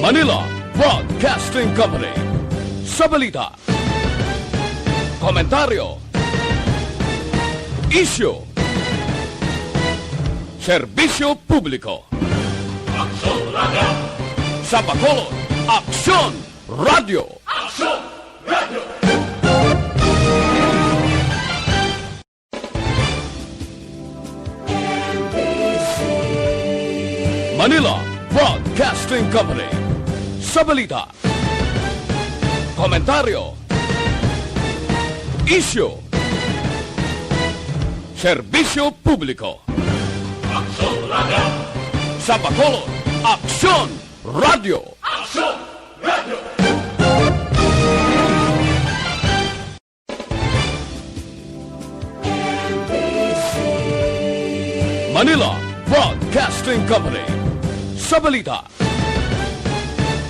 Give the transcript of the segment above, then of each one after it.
Manila Broadcasting Company. Sa balita, komentaryo, isyu, serbisyo publiko. Aksyon Radio! Sa Bacolod, Aksyon Radio! Aksyon Radio! Manila Broadcasting Company. Sa balita, komentaryo, isyu, serbisyo publiko. Aksyon Radio! Sa Bacolod, Aksyon Radio! Aksyon Radio! Manila Broadcasting Company. Sa balita,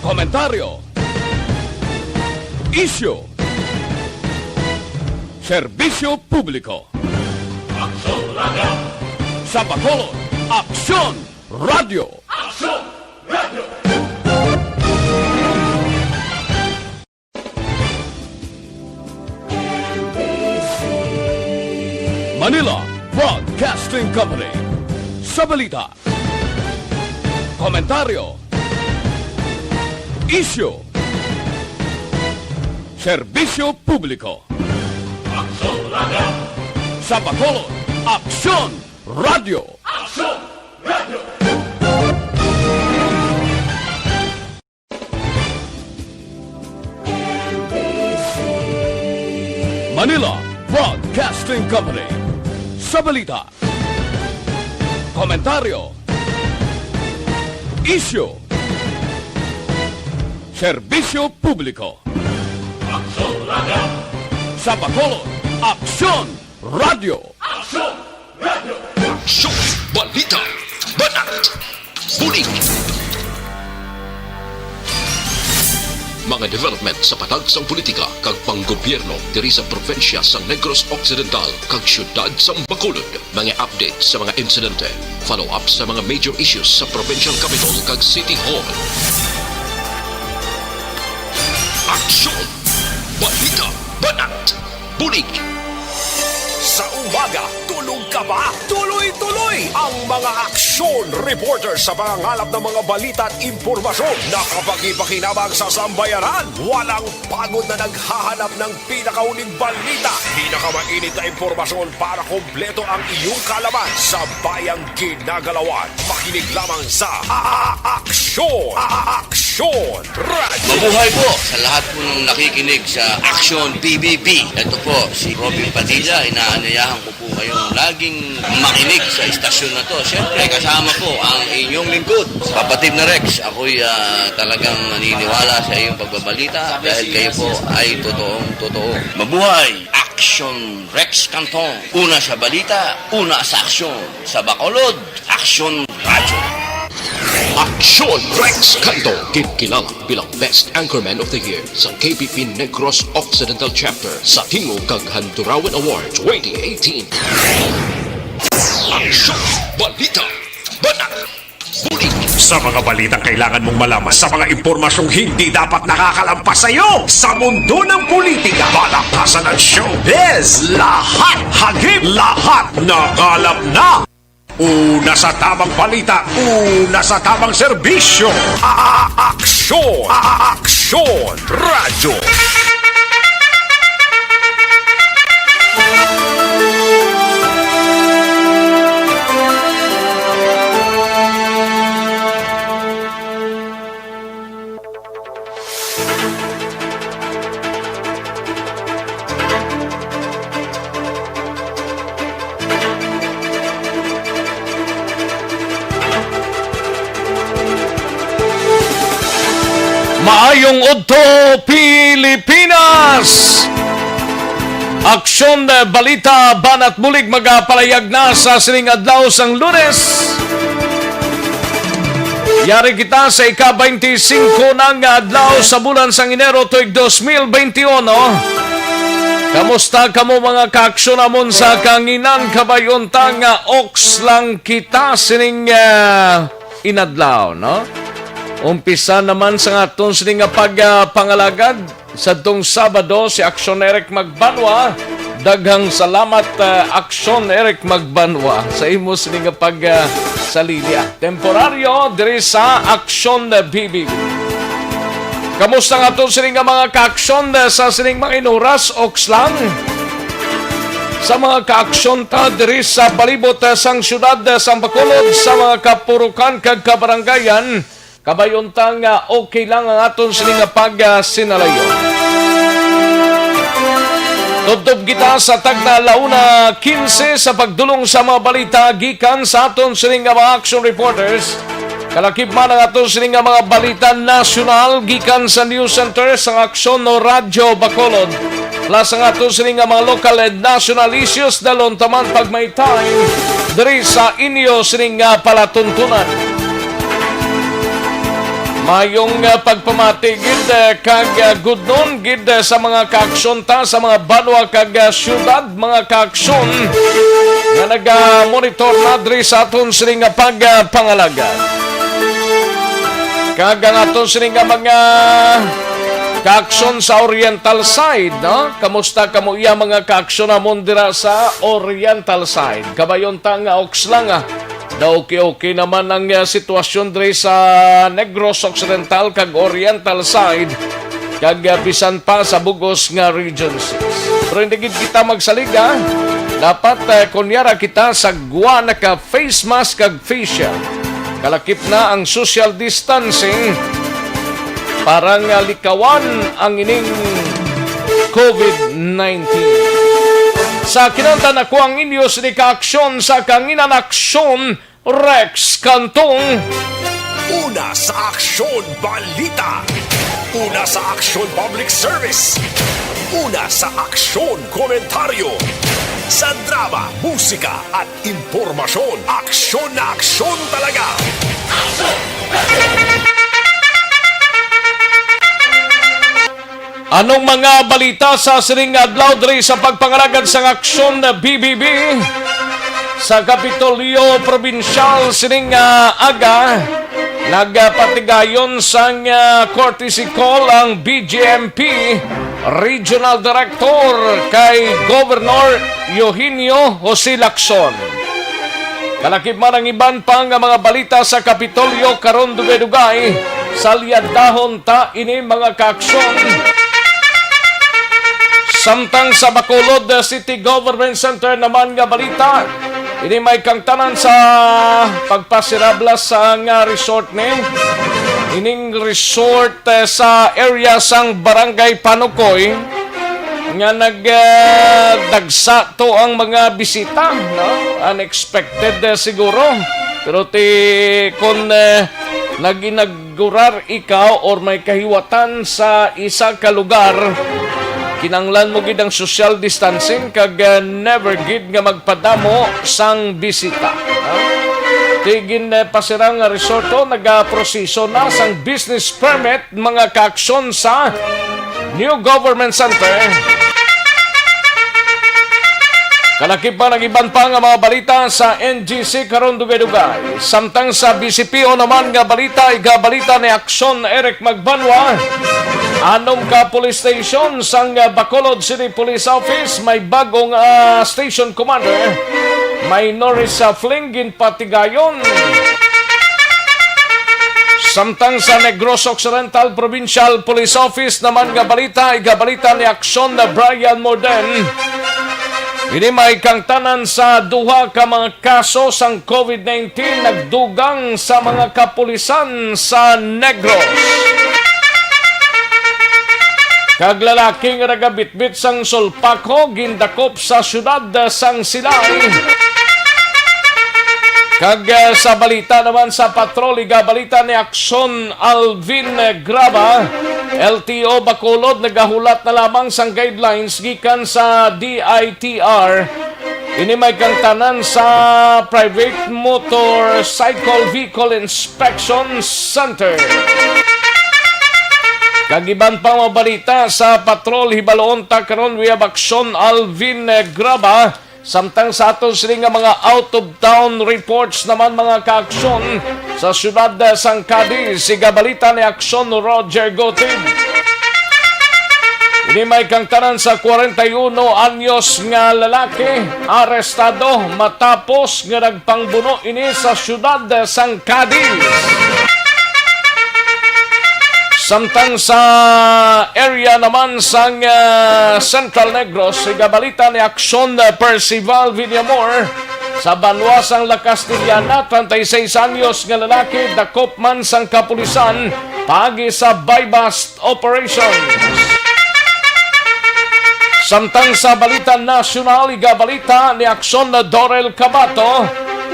komentaryo, isyu, serbisyo publiko. Aksyon Radio! Sa Bacolod, Aksyon Radio! Aksyon Radio! Manila Broadcasting Company. Sa balita, komentaryo, isyu, serbisyo publiko. Aksyon Radio! Sa Bacolod, Aksyon Radio! Aksyon Radio! Manila Broadcasting Company. Sa balita, komentaryo, isyu, serbisyo publiko. Aksyon Radio! Sa Bacolod, Aksyon Radio! Aksyon Radio! Aksyon, balita, banat, bulig. Mga development sa patagsang politika kag panggobyerno diri sa probinsya sa Negros Occidental kag syudad sa Bacolod. Mga update sa mga insidente, follow up sa mga major issues sa provincial capital kag City Hall. Aksyon, balita, banat, bulig. Sa umaga, tulog ka ba? Tuloy-tuloy ang mga aksyon reporter sa mga ngalap ng mga balita at impormasyon na kapag-ipakinabang sa sambayanan. Walang pagod na naghahanap ng pinakauling balita. Pinakamainit na impormasyon para kompleto ang iyong kalaman sa bayang ginagalawan. Makinig lamang sa Aksyon! Aksyon Radio! Mabuhay po sa lahat po ng nakikinig sa Action PBB. Ito po si Robin Padilla. Inaanayahan ko po kayong laging makinig sa istasyon na to. Siyempre, kasama po ang inyong lingkod, kapatid na Rex. Ako'y talagang naniniwala sa iyong pagbabalita dahil kayo po ay totoong-totoo. Mabuhay! Action Rex Canton. Una sa balita, una sa aksyon. Sa Bacolod, Action Radio. Aksyon Rex Canto, kilala bilang Best Anchorman of the Year sa KBP Negros Occidental Chapter sa Tingog kag Handurawan Award 2018. Aksyon, balita, banat, bulig. Sa mga balitang kailangan mong malaman, sa mga impormasyong hindi dapat nakakalampas sa iyo, sa mundo ng politika, balakasan at showbiz, lahat, hagip, lahat, nakalap na. Una sa tamang balita, una sa tamang serbisyo. Aksyon! Aksyon! Radyo! Maayong Udto, Pilipinas! Aksyon balita banat bulig magapalayag na sa sining adlaw sang Lunes. Yari kita sa ika-25 ng adlaw sa bulan sang Enero tuig 2021. Kamusta kamo mga kaaksyon namon sa kanginan kabayunta nga oks lang kita sining inadlaw, no? Umpisa naman sa aton sini nga pagpangalagad sa tong Sabado si Aksyon Eric Magbanwa. Daghang salamat Aksyon Eric Magbanwa sa imo sini nga salilya. Temporaryo diri sa Aksyon BBB. Kamusta nga aton sini nga mga kaaksyon sa sining mga inuras okslang? Sa mga kaaksyon ta diri sa palibot sang syudad sa Bacolod sa mga kapurukan kag kabarangayan. Kabayon ta nga okay lang ang aton sini nga pagsinalayo. Tubtob kita sa tagna launa 15 sa pagdulong sa mga balita gikan sa aton sini nga mga action reporters. Kalakip man ang aton sini nga mga balita nasyonal gikan sa News Center sa Aksyon no Radyo Bacolod. Plus ang aton sini nga mga local and national issues dalon taman pag may time diri sa inyo sini nga palatuntunan. Mayong pagpamati gid kag good noon gid sa mga kaaksyon ta sa mga banwa kag syudad, mga kaaksyon nga naga-monitor na diri sa aton sini nga pagpangalaga. Kag ang aton sini nga mga kaaksyon sa Oriental side, no? Kamusta kamo iya mga kaaksyon namon dira sa Oriental side? Kabayon ta nga okslang okay naman ang sitwasyon diri sa Negros Occidental kag Oriental side kag bisan pa sa Bugos nga Region 6. Pero hindi gid kita magsaliga. Dapat kunyara kita sa guwa naka face mask kag facial. Kalakip na ang social distancing para nga likawan ang ining COVID-19. Sa kinanta na ko ang inyo sini kaaksyon sa kanginan aksyon Rex Cantong. Una sa Aksyon Balita. Una sa Aksyon Public Service. Una sa Aksyon Komentaryo. Sa drama, musika at impormasyon. Aksyon na aksyon talaga. Anong mga balita sa sining adlaw diri sa pagpangaragad sa aksyon na BBB? Sa Kapitolyo Provincial sining aga nagpatigayon sang courtesy call ang BJMP Regional Director kay Governor Eugenio Jose Lacson. Kalakip man ang iban pang mga balita sa Kapitolyo karon dugay-dugay sa liyadahon ta ini mga kaaksyon. Samtang sa Bacolod City Government Center naman nga balita, ini may kangtanan sa pagpasirabla sa nga resort ni. Ining resort sa area sang Barangay Panukoy nga nagdagsa to ang mga bisita, no? Unexpected siguro. Pero kung naginaggurar ikaw or may kahiwatan sa isa ka lugar, kinanglan mo gid ang social distancing kag never gid nga magpadamo sang bisita. Tigin pasirang nga resorto nagaproseso na sang business permit mga kaaksyon sa New Government Center. Kalakip pa ng iban pa nga mga balita sa NGC karon dugay-dugay. Samtang sa BCPO naman nga balita, balita ni Aksyon Eric Magbanwa. Anom ka police station sang Bacolod City Police Office may bagong station commander. May Norris Flingin Patigayon. Samtang sa Negros Occidental Provincial Police Office naman nga balita, balita ni Aksyon na Brian Morden. Ini may kangtanan sa duha ka mga kaso sang COVID-19 nagdugang sa mga kapulisan sa Negros. Kag lalaking ragabitbit sang sulpako gindakop sa syudad sang Silay. Kag sa balita naman sa patroliga, balita ni Aksyon Alvin Graba, LTO Bacolod nagahulat na lamang sang guidelines gikan sa DITR. Ini may kangtanan sa Private Motorcycle Vehicle Inspection Center. Kagiban pa mga balita sa patrol hibaloon ta karon via Aksyon Alvin Graba Samtang sa aton sini nga mga out of town reports naman mga kaaksyon sa syudad sang Cadiz, siga balita ni Aksyon Roger Gotib. Ini may kang tanan sa 41 anyos nga lalaki arestado matapos nga nagpangbuno ini sa syudad sang Cadiz. Samtang sa area naman sang Central Negros, sigabalita ni Aksyon Percival Villamor sa Banwasang La Castellana, 36 anyos nga lalaki, dakop man sang kapulisan pagi sa buy-bust operations. Samtang sa balita nasyonal, igabalita ni Aksyon Dorel Cabato,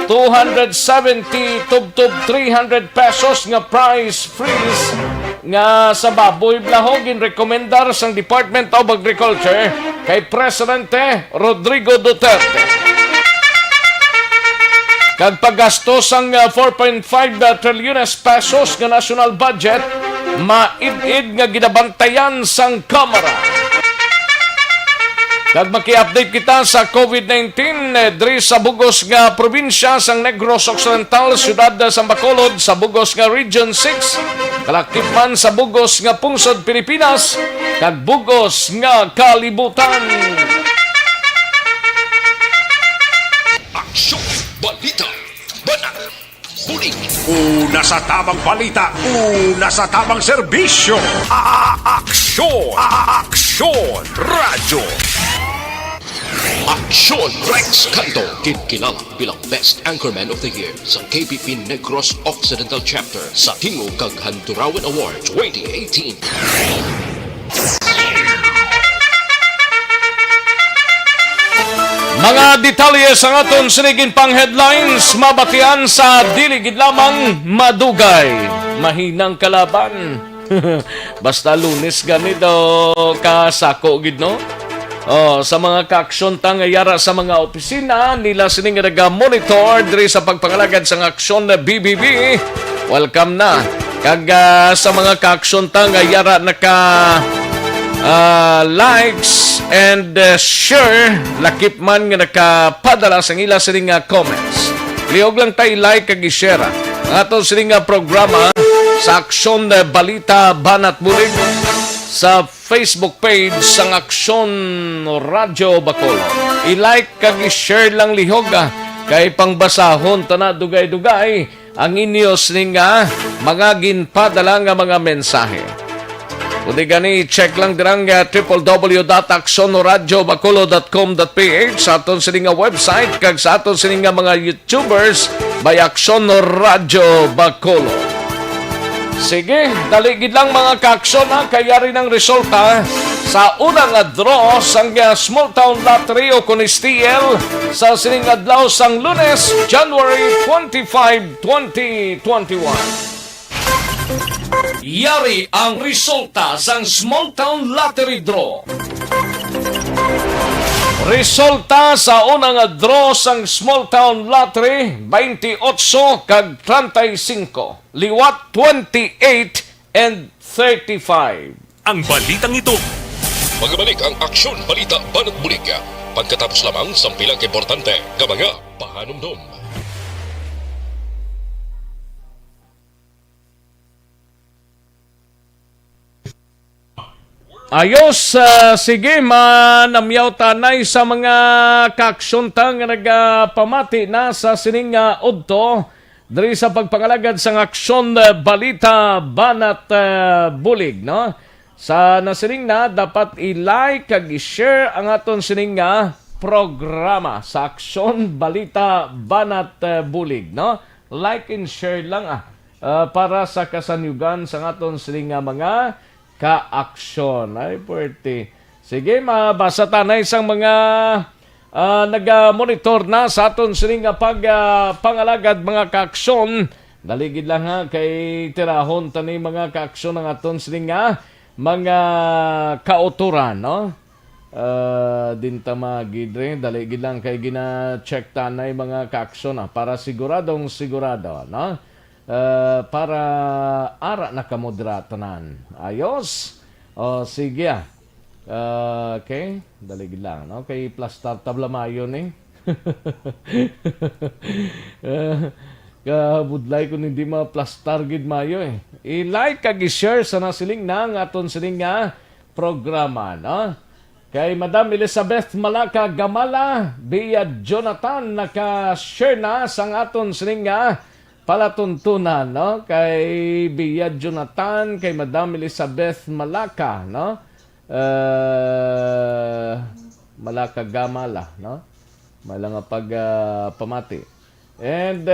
270 tubtub 300 pesos nga price freeze nga sa baboy blahog ginrekomendar sang Department of Agriculture kay Presidente Rodrigo Duterte. Kag paggastos ang 4.5 trilyones pesos nga national budget, maid-id nga ginabantayan sang Kamara. Kag maki-update kita sa COVID-19 diri sa bugos nga probinsya sang Negros Occidental, siyudad sa Bacolod, sa bugos nga Region 6, kalakip man sa bugos nga pungsod Pilipinas, kag bugos nga kalibutan. Aksyon, balita, banat, bulig. Una sa tamang balita, una sa tamang serbisyo. Aksyon! Aksyon! Radyo! Aksyon Rex Canto, kilala bilang Best Anchorman of the Year sa KPP Negros Occidental Chapter sa Tingog kag Handurawan Award 2018. Mga detalye sa aton sinigin pang headlines, mabatian sa diligid lamang madugay. Mahinang kalaban. Basta Lunes ganito kasako gid no? Sa mga kaaksyon tangayara sa mga opisina nila sining naga-monitor diri sa pagpangalagad sa aksyon na BBB. Welcome na. Kag sa mga kaaksyon tangayara naka likes and share, lakip man nga nakapadala sa ila sining comments. Liog lang tayo like kag i-share ang aton sining programa sa Aksyon Balita Banat Bulig sa Facebook page sang Aksyon Radyo Bacolod. I-like kag i-share lang lihog kay pangbasahon tana dugay-dugay ang inyos nga mga ginpadala nga mga mensahe. Kundi gani check lang dirang www.aksyonoradyobacolod.com.ph sa aton sining website kag sa aton sining mga YouTubers by Aksyon Radyo Bacolod. Sige, daligid lang mga kaaksyon kaya rin ang resulta sa unang draw sang Small Town Lottery o Conistiel sa sining adlaw sang Lunes, January 25, 2021. Yari ang resulta sang Small Town Lottery Draw. Resulta sa unang draw sang Small Town Lottery, 28 kag 35, liwat 28 and 35. Ang balitang ito. Magbalik ang Aksyon Balita Banat Bulig. Pagkatapos lamang sa pilang importante nga mga pahanumdum. Ayos, sige, manamyaw tanay sa mga kaaksyonta nga nagpamati na sa sining udto diri sa pagpangalagad sa Aksyon Balita Banat Bulig, no? Sa nasining na, dapat i-like kag i-share ang aton sining programa sa Aksyon Balita Banat Bulig, no? Like and share lang para sa kasanyugan sa aton sining mga kaaksyon. Ay, puwerte. Sige, mabasa tanay sang mga nag-monitor na sa aton sining pangalagad mga kaaksyon. Daligid lang kay tirahon tani mga kaaksyon ng aton sining mga kauturan, no? Dinta magidre, daligid lang kay gina-check tanay mga kaaksyon para siguradong sigurado, no? Para ara na kamoderatanan. Ayos. O sige. Okay, dalig lang, no? Kay plastar tabla mayo ni. Kabudlay ko hindi ma-plastar gid mayo eh. I-like kag i-share sa nasiling na nga aton sining nga programa, no? Kay Madam Elizabeth Malaka Gamala, Bia Jonathan, naka-share na sa aton sining nga palatuntunan, no? Kay Bia Jonathan, kay Madam Elizabeth Malaka, no? Malaka Gamala, no? May lang nga pamati. And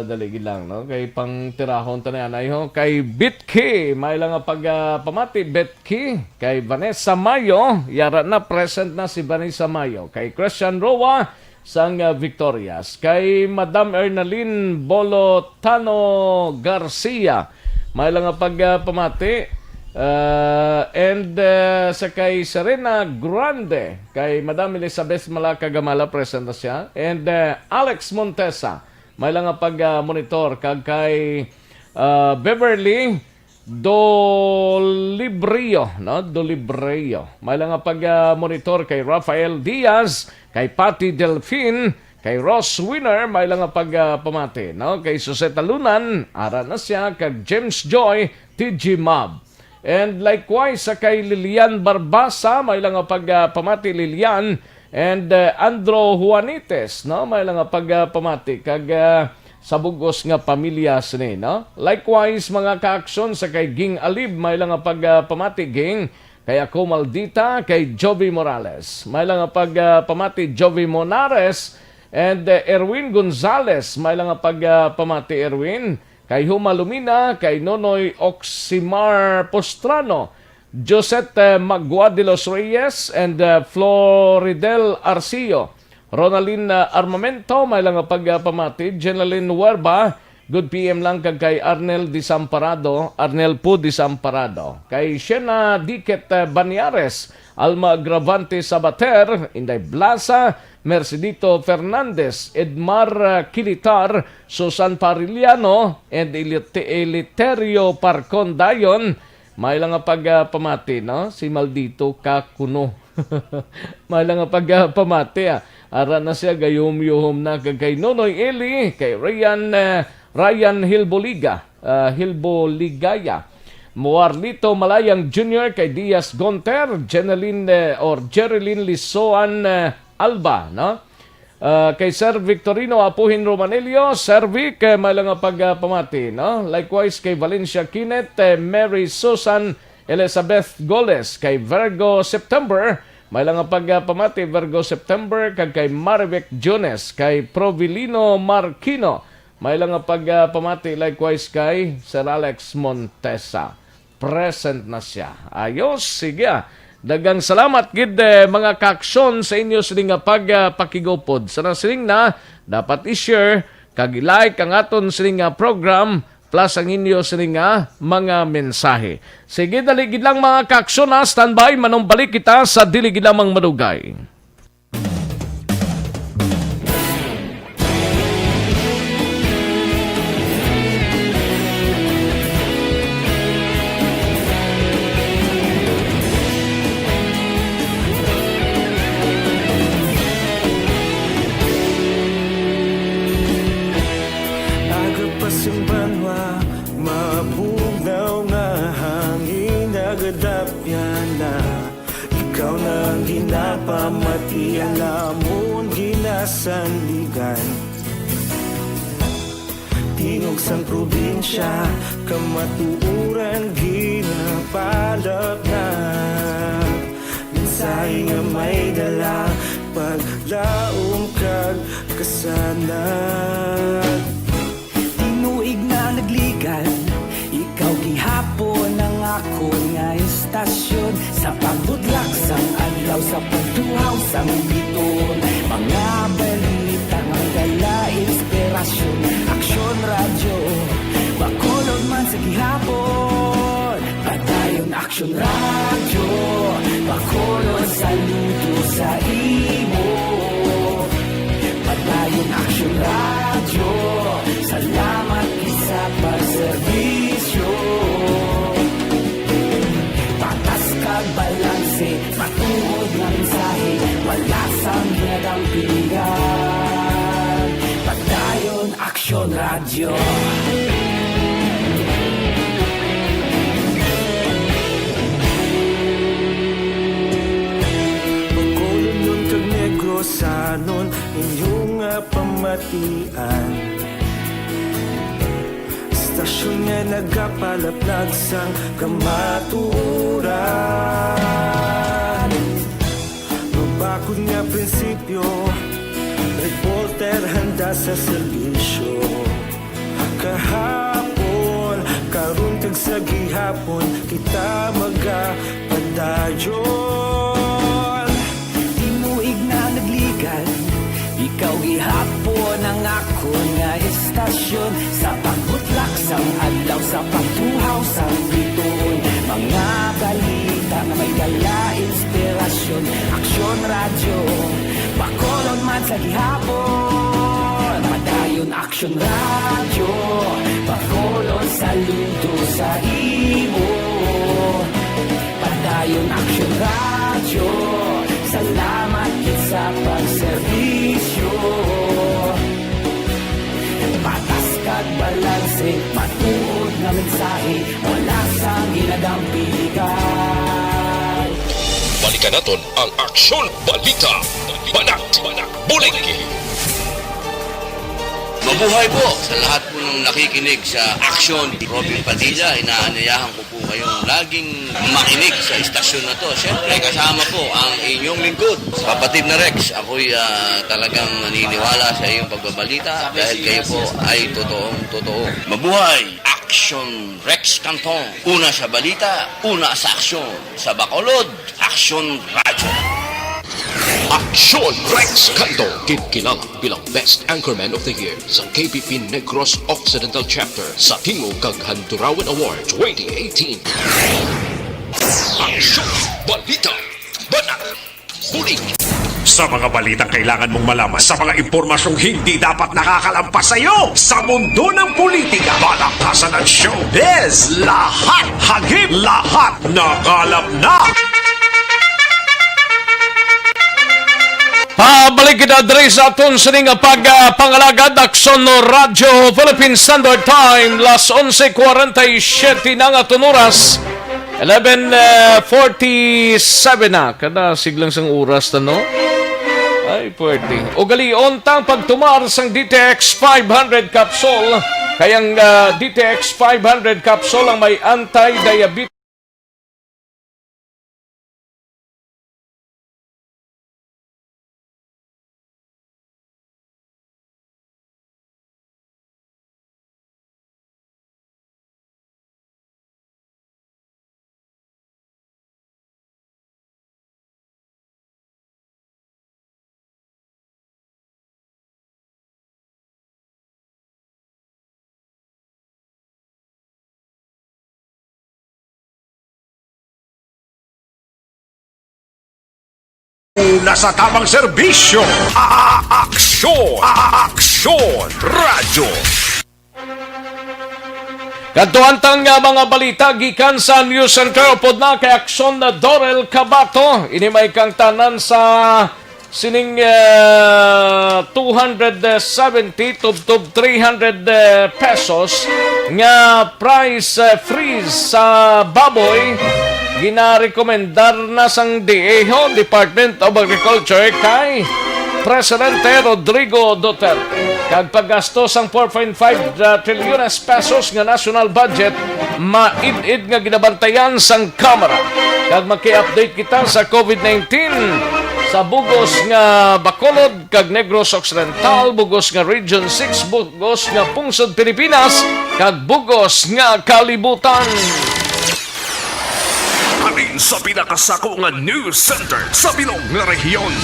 daligi lang, no? Kay pang tirahon tanan ay ho kay Bitki, may lang nga pamati Bitki, kay Vanessa Mayo, yara na present na si Vanessa Mayo, kay Christian Roa sang Victorias, kay Madam Ernaline Bolotano Garcia, may lang nga pamati. And sa kay Serena Grande, kay Madam Elizabeth Malaka Gamala, present na siya. And Alex Montesa, may lang nga pag-monitor. Kag kay Beverly Dolibrio, no? Dolibrio. May lang nga pag-monitor kay Rafael Diaz, kay Patty Delfin, kay Ross Winner, may lang nga pamati, no? Kay Suseta Lunan, ara na siya. Kag James Joy, TG Mob. And likewise sa kay Lilian Barbasa, may lang nga pamati Lilian. And Andro Juanites, no? May lang nga pamati kag sa bugos nga pamilya sini, no? Likewise mga kaaksyon sa kay Ging Alib, may lang nga pamati Ging. Kay ako Maldita, kay Jovi Morales, may lang nga pamati Jovi Monares. And Erwin Gonzales, may lang nga pamati Erwin. Kay Huma Lumina, kay Nonoy Oximar Postrano, Josette Magua de los Reyes, and Floridel Arcillo, Ronaldin Armamento, may lang pamati, Jenaline Huerba, good PM lang kay Arnel Disamparado, Arnel Po Disamparado, kay Shena Diket Banyares, Alma Gravante Sabater, Inday Blasa, Mercedito Fernandez, Edmar Kilitar, Susan Pariliano, and Eliterio Parcon Dayon, may lang nga pamati, no? Si Maldito Kakuno. May lang nga pamati, Ara na siya gayum-yuhom na kay Nonoy Eli, kay Ryan Hilboligaya, Muarlito Malayang Jr., kay Diaz Gonter, Jerilyn Lisoan Alba, no? Kay Sir Victorino Apuhin Romanelio, Sir Vic, may lang pamati, no? Likewise kay Valencia Kinet, Mary Susan Elizabeth Goles, kay Virgo September, may lang pamati Virgo September, kay Maribek Jones, kay Provilino Marquino, may lang pamati likewise kay Sir Alex Montesa. Present na siya. Ayos, sige. Dagang salamat gid mga kaaksyon sa inyo sining nga pagpakigopod. Sa nasiling na dapat i-share kag i-like ang aton sining nga program plus ang inyo sining nga mga mensahe. Sige, dali gid lang mga kaaksyon, standby manong balik kita sa dili gid lamang madugay. Pamati alamon ginasandigan Tingog sang probinsya kamatuuran ginapalap na Minsay nga may dala paglaom kag kasanan Tinuig na nagligan ikaw gihapon ang ako nga istasyon Sa pagbudlak sang adlaw sa pagduhaw sang biton Mga balita nga gala inspirasyon Aksyon radyo Bacolod man sa gihapon Padayon Aksyon radyo Bacolod saludo sa imo Padayon Aksyon radyo Salamat isa pagserbisyo radyo. Bacolod nun kag Negrosanon inyong pamatian. Istasyon nga nagapalaplag sang kamaturan. Mabakod nga prinsipyo, reporter handa sa serbisyo. Kahapon, karun kag sa gihapon, kita magapadayon. Tinuig na nagligan, ikaw gihapon ang ako nga estasyon. Sa pagbutlak sang adlaw, sa pagtuhaw sang bituon, mga balita na may dala inspirasyon. Aksyon radyo, Bacolod man sa gihapon. Padayon aksyon radyo, Bacolod saludo sa imo. Padayon aksyon radyo, salamat kit sa pagserbisyo. Patas kag balanse, matuod na mensahe, wala sang ginagampikan. Balikan naton ang Aksyon Balita. Banat, bulig. Mabuhay po sa lahat po ng nakikinig sa Aksyon. Robin Padilla, inaanyayahan ko po kayong laging makinig sa istasyon na to. Siyempre, kasama po ang inyong lingkod. Kapatid na Rex, ako'y talagang naniniwala sa iyong pagbabalita dahil kayo po ay totoo. Mabuhay! Aksyon Rex Canton. Una sa balita, una sa aksyon. Sa Bacolod, Aksyon Radyo. Aksyon Rex Canto, kinilala bilang Best Anchorman of the Year sa KBP Negros Occidental Chapter sa Tingog kag Handurawan Award 2018. Aksyon Balita. Banat, bulig. Sa mga balitang kailangan mong malaman, sa mga impormasyong hindi dapat nakakalampas sa iyo, sa mundo ng politika, balakasan at showbiz, lahat hagip, lahat nakalap na. Pabalik kita diri sa aton sining pagpangalagad Aksyon no Radyo Philippine Standard Time las 11:47 na nga oras 11:47 na kada siglang sang oras no ay pwede o gali ontang pagtumar sang DTX 500 capsule kayang DTX 500 capsule ang may anti-diabetes Nasa tamang serbisyo, Aksyon Radyo. Kadtuantang nga mga balita gikan sa News Center pod na kay Aksyon na Dorel Cabato. Ini may kang tanan sa sining 270 tub 300 pesos nga price freeze sa baboy ginarekomendar na sang DEHO, Department of Agriculture kay Presidente Rodrigo Duterte. Kag paggastos ang 4.5 trilyones pesos nga national budget, maid-id nga ginabantayan sang Kamara. Kag maki-update kita sa COVID-19 sa bugos nga Bacolod, kag Negros Occidental, bugos nga Region 6, bugos nga Pungsod Pilipinas, kag bugos nga Kalibutan. Alin sa pinakasako nga news center sa bilog nga rehiyon.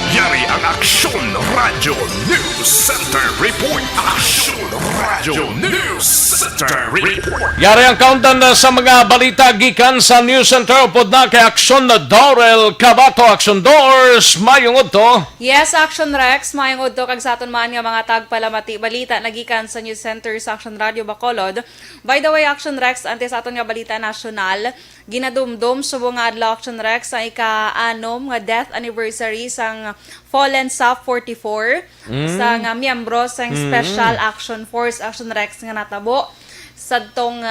Yari ang Aksyon Radyo News Center Report. Aksyon Radyo News Center Report. Yari ang countdown na sa mga balita gikan sa News Center pod na kay Aksyon na Dorel Cabato. Aksyon Doors, mayong udto. Yes, Action Rex, mayong udto kag sa aton man nga mga tagpalamati balita nagikan sa News Center sa Action Radio Bacolod. By the way, Action Rex, ante sa aton nga balita nasyonal, ginadumdum subong nga adlaw Action Rex sa ika-anom nga death anniversary sang fall Poland SAP 44 sa nga miyembro sa Special Action Force Action Rex nga natabo sadtong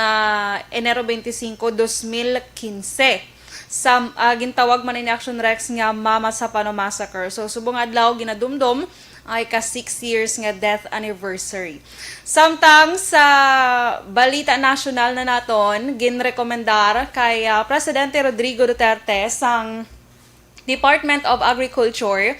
Enero 25, 2015. Sa gintawag man ni Action Rex nga Mama Sapano Massacre. So subong adlaw ginadumdum ay ka 6 years nga death anniversary. Samtang sa balita nasyonal na naton, ginrekomendar kay Presidente Rodrigo Duterte sang Department of Agriculture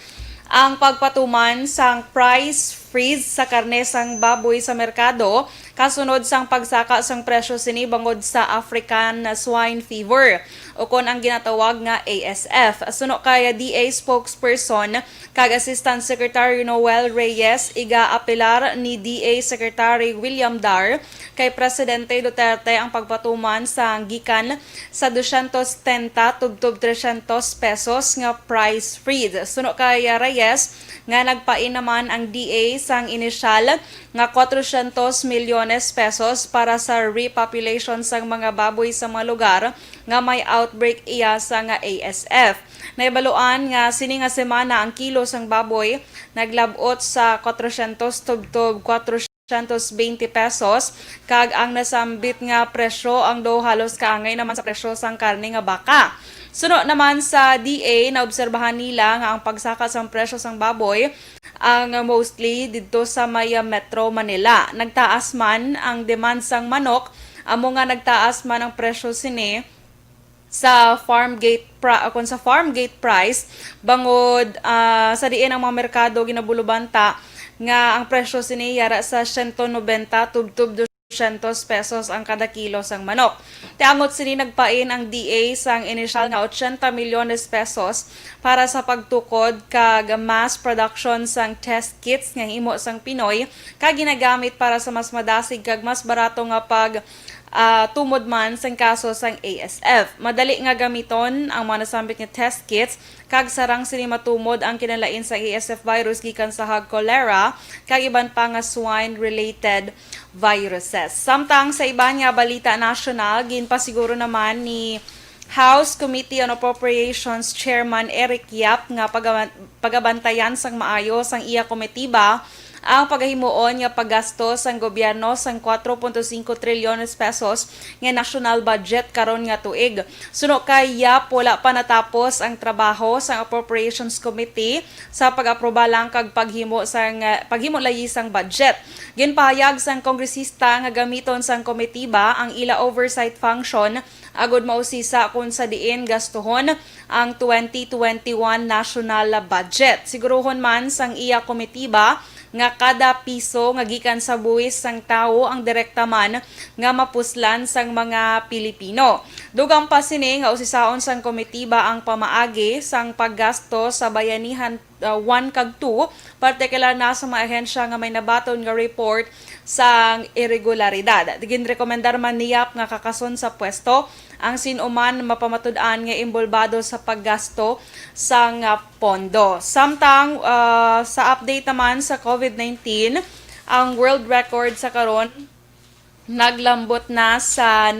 ang pagpatuman sang price freeze sa karne sang baboy sa merkado kasunod sang pagsaka sang presyo sini bangod sa African swine fever o kon ang ginatawag nga ASF. Suno kay DA spokesperson kag Assistant Secretary Noel Reyes iga-apelar ni DA Secretary William Dar kay Presidente Duterte ang pagpatuman sa gikan sa 230 tubtob 300 pesos nga price freeze. Suno kay Reyes nga nagpain naman ang DA sang inisyal nga 400 milyones pesos para sa repopulation sang mga baboy sa mga lugar nga may outbreak iya sa nga ASF. Naibaluan nga sini nga semana ang kilo sang baboy naglabot sa 400 tubtob 420 pesos kag ang nasambit nga presyo ang do halos kaangay naman sa presyo sang karne nga baka. Suno naman sa DA na obserbahan nila nga ang pagsaka sang presyo sang baboy ang mostly dito sa may Metro Manila. Nagtaas man ang demand sang manok, amo nga nagtaas man ang presyo sini sa farm gate price bangod sa diin ang mga merkado ginabulubanta nga ang presyo sini yara sa 190 tubtob 200 pesos ang kada kilo sang manok. Tiangot sini nagpain ang DA sang initial nga 80 milyones pesos para sa pagtukod kag mass production sang test kits nga himo sang Pinoy kag ginagamit para sa mas madasig kag mas barato nga pag tumod man sang kaso sang ASF. Madali nga gamiton ang mga nasambit nga test kits kag sarang sini matumod ang kinalain sa ASF virus gikan sa hog cholera kag iban pa nga swine related viruses. Samtang sa iba nga balita nasyonal, ginpasiguro naman ni House Committee on Appropriations Chairman Eric Yap nga pagabantayan sang maayo sang iya komitiba ang paghimuon nga paggasto sang gobyerno sang 4.5 trilyones pesos nga national budget karon nga tuig. Suno kay Yap, wala pa natapos ang trabaho sang Appropriations Committee sa pag-aproba lang kag paghimo layi sang budget. Ginpahayag sang kongresista nga gamiton sang komitiba ang ila oversight function agod mausisa kung sa diin gastuhon ang 2021 national budget. Siguruhon man sang iya komitiba nga kada piso nga gikan sa buwis sang tawo ang direkta man nga mapuslan sang mga Pilipino. Dugang pa sini nga usisaon sang komitiba ang pamaagi sang paggasto sa bayanihan 1 kag 2, partikular na sa mga ahensya nga may nabaton nga report sang irregularidad. Ginrekomendar man ni Yap nga kakason sa pwesto ang sinuman mapamatud-an nga imbolbado sa paggasto sang pondo. Samtang sa update naman sa COVID-19, ang world record sa karon naglambot na sa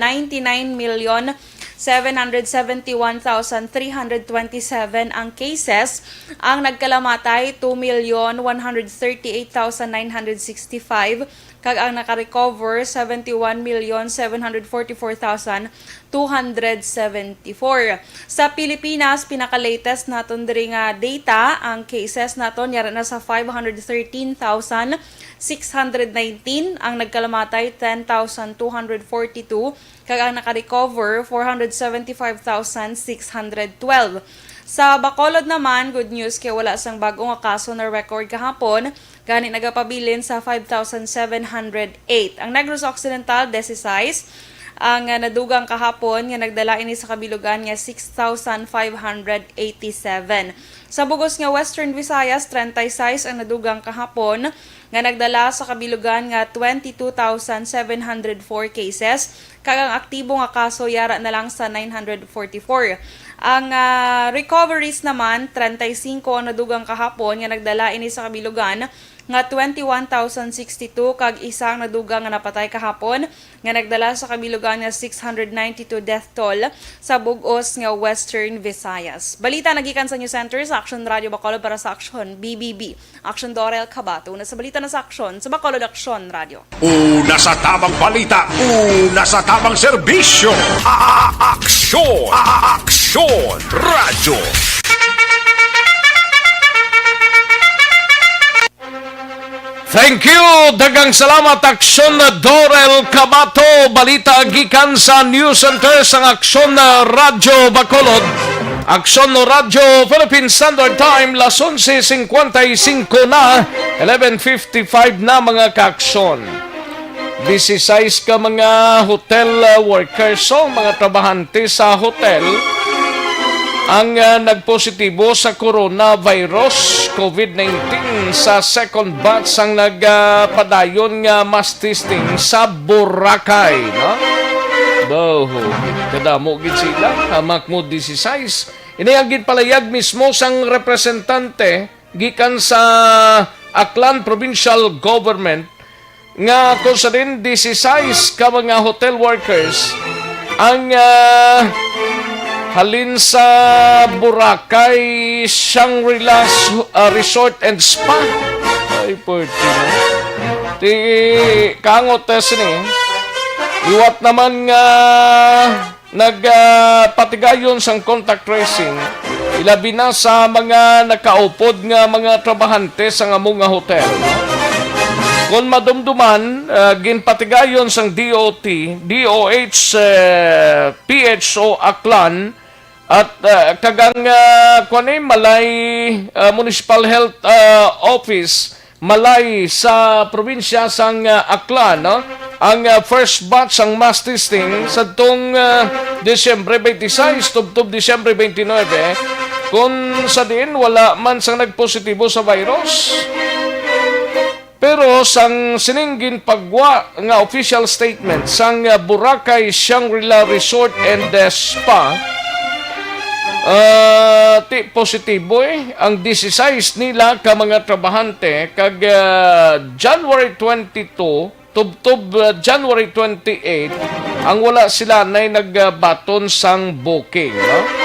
99,771,327 ang cases. Ang nagkalamatay 2,138,965 kag ang naka-recover 71,744,274. Sa Pilipinas, pinaka-latest naton diri nga data, ang cases naton yara na sa 513,619, ang nagkalamatay 10,242 kag ang naka-recover 475,612. Sa Bacolod naman, good news kay wala sang bagong kaso na record kahapon, gani nagapabilin sa 5,708. Ang Negros Occidental, 16. Ang nadugang kahapon nga nagdala ini sa kabilugan nga 6,587. Sa bugos nga Western Visayas, 36 ang nadugang kahapon nga nagdala sa kabilugan nga 22,704 cases. Kag ang aktibo nga kaso yara na lang sa 944. Ang recoveries naman, 35 ang nadugang kahapon nga nagdala ini sa kabilugan nga 21,062 kag isang nadugang nga napatay kahapon nga nagdala sa kabilugan nga 692 death toll sa bug-os nga Western Visayas. Balita nagikan sa News Center sa Action Radio Bacolod para sa Action BBB. Action Dorel Cabato na sa balita na sa Action sa Bacolod Action Radio. Una sa tamang balita, una sa tamang serbisyo. Aksyon! Aksyon! Radyo! Thank you! Dagang salamat, Aksyon Dorel Cabato. Balita gikan sa News Center sa Aksyon Radyo Bacolod. Aksyon Radyo Philippine Standard Time, las 11:55 na, 11:55 na mga kaaksyon. 16 ka mga hotel workers, so mga trabahante sa hotel, ang nagpositibo sa coronavirus COVID-19 sa second batch ang nagpadayon nga mass testing sa Boracay, no? Boho, kadamo gid sila, hamak mo 16. Inayagid palayag mismo sang representante gikan sa Aklan Provincial Government nga kung sa din 16 ka mga hotel workers ang halin sa Boracay Shangri-La Resort and Spa. Ay, pwede na. Di kangot sini. Iwat naman nga nagpatigayon sang contact tracing. Ilabi na sa mga nakaupod nga mga trabahante sa among nga hotel. Kung madumduman, ginpatigayon sang DOH, PHO Aklan, at kagang Malay Municipal Health Office, Malay sa probinsya sang Aklan, no? Ang first batch ang mass testing sa tong Disyembre 26, tubtob Disyembre 29, kung sa din wala man sang nagpositibo sa virus. Pero sang sininggin pagwa nga official statement sang Boracay Shangri-La Resort and Spa, ti positibo ang 16 nila ka mga trabahante kag January 22 tubtob January 28 ang wala sila nay nagbaton sang booking, no?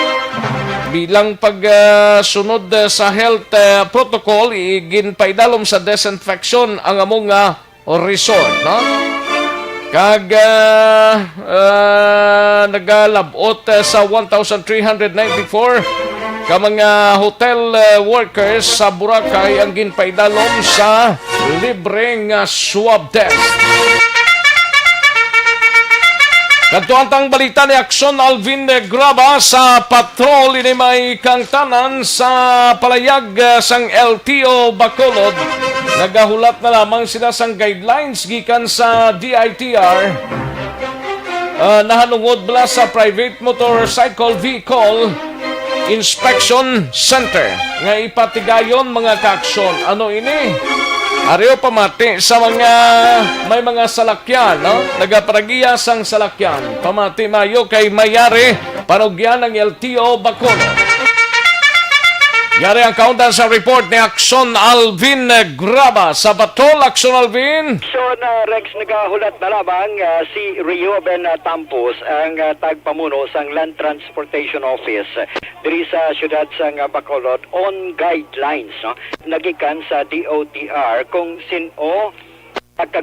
Bilang pagsunod sa health protocol, ginpaidalom sa disinfection ang among resort, no? Kag nagalabot sa 1,394 ka mga hotel workers sa Boracay ang ginpaidalom sa libreng swab test. Nagtuantang balita ni Aksyon Alvin Graba sa patrol ini may kangtanan sa palayag sang LTO Bacolod. Nagahulat na lamang sila sang guidelines gikan sa DITR. Nahalungod bala sa private motorcycle vehicle inspection center nga ipatigayon mga kaaksyon. Ano ini? Ariyo pamati sa mga may mga salakyan, no? Nagapragiya sang salakyan. Pamati mayo kay mayari panugyan ng LTO Bacolod. Yari ang kauntan sa report ni Aksyon Alvin Graba. Sa Batol, Aksyon Alvin. So Rex, nagahulat na lamang si Reuben Tampos, ang tagpamuno sang Land Transportation Office diri sa syudad sang Bacolod on guidelines, no? Nagikan sa DOTR kung sino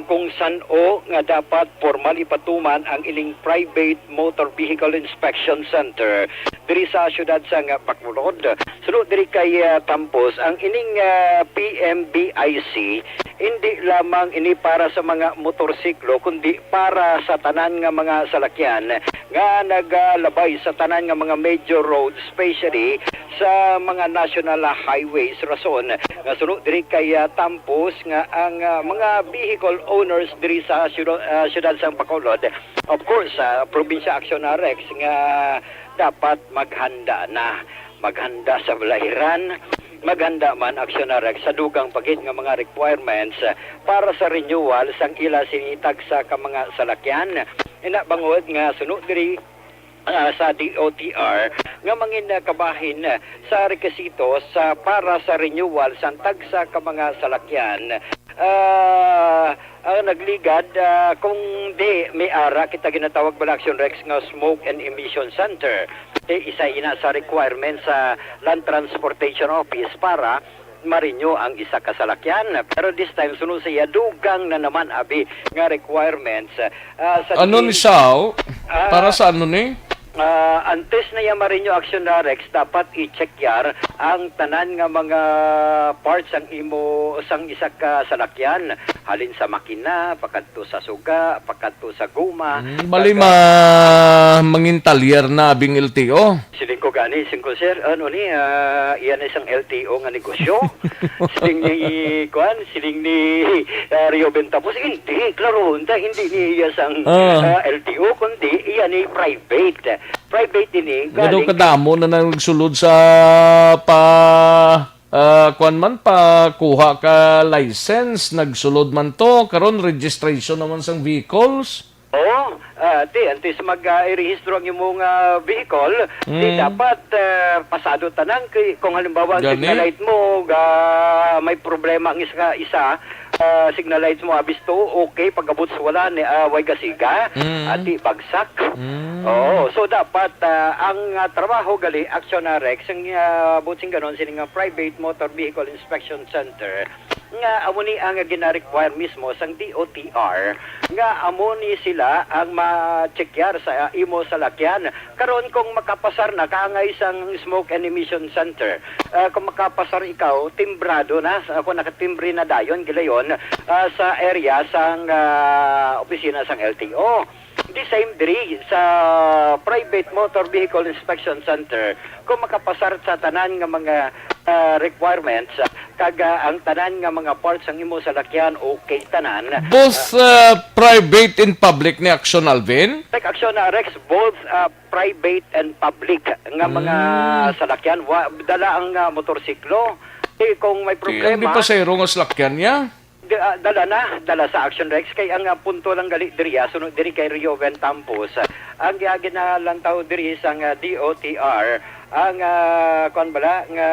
kung saan-o nga dapat formal ipatuman ang iling private motor vehicle inspection center diri sa syudad sang Bacolod. Sunod diri kay Tampos, ang ining PMBIC hindi lamang ini para sa mga motorsiklo kundi para sa tanan nga mga salakyan nga nagalabay sa tanan nga mga major roads, especially sa mga national highways. Rason nga sunod diri kay Tampos nga ang mga vehicle owners diri sa syudad sang Bacolod, of course probinsya Aksyon Rex, nga dapat maghanda sa balahiran, maghanda man Aksyon Rex sa dugang pagit nga mga requirements para sa renewal sang ila sinitag sa ka mga salakyan. Ina bangod nga sunod diri sa DOTR nga mangin kabahin sa rekisito sa para sa renewal sa tagsa ka mga salakyan. Ang nagligad kung di may ara kita ginatawag ba Action Rex nga Smoke and Emission Center. Isa ina sa requirement sa Land Transportation Office para ma-renew ang isa ka salakyan. Pero this time sunod siya dugang na naman abi nga requirements sa Ano ni Sao? Para sa ano ni? Antes na yung ma-renew Action Rex, dapat i-check yar ang tanan nga mga parts ang imo sang isa ka salakyan. Halin sa makina, pakadto sa suga, pakadto sa guma. Bali mangintalyer na abing LTO. Siling ko gani, singko sir, ano ni, iyan isang LTO nga negosyo. Siling ni, siling ni Rio Bentapos, hindi, klaro, hindi ni isang LTO, kundi iyan ni private. Private din eh. Gado kadamo na nagsulod sa kuha ka license, nagsulod man to, karon registration naman sang vehicles. Oo, antes mag-rehistro ang imong vehicle, di dapat pasado tanan kung halimbawa ang Gani? signal light mo may problema ang isa signal lights mo abis to okay pagabot sa wala ni way gasiga ati bagsak. Oo, so dapat ang trabaho gali Action Rex ang buting ganon sining private motor vehicle inspection center nga amo ni ang gina-require mismo sang DOTR nga amo ni sila ang ma-checkyar sa imo salakyan karon kung makapasar na kaangay sang smoke and emission center kung makapasar ikaw timbrado na ako nakatimbre na dayon gilayon sa area sang opisina sang LTO. The same diri sa private motor vehicle inspection center kung makapasar sa tanan nga mga requirements kaga ang tanan nga mga parts ang imo salakyan okay tanan. Both private and public ni Action Alvin? Like Action Rex, both private and public nga mga salakyan dala ang motorsiklo kung may problema Hindi pa sa nga salakyan niya? dala sa Action Rex kay ang punto lang gali diri sunod diri kay Rio Ventampos ang ginalantaw diri sang DOTR ang kon bala nga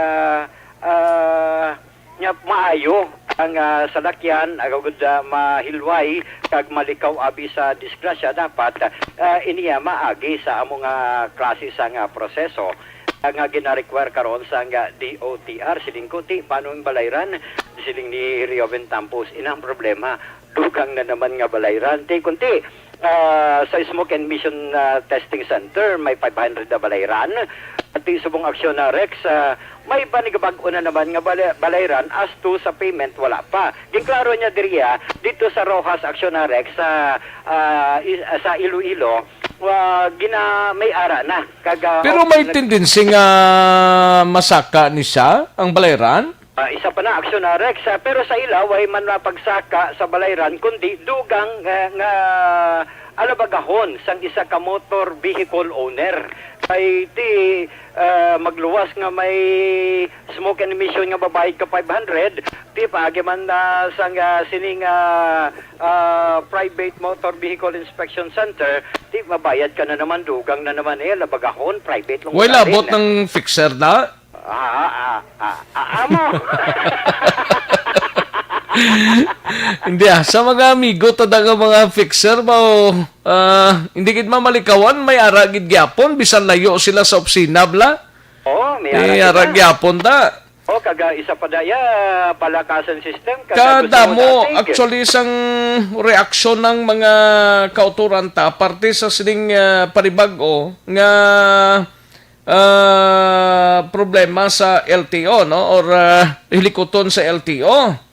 maayo ang salakyan agud mahilway kag malikaw abi sa disgrasya dapat iniya maagi sa among klase sang proseso nga gina-require karon sa DOTR siling kuti paano ang balayran siling ni Rio Ventampos inang problema dugang na naman nga balayran kunti sa smoke and emission testing center may 500 na balayran at subong Action Rex may banigabag na naman nga balayran as to sa payment wala pa ginklaro niya diriya dito sa Rojas Action Rex sa Iloilo may ara na kaga Pero may tendency nga masaka ni siya ang balayran? Isa pa na Action Rex pero sa ilaw ay man mapagsaka sa balayran kundi dugang nga alabagahon sang isa ka motor vehicle owner ay ti magluwas nga may smoke and emission nga babayad ka 500 ti paagi man sang sining private motor vehicle inspection center ti mabayad ka na naman dugang na naman alabagahon private lang Wala bot ng fixer na? Amo. Hindi sa mga amigo tada nga mga fixer ba hindi gid mamalikawan may ara gid gyapon bisan layo sila sa opisina bla. May ara gyapon ta. Kaga isa pa daya palakasan system Kada mo actually isang reaksyon ng mga kauturan ta parte sa sining panibag-o nga problema sa LTO no or hilikoton sa LTO.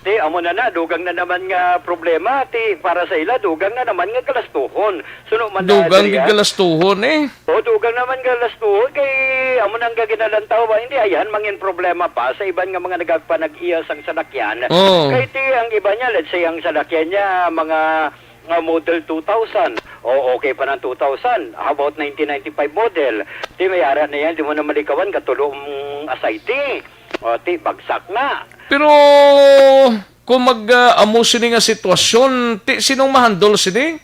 Ti amo na dugang na naman nga problema ti para sa ila dugang na naman nga kalastuhon. Suno man dugang gid kalastuhon dugang naman kalastuhon kay amo nang gaginalantaw ba hindi ayan mangin problema pa sa iban nga mga nagagpanag-iya sang salakyan. Kay ti ang iba niya let's say ang salakyan niya mga model 2000 okay pa ng 2000 how about 1995 model di may ara na yan di mo na malikawan katulong asayte ti bagsak na pero kung mag-amo sini nga sitwasyon ti sinong mahandol sini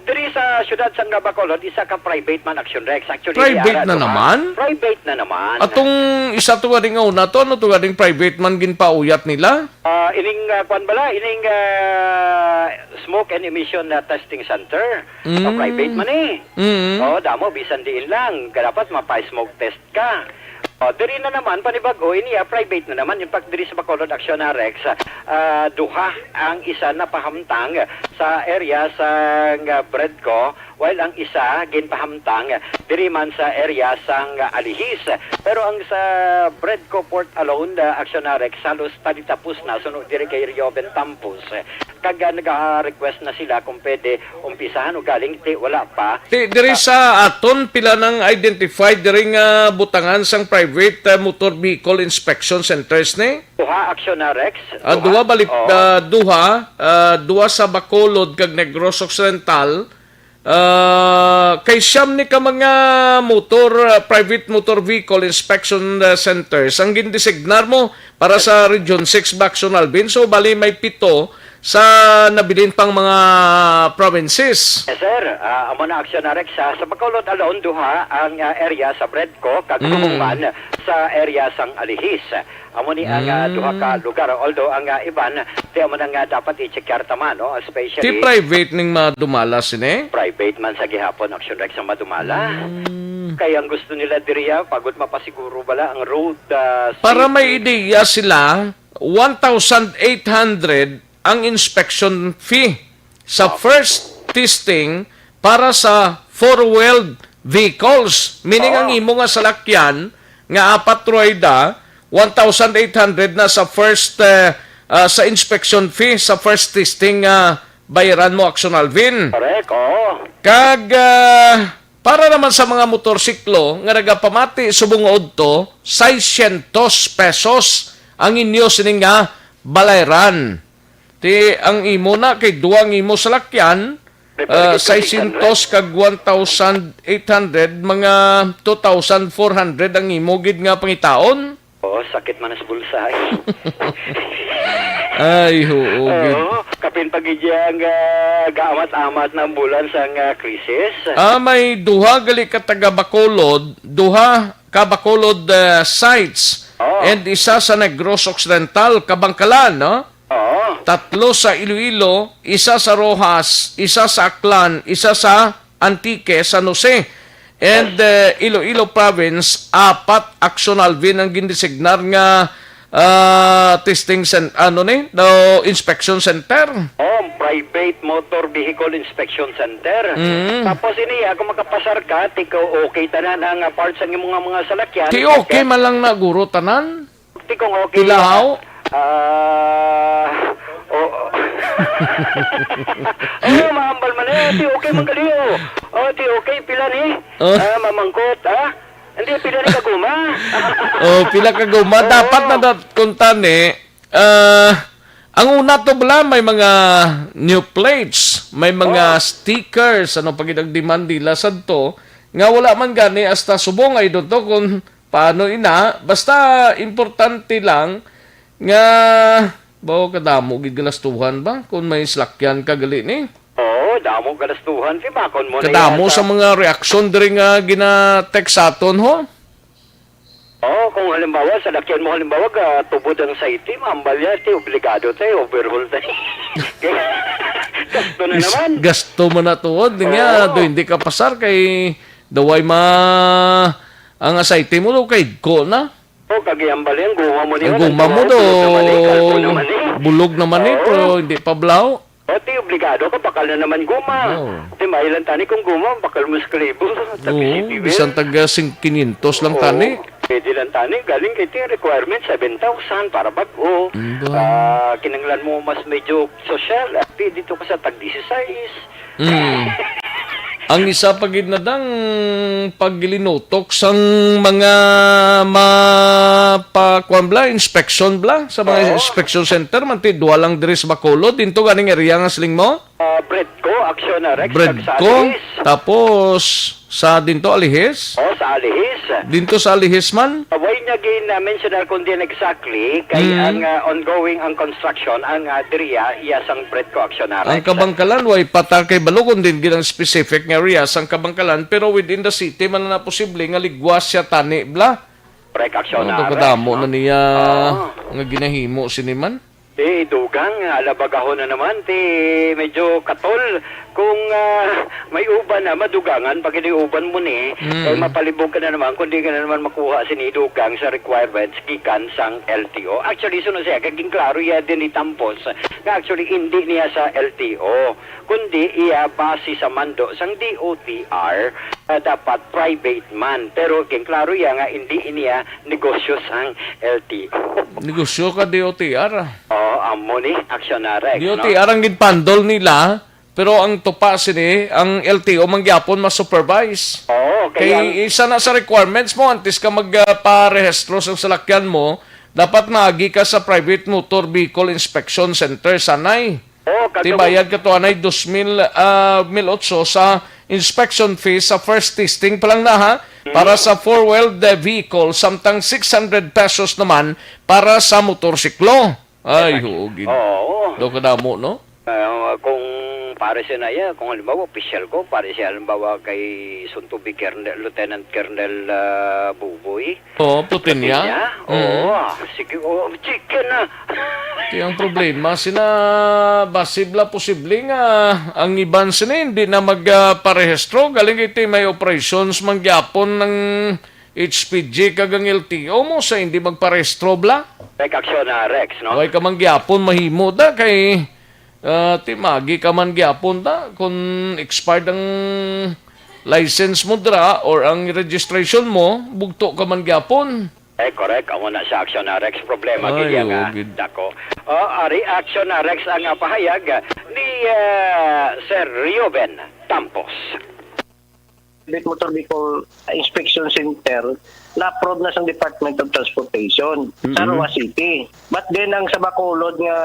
Diri sa syudad sang Bacolod, isa ka private man action Rex. Actually, Private na naman? Private na naman. Atong isa to ganing una to, ano to ganing private man ginpauyat nila? Ining kwan bala, ining smoke and emission testing center. Private man damo bisan diin lang. Dapat mapa-smoke test ka. Diri na naman panibago ini private na naman. In fact, diri sa Bacolod Action Rex, duha ang isa na pahamtang sa area sa Bredco, while ang isa ginpahamtang diri man sa area sang Alihis. Pero ang sa Bredco Port alone, Action Rex halos tadi tapos na sunod diri kay Rioben Tampos. Kaga nag-request na sila kung pwede umpisahan o galing wala pa. Diri sa aton pila nang identified diri nga butangan sang private motor vehicle inspection centers ni? Duha Action Rex. Duha balik duha sa Bacolod kag Negros Occidental. Kay siyam ni ka mga private motor vehicle inspection centers ang gindesignar mo para sa Region 6 Action Alvin. So bali may 7 sa nabilin pang mga provinces. Yes, sir. Amo na Action Rex sa Bacolod alone duha ang area sa Bredco kag tumungan sa area sang Alihis. Amo ni ang duha ka lugar, although ang iban di amo na nga dapat i-check taman, no? Especially Ti private ning madumala sini? Private man sa gihapon Action Rex ang madumala. Kaya ang gusto nila diriya pagod mapasiguro bala ang road para may ideya sila 1,800 ang inspection fee sa first testing para sa four-wheeled vehicles. Meaning ang imo nga salakyan nga apat rueda 1,800 na sa first sa inspection fee sa first testing bayaran mo Action Alvin. Correct, Kag para naman sa mga motorsiklo nga nagapamati subungod to 600 pesos ang inyo sining nga balayran. Ti ang imo na kay duwang imo salakyan 600 kag 1,800 mga 2,400 ang imo gid nga pangitaon. Sakit man sa bulsa. Ay, gid. Kapin pagidyang gaamat-amat na bulan sa krisis. May duha gali ka taga Bacolod, duha ka Bacolod sites. And isa sa Negros Occidental, Kabangkalan, no? 3 sa Iloilo, isa sa Rojas, isa sa Aklan, isa sa Antique, San Jose. And Iloilo Province, 4 Action Alvin ang gindesignar nga testing inspection center. Private motor vehicle inspection center. Tapos ini kung makapasar ka, tiko okay tanan ang parts ang imong mga salakyan. Ti okay man lang na guro tanan. Tikong okay. Ilahaw. Mahambal man ti okay man kaliyo. Ti okay pila ni. Mamangkot, Hindi pila ni kaguma. Pila kaguma dapat na kuntane. Ang una to bala may mga new plates, may mga stickers, ano pag demand nila sadto nga wala man gani hasta subong ay dito kung paano ina, basta importante lang nga bawo kadamo gid galastuhan ba kung may slakyan ka gali ni. Damo galastuhan si bakon mo kadamo sa mga reaksyon diri nga gina-texaton ho. Kung halimbawa, sa lakyan mo halimbawa, tubod ang saiti, mambal yan, obligado tayo, overhaul tayo. Gasto na naman. Gasto mo na tuod. Nga, hindi ka pasar kay daway ang saiti mo do kay ko na. Kagiyambal yan, guma mo niyo. Ang guma mo do, bulog naman pero hindi pa blaw. Ti obligado ka, bakal na naman guma. Ti mailan tani kung guma, bakal mo sklibo. Bisan taga 500 lang tani. Pwede lang tani, galing kay ti requirement 7,000 para bago. Kinanglan mo mas medyo social, dito ka sa tag 16. Ang isa pagid na dang paggilinutok sang mga mapakuan bla, inspection bla sa mga inspection center man ti duwa lang diri sa Bacolod dinto ganing area nga sling mo. Bredco, Action Rex, Bredco, tapos sa dinto Alihis. Sa Alihis. Dinto sa Alihisman? Way niya mention kung din exactly kay ang ongoing ang construction ang diriya iyasang Predco Actionarex. Ang Kabangkalan, way patar kay Balogon din ginang specific nga areas ang Kabangkalan, pero within the city man na posible nga ligwas siya tani, bla? Predco Actionarex. Kadamo na niya nga ginahimo siniman. Dugang, alabagahon na naman, medyo katol. Kung may uban na madugangan, pag hindi uban mo ni, mapalibog ka na naman, kundi ka na naman makuha sinidugang sa requirements gikan sang LTO. Actually, sunod siya, kaging klaro iya din ni Tampos, na actually hindi niya sa LTO, kundi iya base sa mando sang DOTR, dapat private man. Pero kaging klaro iya nga hindi niya negosyo sang LTO. Negosyo ka DOTR. Amo ni Actionarex, no? DOTR ang ginpandol nila, pero ang tupa sini, ang LTO mangyapon ma-supervise. Kay isa na sa requirements mo, antes ka magparehistro sa salakyan mo, dapat maagi ka sa Private Motor Vehicle Inspection Center, sanay. Tibayad ka to, anay 2,000 sa inspection fees sa first testing pa lang na ha, para sa four-wheeled vehicle, samtang 600 pesos naman para sa motorsiklo. Ay, hugin. Do kadamo, no? Kung para siya na iya, kung halimbawa official ko, para siya halimbawa kay Suntubi Lieutenant Colonel Buboy. Putin niya. Sige, chicken na. Kaya ang problema, basibla posible nga ang iban sila hindi na magparehistro. Galing ito may operations mangyapon ng HPG kagang LTO mo sa hindi magparehistro bla. Like Actionarex, no? Okay ka mangyapon mahimo da kay timagi ka man gyapon da kung expired ang license mo dra or ang registration mo, bugto ka man gyapon. Correct. Amo na sa Actionarex problema gid nga dako. Ari Actionarex ang pahayag ni Sir Rioben Tampos. Motor Vehicle Inspection Center na-approve na sa Department of Transportation sa Roa City. But then ang sa Bacolod nga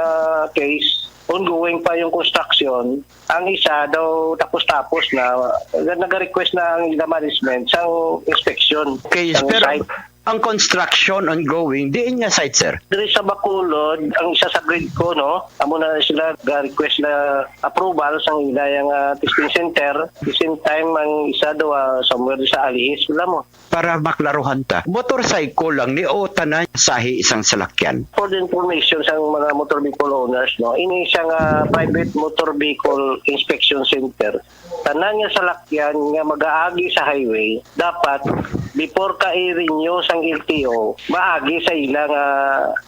case, ongoing pa yung construction. Ang isa daw tapos-tapos na nag-request na ang management sa inspection. Okay, pero site. Ang construction ongoing, diin nga site, sir? Diri sa Bacolod, ang isa sa grid ko, no? Amo na sila request na approval sa ilayang testing center. At the same time, ang isa daw somewhere sa Alihis, wala mo. Para maklaruhan ta, motorcycle lang ni o tanan sahi isang salakyan. For the information sa mga motor vehicle owners, no? Ini isang private motor vehicle inspection center. Tanan nga salakyan nga mag-aagi sa highway, dapat before ka i-renew sang LTO, maagi sa ilang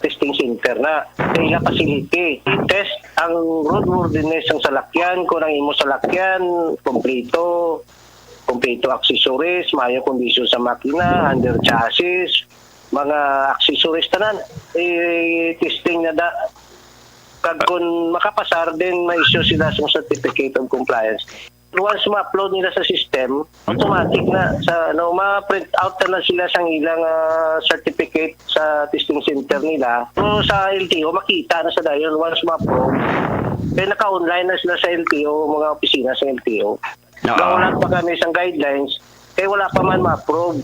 testing center na sa ilang facility. I-test ang roadworthiness ng salakyan, kung ang imo salakyan, kompleto accessories, maayong kondisyon sa makina, under chassis, mga accessories tanan. I-testing na da. Kag kung makapasar din, may issue sila sa certificate of compliance. Once ma-upload nila sa system, automatic na sa ma-print out na sila sa ilang certificate sa testing center nila. So sa LTO makita na sa dayon once ma-upload. Kaya naka-online na sila sa LTO, mga opisina sa LTO. Wala pa kami isang guidelines, kaya wala pa man ma-approve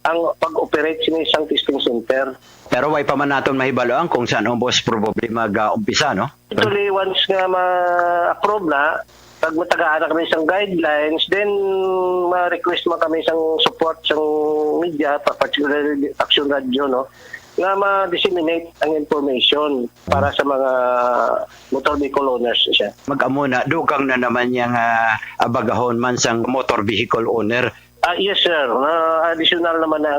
ang pag-operate sa isang testing center. Pero way pa man natin mahibaloan kung saan ang boss probably mag-umpisa, no? Actually, once nga ma-approve na, pag matagaan na kami isang guidelines, then ma-request mo kami isang support sa media, particularly Action Radio, no? Nga ma-disseminate ang information para sa mga motor vehicle owners siya. Mag-amo na, dugang na naman yung abagahon man sang motor vehicle owner. Yes, sir. Additional naman na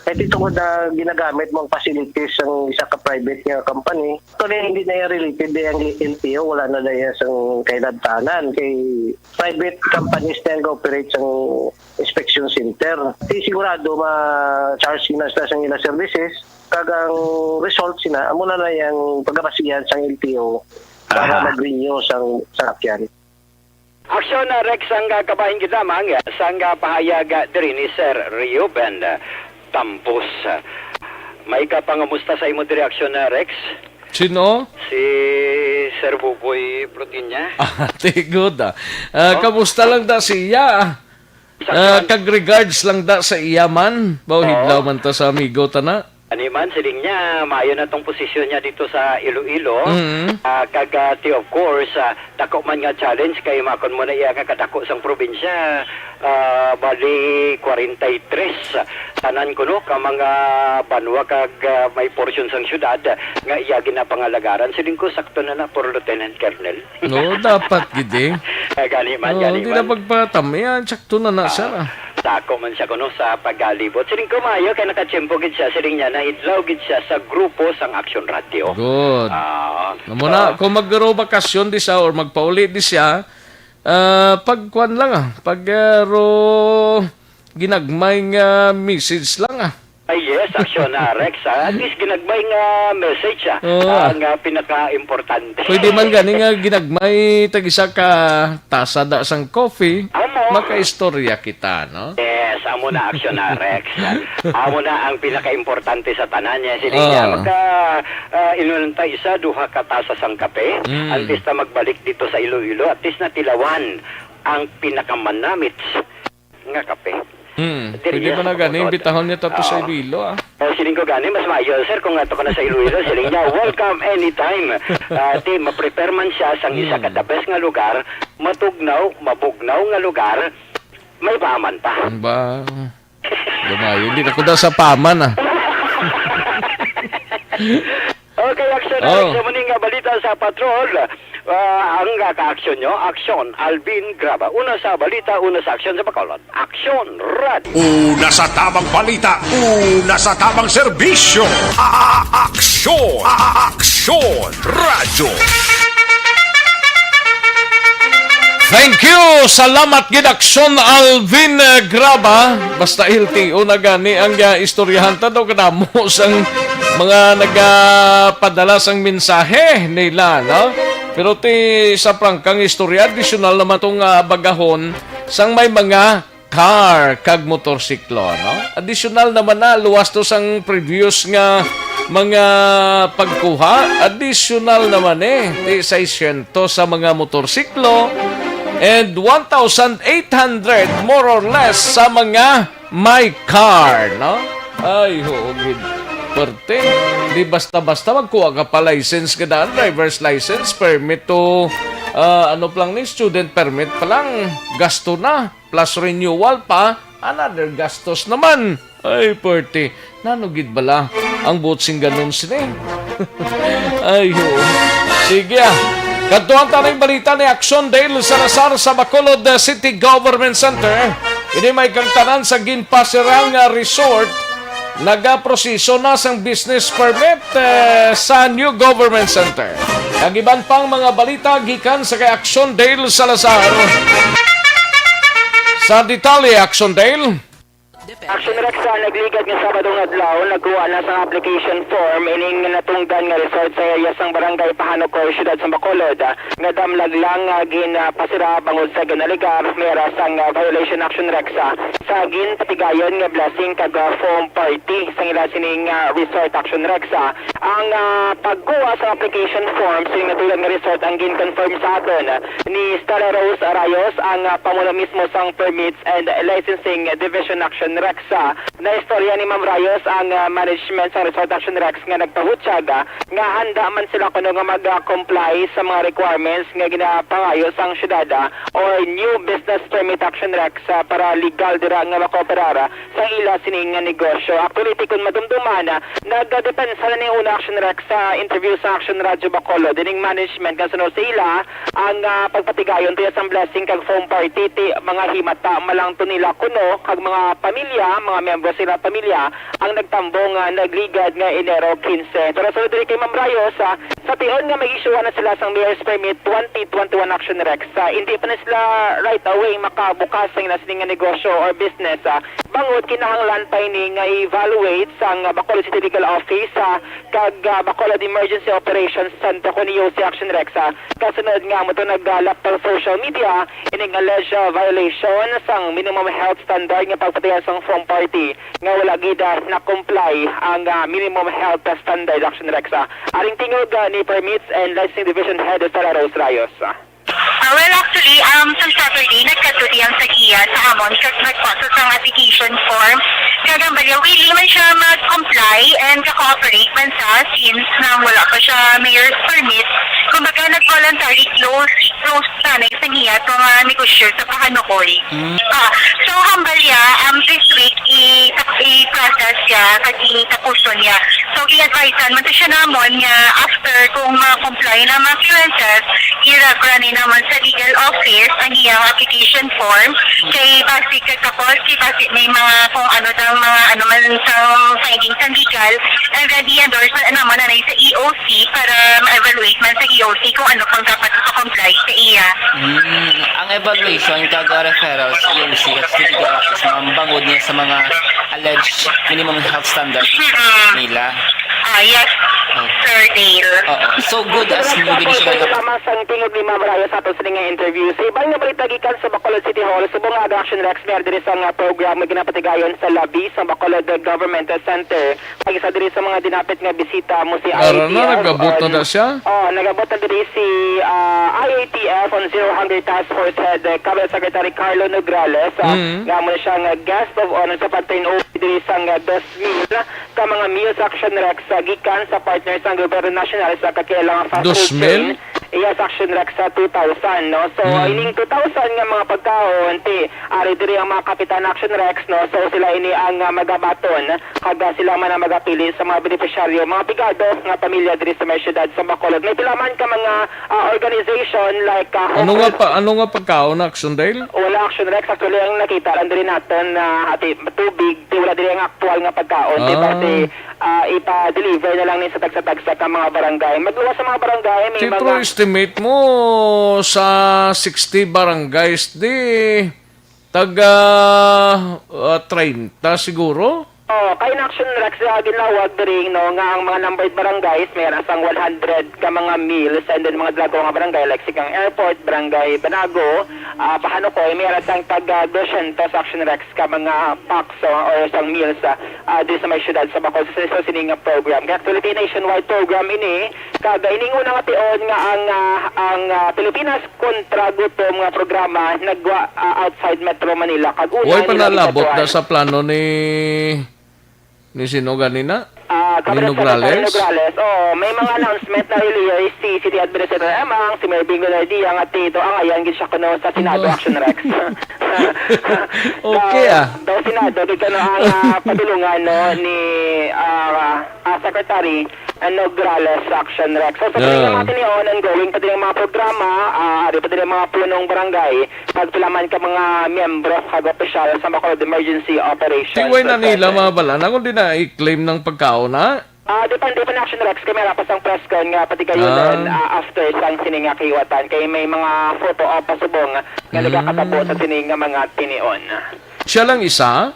ito tungkol na ginagamit mong facilities ng isa ka-private nga company. Actually, hindi na yung related ang LTO. Wala na yung sa kailabtanan. Kay private companies na yung operate sa inspection center. Sigurado ma-charge na sila sa ilang services. Kagang result sila, amo na yung pagkapasiyan sa LTO para mag-renew sa sakyan. Actionarex ang kabahin kita mga sang pahayag diri ni Sir Rioben Tampos. May kapangamusta sa imo diri Actionarex? Sino? Si Sir Buboy Protinya. Tigod Kamusta lang da siya? Kag regards lang da sa iyaman. Hidlaw man ta sa amigo ta na. Ani man, siling niya, maayo na tong posisyon niya dito sa Iloilo. Kagati, of course, dako man nga challenge kay makon mo na iya nga kadako sang probinsya. Bali 43. Tanan ko no, ka mga banwa kag may portion sang syudad nga iya ginapangalagaran. Siling ko, sakto na for Lieutenant Colonel. No, dapat gidi. Gani man. Hindi na pagpatam. Yan, sakto na na siya. Dako man siya kuno sa paggalibot. Siling ko maayo kay nakatsyempo gid siya. Siling niya na idlaw gid siya sa grupo sang Action Radio. Good. Muna, kung maggaro bakasyon di siya or magpauli di siya, pagkuan lang paggaro ginagmay nga message lang Ay yes, Action Rex. At least ginagbay nga message nga pinaka-importante. Pwede man gani nga ginagmay tag-isa ka tasa da sang coffee, makaistorya kita, no? Yes, amo na Action Rex. Amo na ang pinaka-importante sa tanan niya. Sige niya, inunta isa, duha ka tasa sang kape. At least na magbalik dito sa Iloilo. At least na tilawan ang pinakamanamit nga kape. Pwede ba na gani, imbitahon niya tato sa Iloilo, Siling ko gani, mas maayo, sir, kung ato ka na sa Iloilo, siling niya, welcome anytime. Ma-prepare man siya sang isa ka the best nga lugar, matugnaw, mabugnaw nga lugar, may paman pa. Ba, lumayo, hindi na ko daw sa paman, Okay, Action Rex, maning nga balita sa patrol. Ang ka-action nyo, Action Alvin Graba. Una sa balita, una sa action sa Bacolod. Action Radio. Una sa tamang balita, una sa tamang serbisyo. Action Radio. Thank you! Salamat gid Action Alvin Graba. Basta LTO na gani ang istoryahan ta daw kadamo sang mga nagapadala sang mensahe nila, no? Pero sa prangkang istorya, additional naman itong bagahon sang may mga car kag motorsiklo, no? Additional naman na, luwas to sang previous nga mga pagkuha. Additional naman di 600 sa mga motorsiklo and 1,800 more or less sa mga my car, no? Ay, hugid. Parte, di basta-basta magkuha ka pa license ka daan, driver's license, permit to, student permit pa lang, gasto na, plus renewal pa, another gastos naman. Ay, parte, nanugid bala, ang botsing ganun sila. Ay, sige Kadto ang tanong balita ni Action Dale Salazar sa Bacolod City Government Center. Ini may kangtanan sa Ginpasirang Resort. Nagaproseso na sang business permit sa New Government Center. Ang iban pang mga balita gikan sa kay Action Dale Salazar. Sa detalye, Action Dale. Action Rex, nagligad nga Sabadong adlaw, nagkuha na sa application form ining natunggan nga resort sa yasang barangay Pahanocor, siyudad sa Bacolod. Nga damlag lang ginapasira bangod sa ginaligar, mera sang violation Action Rex sa ginpatigayon nga blessing kag foam party sa ila sining resort Action Rex. Ang pagkuha sa application form sining natulad nga resort ang gin-confirm sa aton ni Stella Rose Arayos, ang pamuno mismo sang Permits and Licensing Division Action Rex. Na istorya ni Ma'am Rayos ang management sa Resort Action Rex nga nagpahutsag nga handa man sila kuno nga mag-comply sa mga requirements nga ginapangayo sang syudad or new business permit Action Rex para legal dira nga makooperara sa ila sining negosyo. Actually, kung madumduman nagdepensa na ni una Action Rex sa interview sa Action Radio Bacolod dining management nga sunod sa ila ang pagpatigayon to sa blessing kag foam party mga himata malang to nila kuno kag mga pamilya, mga miyembro sila pamilya ang nagtambong nagligad nga Enero 15. Pero sa diri kay Ma'am Rayos, sa tion nga mag-issue na sila sang Mayor's Permit 2021 Action Rex. Hindi pa na sila right away makabukas sa sining negosyo or business. Bangod kinahanglan pa ini nga evaluate sang Bacolod City Legal Office kag Bacolod Emergency Operations Center ko ni si Action Rex. Kasunod nga mo to naggalap sa social media ining alleged violation sang minimum health standard nga pagpatigan sang foam party nga wala gida na comply ang minimum health standard Action Rex. Aring tingog ni Permits and Licensing Division Head Stella Rose Rayos. Well, actually, sa Saturday, nagkatuli ang sagiya sa amon kasi nagpasos ang application form. Kaya bali, willing man siya mag-comply and cooperate man sa since na wala pa siya mayor's permit. Kumbaga, nag-voluntary close sana yung sagiya at mga negosyo sa Pahanukoy. So, hambalya, this week, i-process siya kasi tapuson niya. So, i-advisean man siya namon niya after kung ma-comply na mga clearances, i-run naman sa legal office ang iyang application form kay basic tapos basic may mga kung ano daw mga ano man sa findings ng legal and then i-endorse naman na sa EOC para ma-evaluate man sa EOC kung ano pang dapat i-comply sa iya. Ang evaluation taga-referral sa EOC at sa legal office mambangod niya sa mga alleged minimum health standards nila. Yes, Sir Dale. So good as mo din siya Tama sa tingog ni Ma'am Raya sa atos nga interview. Sa ibang nga balita gikan sa Bacolod City Hall, subong nga Action Rex mer diri sa nga program nga ginapatigayon sa labi sa Bacolod Government Center. Pag isa diri sa mga dinapit nga bisita mo si Para IATF. na, nagabot na siya? Nagabot na diri si IATF on Zero Hunger Task Force Head Cabinet Secretary Carlo Nograles. Nga mo siya nga guest of honor sa pagtain diri sa nga 2,000 ka mga meals Action Rex gikan sa partners ng Gobyerno Nasyonal sa kakilang fast food chain. Yes, Action Rex sa 2,000, no? So, ining 2,000 nga mga pagkaon, ari diri ang mga kapitan Action Rex, no? So, sila ini ang magabaton, kaga sila man ang magapili sa mga beneficiaryo, mga pigado nga pamilya diri sa may syudad sa Bacolod. May pilaman ka mga organization like... ano nga pagkaon, Action Dale? Wala, Action Rex. Actually, ang nakita, lang diri natin na tubig, wala diri ang aktual nga pagkaon. Di ipa-deliver na lang ni sa tagsa-tagsa ka mga barangay. Magluwas sa mga barangay, may mga... estimate mo sa 60 barangays taga 30 siguro? Kay Action Rex ginawag diri no nga ang mga numbered barangays mayroon sang 100 ka mga meals and then mga drago nga barangay like Sigang Airport, Barangay Banago, Pahanukoy mayroon sang taga 200 Action Rex ka mga packs or sang meals diri sa may syudad sa Bacolod sa sining nga program. Kaya actually nationwide program ini kada ining una nga tion nga ang Pilipinas kontra gutom nga programa nagwa outside Metro Manila kag una Way panalabot na sa plano ni sino ganina? Ni Nograles? May mga announcement na release si City Administrator Emang, si Mayor Bingo Nardia, nga tito, ang ayan, gisya ko no sa Senado Action Rex. Okay Daw Senado, dito no ang padulungan no, ni Secretary Nograles Action Rex. So, sa mga tiniyon, ongoing pa din ang mga programa, ari pa din ang mga punong barangay, pagpilaman ka mga miyembro, kag-opisyal sa Bacolod Emergency Operations. Tiway na nila mga bala, kung di na i-claim ng pagkaon na? Depende pa na Action Rex, kay may rapas ang press con nga, pati kayo nun, after sang sining nga kiwatan, kay may mga photo o pasubong nga nagkakatabo sa sining nga mga tinion. Siya lang isa?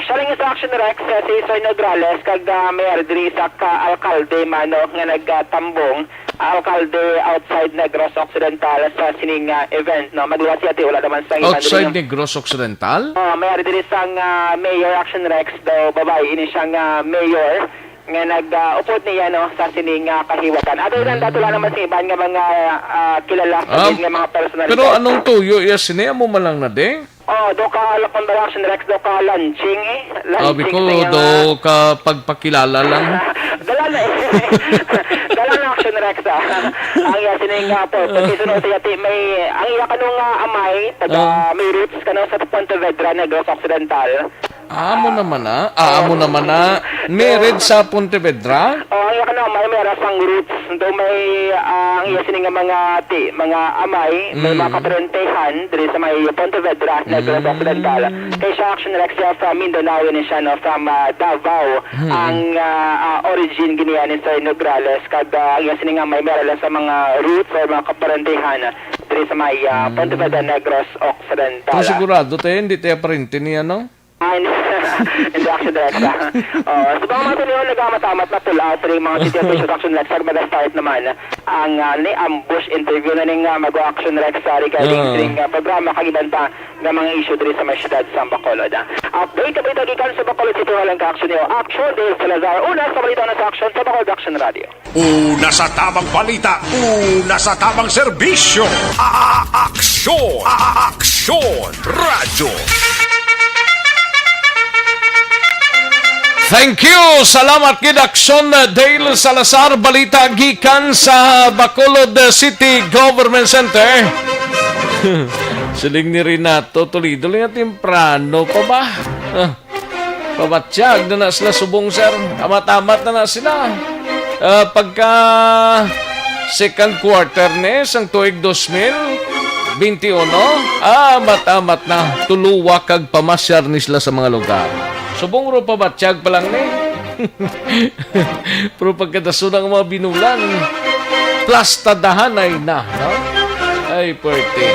Siya lang isa Action Rex, si Sir Nograles, kag mayor diri sa alkalde mano nga nagtambong, alkalde outside Negros Occidental sa sining event, no? Magluwas yati, wala naman sa outside Negros Occidental? Mayor diri sang Mayor Action Rex, daw babae, ini siyang mayor, nga nag-upod niya no sa sining kahiwatan. Other than that, wala naman sa iban nga mga kilala sa nga mga personalidad. Pero anong tuyo? Sineya mo malang na de? Do ka lakon ba Action Rex, do ka launching Sabi ko, do ka pagpakilala lang. Dala na Action Rex ang iya sining po. Kasi sunod sa yati, may, ang iya kanong amay, taga may roots kanong sa Pontevedra, Negros Occidental. Amo naman na. Merid sa Pontevedra? Ang iya kanong amay, may rasang roots. Do may, ang iya sining mga amay, may mga kaparentehan, diri sa may Pontevedra, Negros Occidental. Kaya siya Action Rex siya from Mindanao ni siya, no, from Davao. Ang origin giniya ni Sir Nograles, kada ang iya sining amay, meron sa mga roots or mga kaparentehan, diri sa may Pontevedra, Negros Occidental. Pero sigurado tayo, hindi tayo parinti niya, no? Into Action Rex. So baka mga tuloy nagkamatamat na tula ito mga City Officials Action Rex mag-start naman ang ni-ambush interview na ning mag-Action Rex regarding programa kagilanta ng mga issue diri sa may siyudad sa Bacolod. Update kami tagikan sa Bacolod City Hall ang ka-action niyo. Action Dale Salazar. Una sa balita na sa action sa Bacolod Action Radio. Una sa tamang balita, una sa tamang serbisyo. Aksyon! Aksyon! Radyo! Thank you! Salamat kid Action Dale Salazar. Balita gikan sa Bacolod City Government Center. Siling ni Renato Toledo lang temprano pa ba? Pamatsyag na sila subong sir. Amat-amat na sila. Pagka second quarter ang tuig 2021, amat-amat na tuluwa kag pamasyar ni sila sa mga lugar. Subong ro pamatsyag pa lang ni. Pero pagkadaso ng mga binulan, plastadahan ay na, no? Ay, pwerte.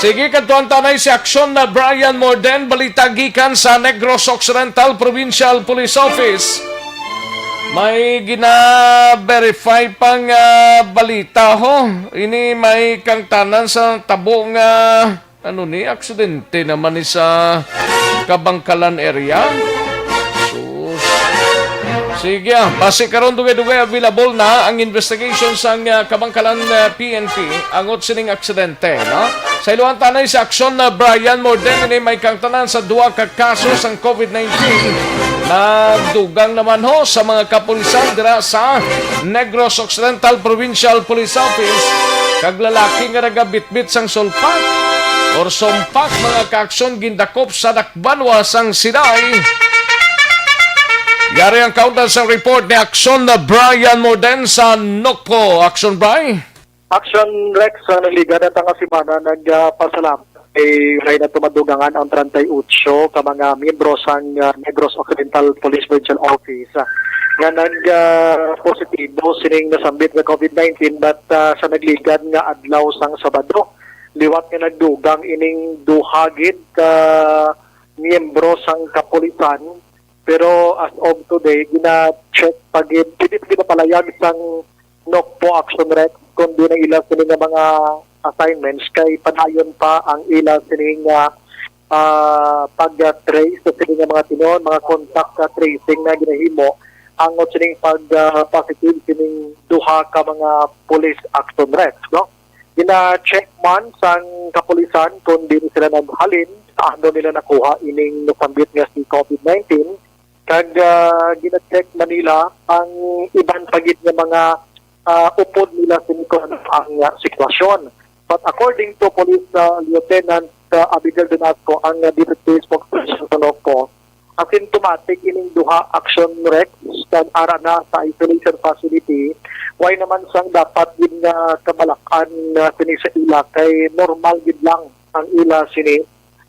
Sige, kantuan tanay si Aksyon na Brian Morden, balita gikan sa Negros Occidental Provincial Police Office. May gina-verify pang balita ho. Ini may kangtanan sa tabong aksidente naman ni sa Kabangkalan area. Sus. Sige, base karon dugay-dugay available na ang investigation sa Kabangkalan PNP angot sining aksidente, no? Sa iluhan tanay sa Aksyon na Brian Morden, ini may kangtanan sa duha ka kaso sang COVID-19. Nagdugang naman ho sa mga kapulisan dira sa Negros Occidental Provincial Police Office kag lalaki nga nagabitbit sang sulpak or sumpak mga kaaksyon gindakop sa dakbanwa sang Siday. Yari ang countdown sa report ni Aksyon na Brian Morden sa Nokpo. Aksyon, Bri? Action Rex, nagligan at ang kasimana nagpasalamat ray na tumadugangan ang 38 ka mga miyembro sang Negros Occidental Police Provincial Office nga nag-positibo sining nasambit ng COVID-19 but sa nagligan nga adlaw sang Sabado. Liwat nga nagdugang ining duhagid ka miyembro sang kapulisan pero as of today gina-check pagid di ba palayag sang Nokpo Action Rex kundi na ilang sila nga mga assignments kay padayon pa ang ilang sining pag-trace sa sining mga tinon, mga contact tracing na ginahimo ang sining pag-positive sining duha ka mga police action rex, no? Gina-check man sang kapulisan kung di sila naghalin sa ano nila nakuha ining nasambit nga si COVID-19 kag gina-check Manila ang ibang pagit nga mga upod nila sinikon ang sitwasyon. But according to Police Lieutenant Abigail Donasco, ang Deputy Spokesperson sa Nokpo, asymptomatic ining duha action rex kan ara na sa isolation facility, why naman sang dapat din nga kabalakan sini sa ila kay normal gid lang ang ila sini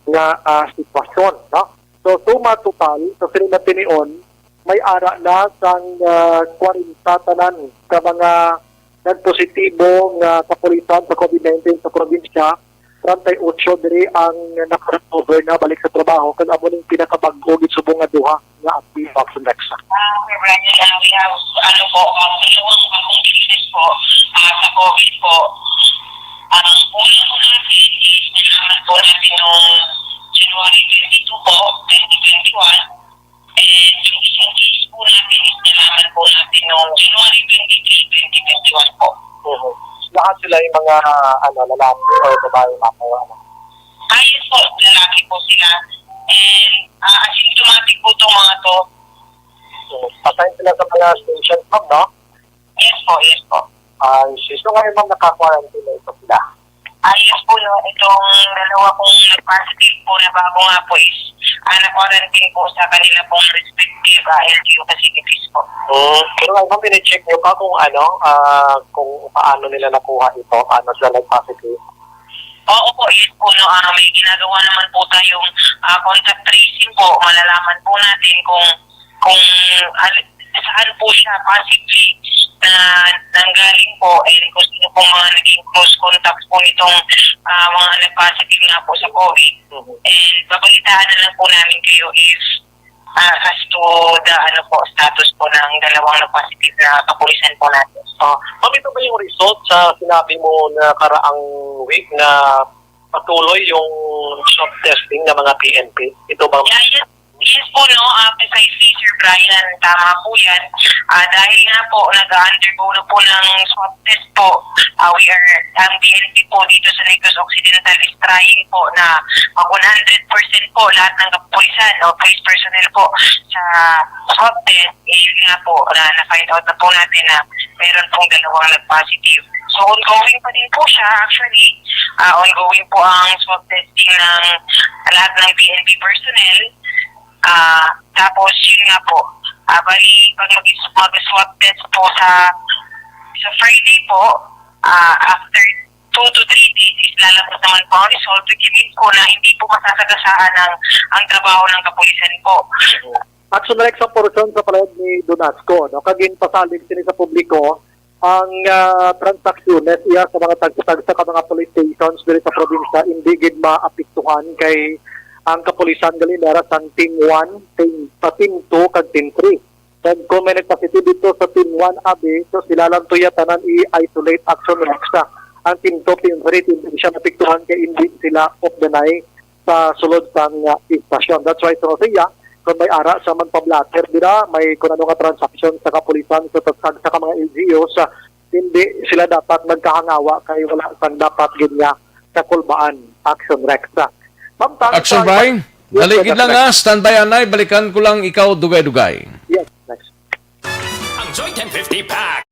nga sitwasyon, no? So suma total sa sini na tinion may ara na sang 40 tanan ka mga nagpositibo nga kapulisan sa COVID-19 sa probinsya. 38 diri ang naka-recover na balik sa trabaho kag amo ning pinakabag-o gid subong nga duha nga active vaccine rex. We have dalawang business po sa COVID po. Ang una po natin is nalaman po natin noong January 22 po, 2021. And yung isang case po natin is nalaman po natin noong January 23, 2021 po. Lahat sila yung mga lalaki o babae makuha. Ayos po, lalaki po sila. And asymptomatic po itong mga to. Pasahin sila sa mga station ma'am, no? Yes po. So ngayon ma'am naka-quarantine na ito sila. Ayos po, no? Itong dalawa pong nag-positive po na bago nga po is na-quarantine po sa kanila pong respective LGU facilities po. Pero ngayon ma'am, pinicheck nyo pa kung paano nila nakuha ito, paano sila nag-positive? Oo po, yes po, no? May ginagawa naman po tayong contact tracing po. Malalaman po natin kung saan po siya possibly na nanggaling po and kung sino po mga naging close contacts po nitong mga nag-positive nga po sa COVID. And babalitaan na lang po namin kayo if as to the status po ng dalawang positive na kapulisan po natin. Ma'am, ito ba yung result sa sinabi mo na karaang week na patuloy yung swab testing ng mga PNP? Ito ba? Yes po, no, precisely, Sir Brian, tama po yan. Dahil nga po, nag-undergo na po ng swab test po, ang PNP po dito sa Negros Occidental is trying po na 100% po lahat ng kapulisan o police personnel po sa swab test, yun nga po, na-find out na po natin na meron pong dalawang nag-positive. So, ongoing pa din po siya. Actually, ongoing po ang swab testing ng lahat ng PNP personnel. Tapos yun nga po, bali pag mag-swab test po sa Friday po, after 2 to 3 days is lalabas naman po ang result, which means po na hindi po masasagasaan ang trabaho ng kapulisan po. Action Rex sa portion sa palayag ni Donasco, no? Kagin pasalig sini sa publiko ang transaksyones iya sa mga tagsa sa mga police stations diri sa probinsya hindi gid maapektuhan kay ang kapulisan galinera sang Team 1, Team 2, kag Team 3. Kag kung may nagpositive dito sa Team 1 abi, so sila lang tuya tanan i-isolate action nexa. Ang Team 2, Team 3, hindi siya napektuhan kay hindi sila off the night sa sulod sang istasyon. That's why so siya, kung may ara sa man pablatter dira, may kung ano nga transaction sa kapulisan sa mga LGUs, hindi sila dapat magkahangawa kay wala sang dapat ginya sa kulbaan action nexa. Action Bray, daligid lang nga, standby anay, balikan ko lang ikaw dugay-dugay. Yes, next. Ang Joy 1050 Pack.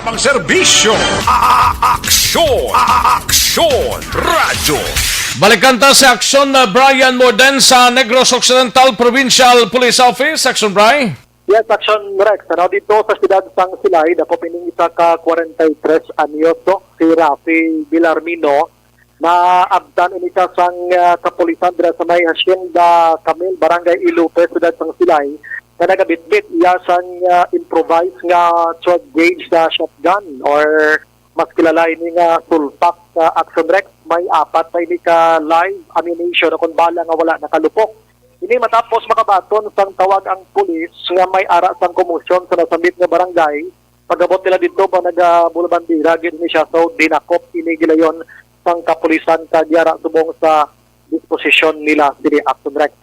Tamang serbisyo, aksyon, aksyon, radyo. Balikan ta sa aksyon na Brian Morden sa Negros Occidental Provincial Police Office. Action Bray. Yes, Action Rex. Dito sa siyudad sang Silay, dako pining isa ka 43 anyos si Rafi Villarmino na abdan ini ka sang kapulisan dira sa may Hacienda Camil, Barangay Ilupe, siyudad sang Silay. Na nagabitbit iya sang improvised nga 12 gauge na shotgun or mas kilala ini nga sulpak sa Action Rex. May apat pa ini ka live ammunition na kung bala nga wala nakalupok. Ini matapos makabaton sang tawag ang pulis nga may ara sang komusyon sa nasambit nga barangay. Pagabot nila dito ba nagabulabandira gid ni siya so dinakop ini gilayon sang kapulisan kagyara subong sa disposisyon nila diri Action Rex.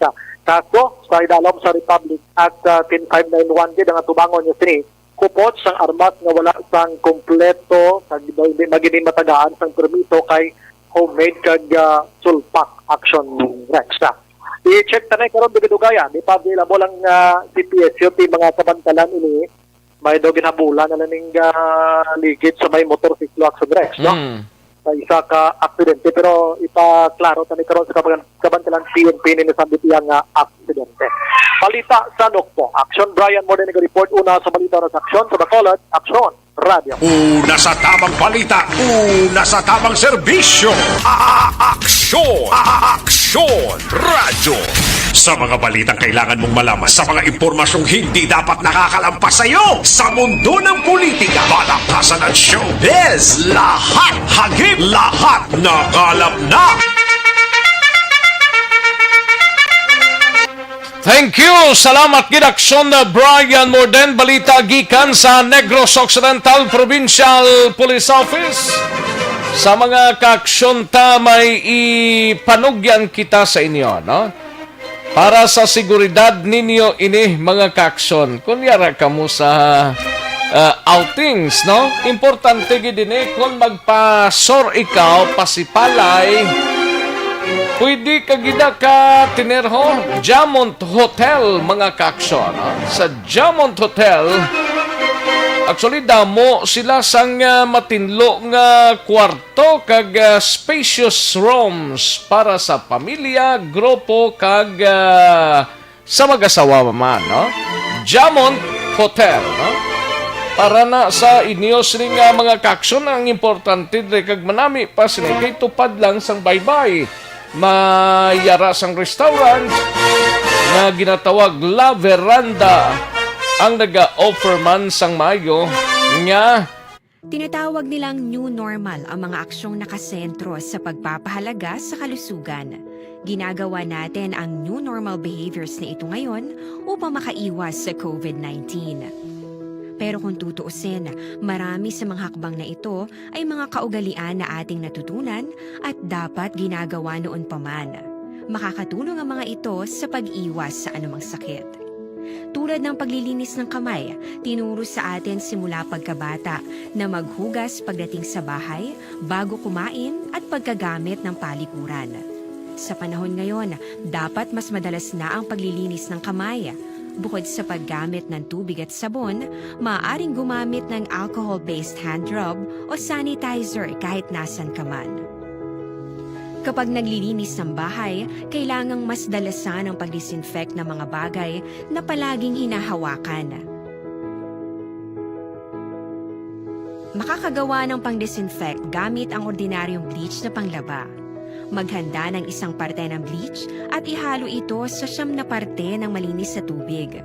Kaso, sa idalom sa Republic Act 10591 gid ang tubangon niya sini, kupot sang armas nga wala sang kompleto, kag magini matagaan sang permiso kay homemade kag sulpak Action Rex. I-check tanay karon dugay-dugayan, available ang CPS yung mga kabantalan ini, may daw ginabulan na ning ligid sa may motorsiklo Action Rex, no? Sa isa ka aksidente, pero ipaklaro tani karon sa kabantalan PNP ni nasabit yang aksidente. Balita sa Nokpo. Action Brian Morden nag-report una sa balita sa aksyon sa Bacolod, Aksyon Radio. Una sa tamang balita, una sa tamang serbisyo, aksyon, aksyon, radyo. Sa mga balitang kailangan mong malaman, sa mga impormasyong hindi dapat nakakalampas sa iyo, sa mundo ng politika, balakasan at showbiz, lahat hagip, lahat nakalap na. Thank you. Salamat gid Aksyon Brian Morden, balita gikan sa Negros Occidental Provincial Police Office. Sa mga kaaksyon ta may ipanugyan kita sa inyo, no? Para sa seguridad ninyo ini mga kaaksyon. Kunyara kamo sa outings, no? Importante gid dinhi kung magpasor ikaw pasipalay. Pwede kagida ka tinerho Jamont Hotel mga kaaksyon, no? Sa Jamont Hotel actually damo sila sang matinlo nga kwarto kag spacious rooms para sa pamilya, grupo kag sa mag-asawa man, no? Jamont Hotel, no? Para na sa inyo sining mga kaaksyon ang importante dre kag manami pa sila kay tupad lang sang baybay. Mayara sang restaurant na ginatawag La Veranda ang naga-offer man sang Mayo nga tinatawag nilang new normal ang mga aksyong nakasentro sa pagpapahalaga sa kalusugan. Ginagawa natin ang new normal behaviors na ito ngayon upang makaiwas sa COVID-19. Pero kung tutuusin, marami sa mga hakbang na ito ay mga kaugalian na ating natutunan at dapat ginagawa noon pa man. Makakatulong ang mga ito sa pag-iwas sa anumang sakit. Tulad ng paglilinis ng kamay, tinuro sa atin simula pagkabata na maghugas pagdating sa bahay, bago kumain at pagkagamit ng palikuran. Sa panahon ngayon, dapat mas madalas na ang paglilinis ng kamay. Bukod sa paggamit ng tubig at sabon, maaaring gumamit ng alcohol-based hand rub o sanitizer kahit nasan ka man. Kapag naglilinis ng bahay, kailangang mas dalasan ang pag-disinfect ng mga bagay na palaging hinahawakan. Makakagawa ng pang-disinfect gamit ang ordinaryong bleach na panglaba. Maghanda ng isang parte ng bleach at ihalo ito sa 9 na parte ng malinis na tubig.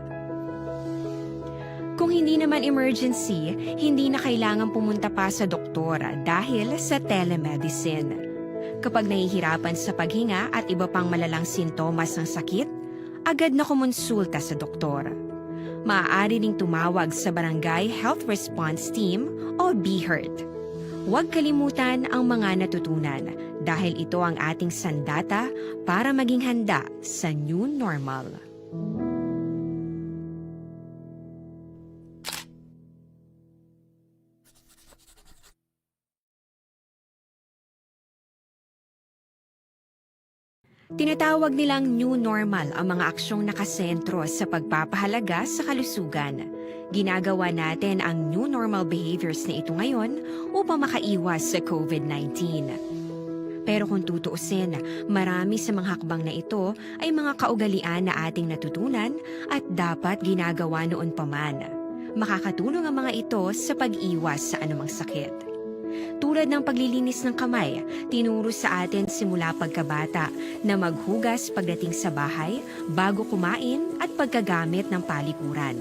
Kung hindi naman emergency, hindi na kailangan pumunta pa sa doktor dahil sa telemedicine. Kapag nahihirapan sa paghinga at iba pang malalang sintomas ng sakit, agad na kumonsulta sa doktor. Maaari ring tumawag sa Barangay Health Response Team o BHERT. Huwag kalimutan ang mga natutunan dahil ito ang ating sandata para maging handa sa new normal. Tinatawag nilang new normal ang mga aksyong nakasentro sa pagpapahalaga sa kalusugan. Ginagawa natin ang new normal behaviors na ito ngayon upang makaiwas sa COVID-19. Pero kung tutuusin, marami sa mga hakbang na ito ay mga kaugalian na ating natutunan at dapat ginagawa noon pa man. Makakatulong ang mga ito sa pag-iwas sa anumang sakit. Tulad ng paglilinis ng kamay, tinuro sa atin simula pagkabata na maghugas pagdating sa bahay, bago kumain at pagkagamit ng palikuran.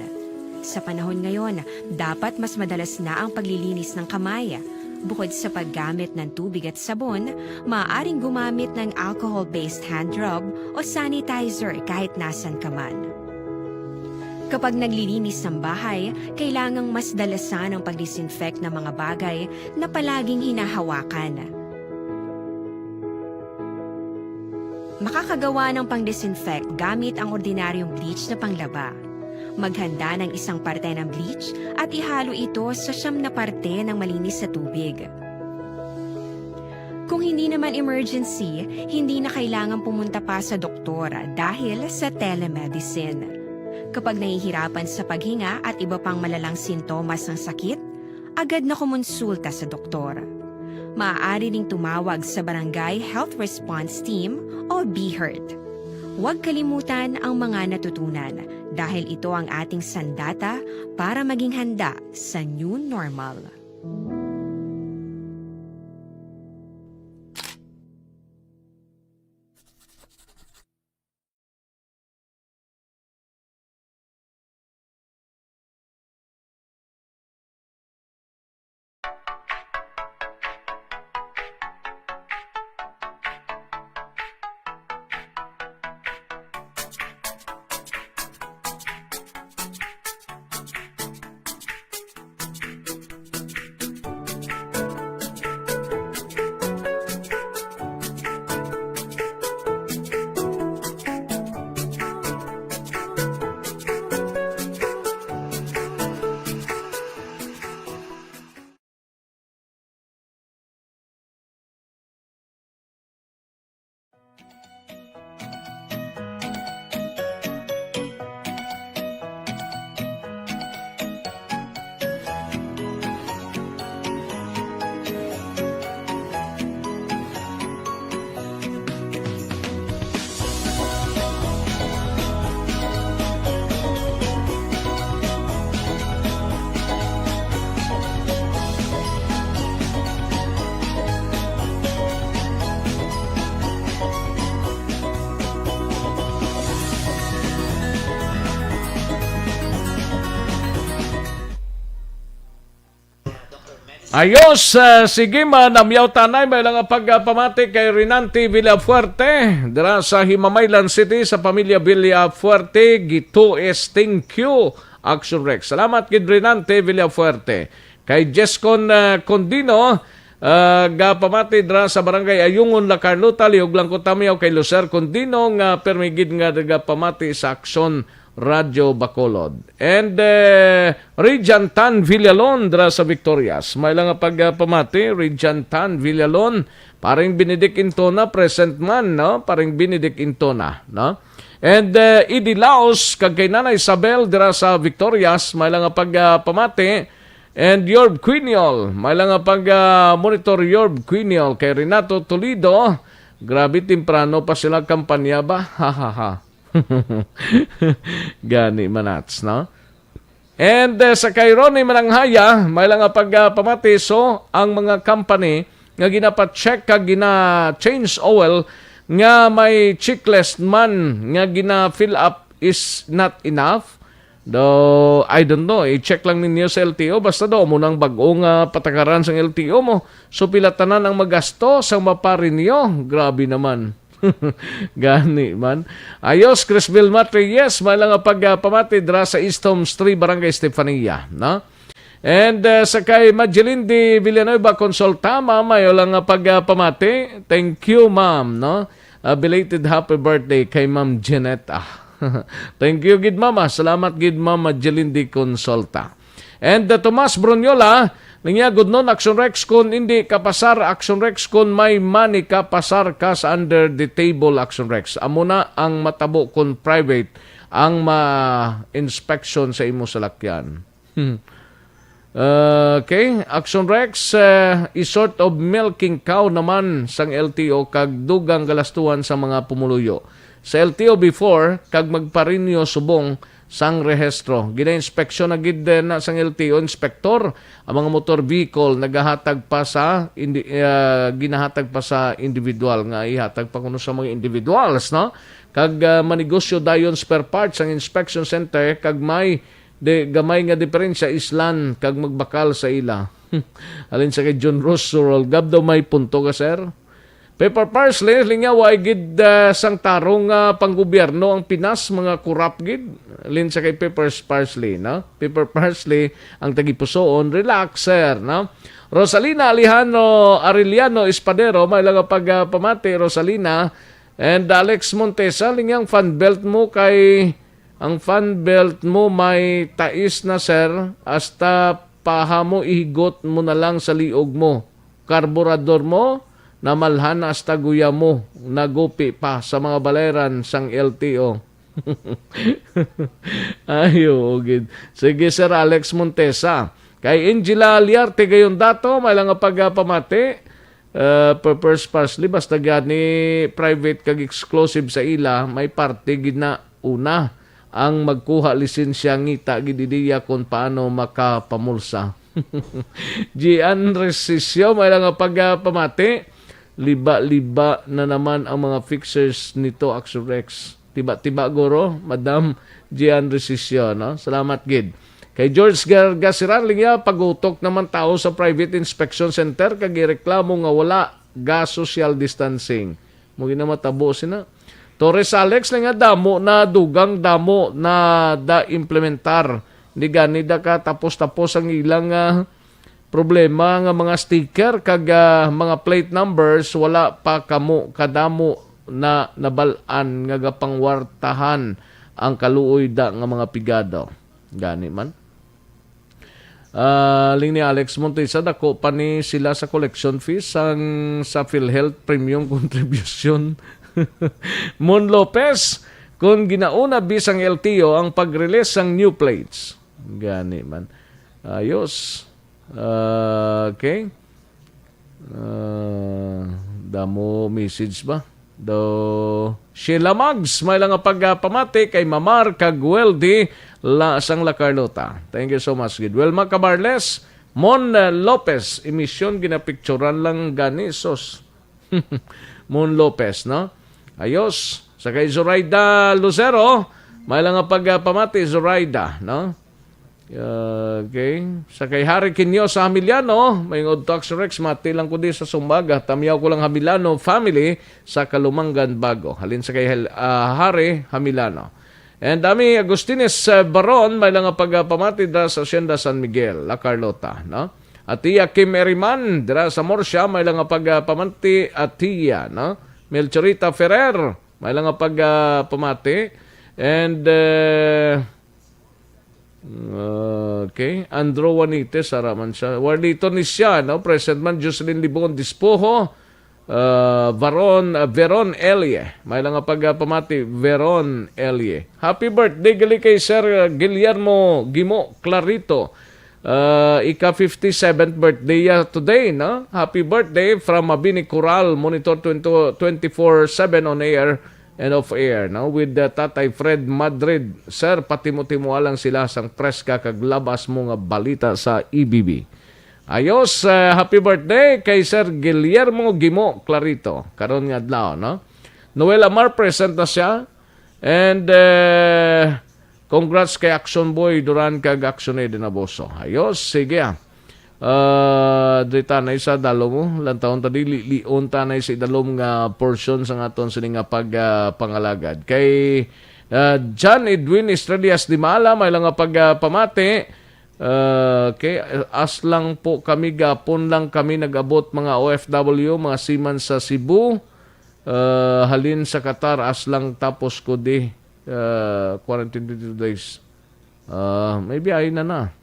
Sa panahon ngayon, dapat mas madalas na ang paglilinis ng kamay. Bukod sa paggamit ng tubig at sabon, maaaring gumamit ng alcohol-based hand rub o sanitizer kahit nasan ka man. Kapag naglilinis ng bahay, kailangang mas dalasan ang pag-disinfect ng mga bagay na palaging hinahawakan. Makakagawa ng pang-disinfect gamit ang ordinaryong bleach na panglaba. Maghanda ng isang parte ng bleach at ihalo ito sa 9 na parte ng malinis na tubig. Kung hindi naman emergency, hindi na kailangan pumunta pa sa doktor dahil sa telemedicine. Kapag nahihirapan sa paghinga at iba pang malalang sintomas ng sakit, agad na kumonsulta sa doktor. Maaari ring tumawag sa Barangay Health Response Team o BHERT. Huwag kalimutan ang mga natutunan dahil ito ang ating sandata para maging handa sa new normal. Ayos, sige namyaw tanay, may lang pagpamati kay Renante Villafuerte, dira sa Himamaylan City, sa pamilya Villafuerte, Gito thank you, Action Rex. Salamat kay Renante Villafuerte. Kay Jescon Condino, pamati dira sa barangay Ayungon, La Carlota, liog lang ko tamyaw kay Lucer Condino, nga permigid nga pamati sa Action Radio Bacolod. And Regent Tan Villalon dra sa Victorias. May lang pagpamati, Regent Tan Villalon, paring Benedict Intona, present man, no? Paring Benedict Intona, no? And Idi Laos, kag kay Nana Isabel dra sa Victorias, may lang pagpamati. And Yorb Quiniol, may lang monitor Yorb Quiniol kay Renato Toledo. Grabe, temprano pa sila kampanya ba? Ha. Gani manats, no? And sa kay Ronnie Mananghaya, may lang pagpamati. So, ang mga company nga ginapacheck kag gina-change oil nga may checklist man nga gina-fill up is not enough. Though, I don't know, i-check lang ninyo sa LTO. Basta daw mo nang bagong patakaran sa LTO mo. So, pilatanan ang magasto sa maparin niyo. Grabe naman. Gani man. Ayos, Chris Vilmatre, yes, may lang pagpamati dra sa East Homes 3, Barangay Estefania, no? And sa kay Magelindi Villanueva Consultama, may lang pagpamati. Thank you, ma'am, no? Belated happy birthday kay Ma'am Janetta. Thank you, gid mama. Salamat, gid mama Magelindi Consulta. And Tomas Brunyola, niya good noon, Action Rex, kun hindi kapasar, Action Rex, kun may money kapasar kas under the table, Action Rex. Amo na ang matabo kun private ang ma-inspection sa imo salakyan. Okay, Action Rex, is sort of milking cow naman sang LTO kag dugang galastuhan sa mga pumuluyo. Sa LTO before, kag magparinyo subong sang rehistro. Gina-inspeksyon na gid na sang LTO inspector ang mga motor vehicle nagahatag pa sa ginahatag pa sa individual nga ihatag pa kuno sa mga individuals, no? Kag manegosyo dayon spare parts ang inspection center kag may gamay nga diferensya islan kag magbakal sa ila. Alin sa kay John Ross Surol, gab daw may punto ka, sir? Paper Parsley, lingaw ay gid sang tarong panggobyerno ang Pinas, mga kurap gid. Lin sa kay Paper Parsley, no? Paper Parsley ang tagipusoon, relaxer, no? Rosalina Alejandro Arellano Espadero, may lang pagpamati, Rosalina. And Alex Montesa, lingang fan belt mo kay ang fan belt mo may tais na, sir, hasta paha mo ihigot mo na lang sa liog mo. Karburador mo namalhan hasta guya mo, nagupi pa sa mga baleran sang LTO. Ayo, gid. Sige, Sir Alex Montesa. Kay Angela Liarte gayon dato, may lang pagpamati. Purpose Parsley, basta gani private kag exclusive sa ila, may parte gid na una ang magkuha lisensya ngita gid diya kung paano makapamulsa. Gian Resisyo, may lang pagpamati. Liba-liba na naman ang mga fixers nito, Action Rex. Tiba-tiba guro, Madam Gian Resisyo, no? Salamat, gid. Kay George Gasiran, linya, pagutok naman tao sa private inspection center, kagireklamo nga wala ga social distancing. Muli na matabo sina. Torres Alex, linya, damo na dugang damo na da-implementar. Hindi gani da ka tapos-tapos ang ilang problema nga mga sticker kag mga plate numbers wala pa kamo kadamo na nabalan nga gapangwartahan ang kaluoy da nga mga pigado. Gani man. Ling ni Alex Montesa, dako pa ni sila sa collection fees sa PhilHealth Premium Contribution. Mon Lopez, kung ginauna bisang LTO ang pag-release ng new plates. Gani man. Ayos. Okay. Damo message ba? Sheila Mags, may lang pagpamati kay Mamar Kagweldi sang La Carlota. Thank you so much, good. Wilma Cabarles, Mon Lopez, emission ginapicturan lang ganisos. Mon Lopez, no? Ayos. Sa kay Zoraida Lucero, may lang pagpamati, Zoraida, no? Okay. Sa kay Harry Quinyo sa Hamiliano, may Tax Rex, mati lang ko di sa Sumbaga, tamyaw ko lang Hamiliano family sa Kalumangan, Bago. Halin sa kay Harry Hamiliano. And Dami Agustines Baron, may lang pagpamati dira sa Hacienda San Miguel, La Carlota, no? At iya Kim Eriman, dira sa Morsia, may lang pagpamati at iya, no? Melchorita Ferrer, may lang pagpamati. And okay, Andrew Juanites, araman siya. Warlito ni siya, no? President man Jocelyn Libon Dispoho, Veron Elie. May lang pagpamati, Veron Elie. Happy birthday gali kay Sir Guillermo Gimo Clarito. Ika 57th birthday today, no? Happy birthday from Mabini Coral, Monitor 24/7 on air and off air, no? With Tatay Fred Madrid. Sir, patimo-timo lang sila sang preska kag labas mo nga balita sa EBB. Ayos, happy birthday kay Sir Guillermo Gimo Clarito. Karon nga adlaw, no? Noel Amar present na siya. And congrats kay Action Boy Duran kag Action din na boso. Ayos, sige. Dita na isa dalom mo lantaon tadi lion ta na isa dalom nga portion sa aton sini nga pangalagad kay John Edwin Estrellas di Mala may lang nga pagpamati kay aslang po kami gapon lang kami nagabot mga OFW mga seaman sa Cebu halin sa Qatar aslang tapos ko di quarantine 22 days maybe ay na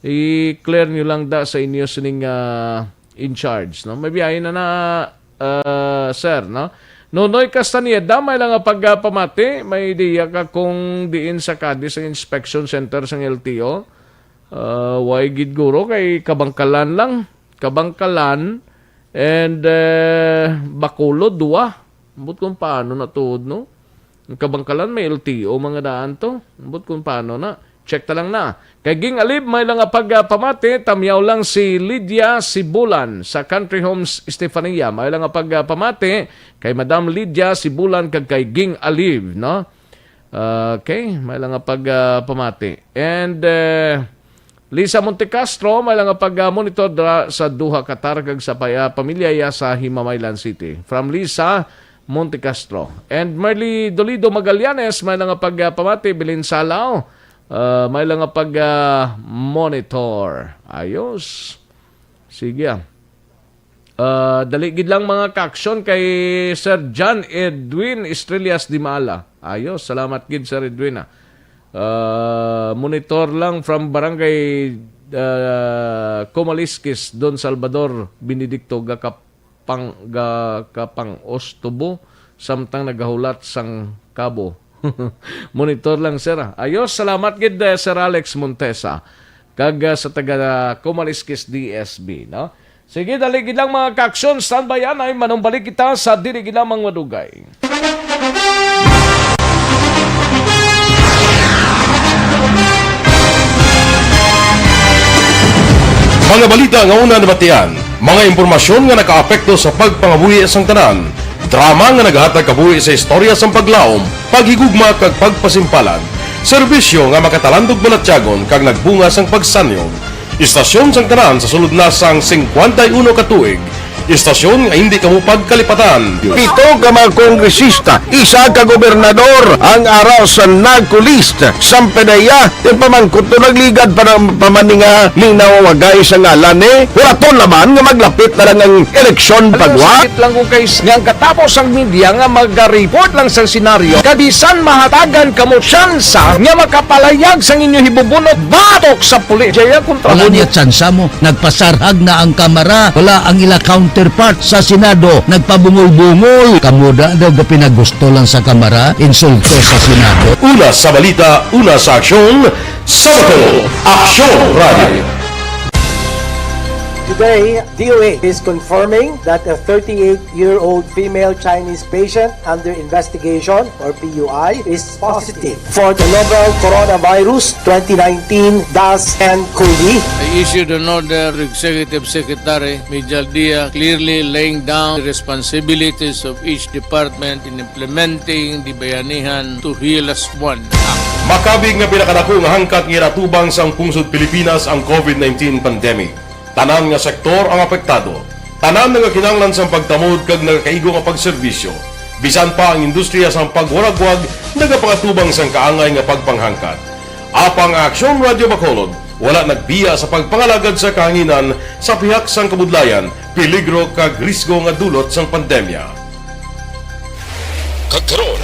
i-clear nyo lang da sa inyo sining in charge, no? May biyahe na sir, no? Nonoy Castaneda, may lang pagpamati, may idea ka kung diin sa Cadiz sa inspection center sa LTO. Why gid guro kay Kabangkalan lang. Kabangkalan and Bacolod, duwa. But kung paano na tuod, no? Kabangkalan may LTO, mga daan to. But kung paano na. Check ta lang na. Kay Ging Alib, may lang pagpamati, tamyaw lang si Lydia Sibulan sa Country Homes Estefania. May lang pagpamati kay Madam Lydia Sibulan kag kay Ging Alib, no? Okay, may lang pagpamati. And Lisa Montecastro, may lang pag-monitor sa Duha, Qatar kag sa pamilya ya sa Himamaylan City. From Lisa Montecastro. And Merly Dolido Magallanes, may lang pagpamati, Bilin Salao. May lang pag-monitor. Ayos. Sige. Daligid lang mga kaksyon kay Sir John Edwin Estrellas di Mala. Ayos. Salamat gid Sir Edwin. Monitor lang from Barangay Comalisquis, Don Salvador, Benedicto, Gakapang Ostobo, samtang nagahulat sang Cabo. Monitor lang sir. Ayos, salamat gid Sir Alex Montesa kag sa taga Comalisquis DSB, no? Sige, daligid lang mga kaksyon, standby yan ay manumbalik kita sa diligid lamang madugay. Mga balita nga una nabatian, mga impormasyon nga nakaapekto sa pagpangabuhi sang tanan, drama nga naghatag kabuhi sa istorya sang paglaom, paghigugma kag pagpasimpalan, serbisyo nga makatalandog balatyagon kag nagbunga sang pagsanyog, istasyon sang tanan sa sulod na sang 51 ka tuig, istasyon nga hindi kamo pagkalipatan. Pito ka mga kongresista, isa ka gobernador, ang araw sa nagkulist, sampedaya, yung pamangkot na nagligad para pamaninga linaw wagay sa ngalan wala naman nga maglapit na lang ang eleksyon pagwa. Sakit lang ko guys, nga katapos ang media nga mag-report lang sa senaryo, kadisan mahatagan kamo tsansa nga makapalayag sa inyo hibubunot batok sa pulis. Jaya kontra wala niya tsansa mo, nagpasarhag na ang kamera, wala ang ila counterpart sa Senado, nagpabungol-bungol. Kamuda daw ga pinagusto lang sa kamera, insulto sa Senado. Una sa balita, una sa aksyon, Sabato, Aksyon Radio. Today, DOA is confirming that a 38-year-old female Chinese patient under investigation, or PUI, is positive for the novel coronavirus 2019-10-CoV. I issued an order, Executive Secretary Mijal Dia, clearly laying down the responsibilities of each department in implementing the Bayanihan to Heal as One Act. Makabig nga pinakadako nga hangkat nga iratubang sang pungsod Pilipinas ang COVID-19 pandemic. Tanan nga sektor ang apektado. Tanan nga kinahanglan sang pagtamod kag nagakaigo nga pagserbisyo. Bisan pa ang industriya sang pagwaragwag nagapangatubang sang kaangay nga pagpanghangkat. Apang Aksyon Radio Bacolod wala nagbiya sa pagpangalagad sa kahanginan sa pihak sang kabudlayan, peligro kag risgo nga dulot sang pandemya. Kagkaroon,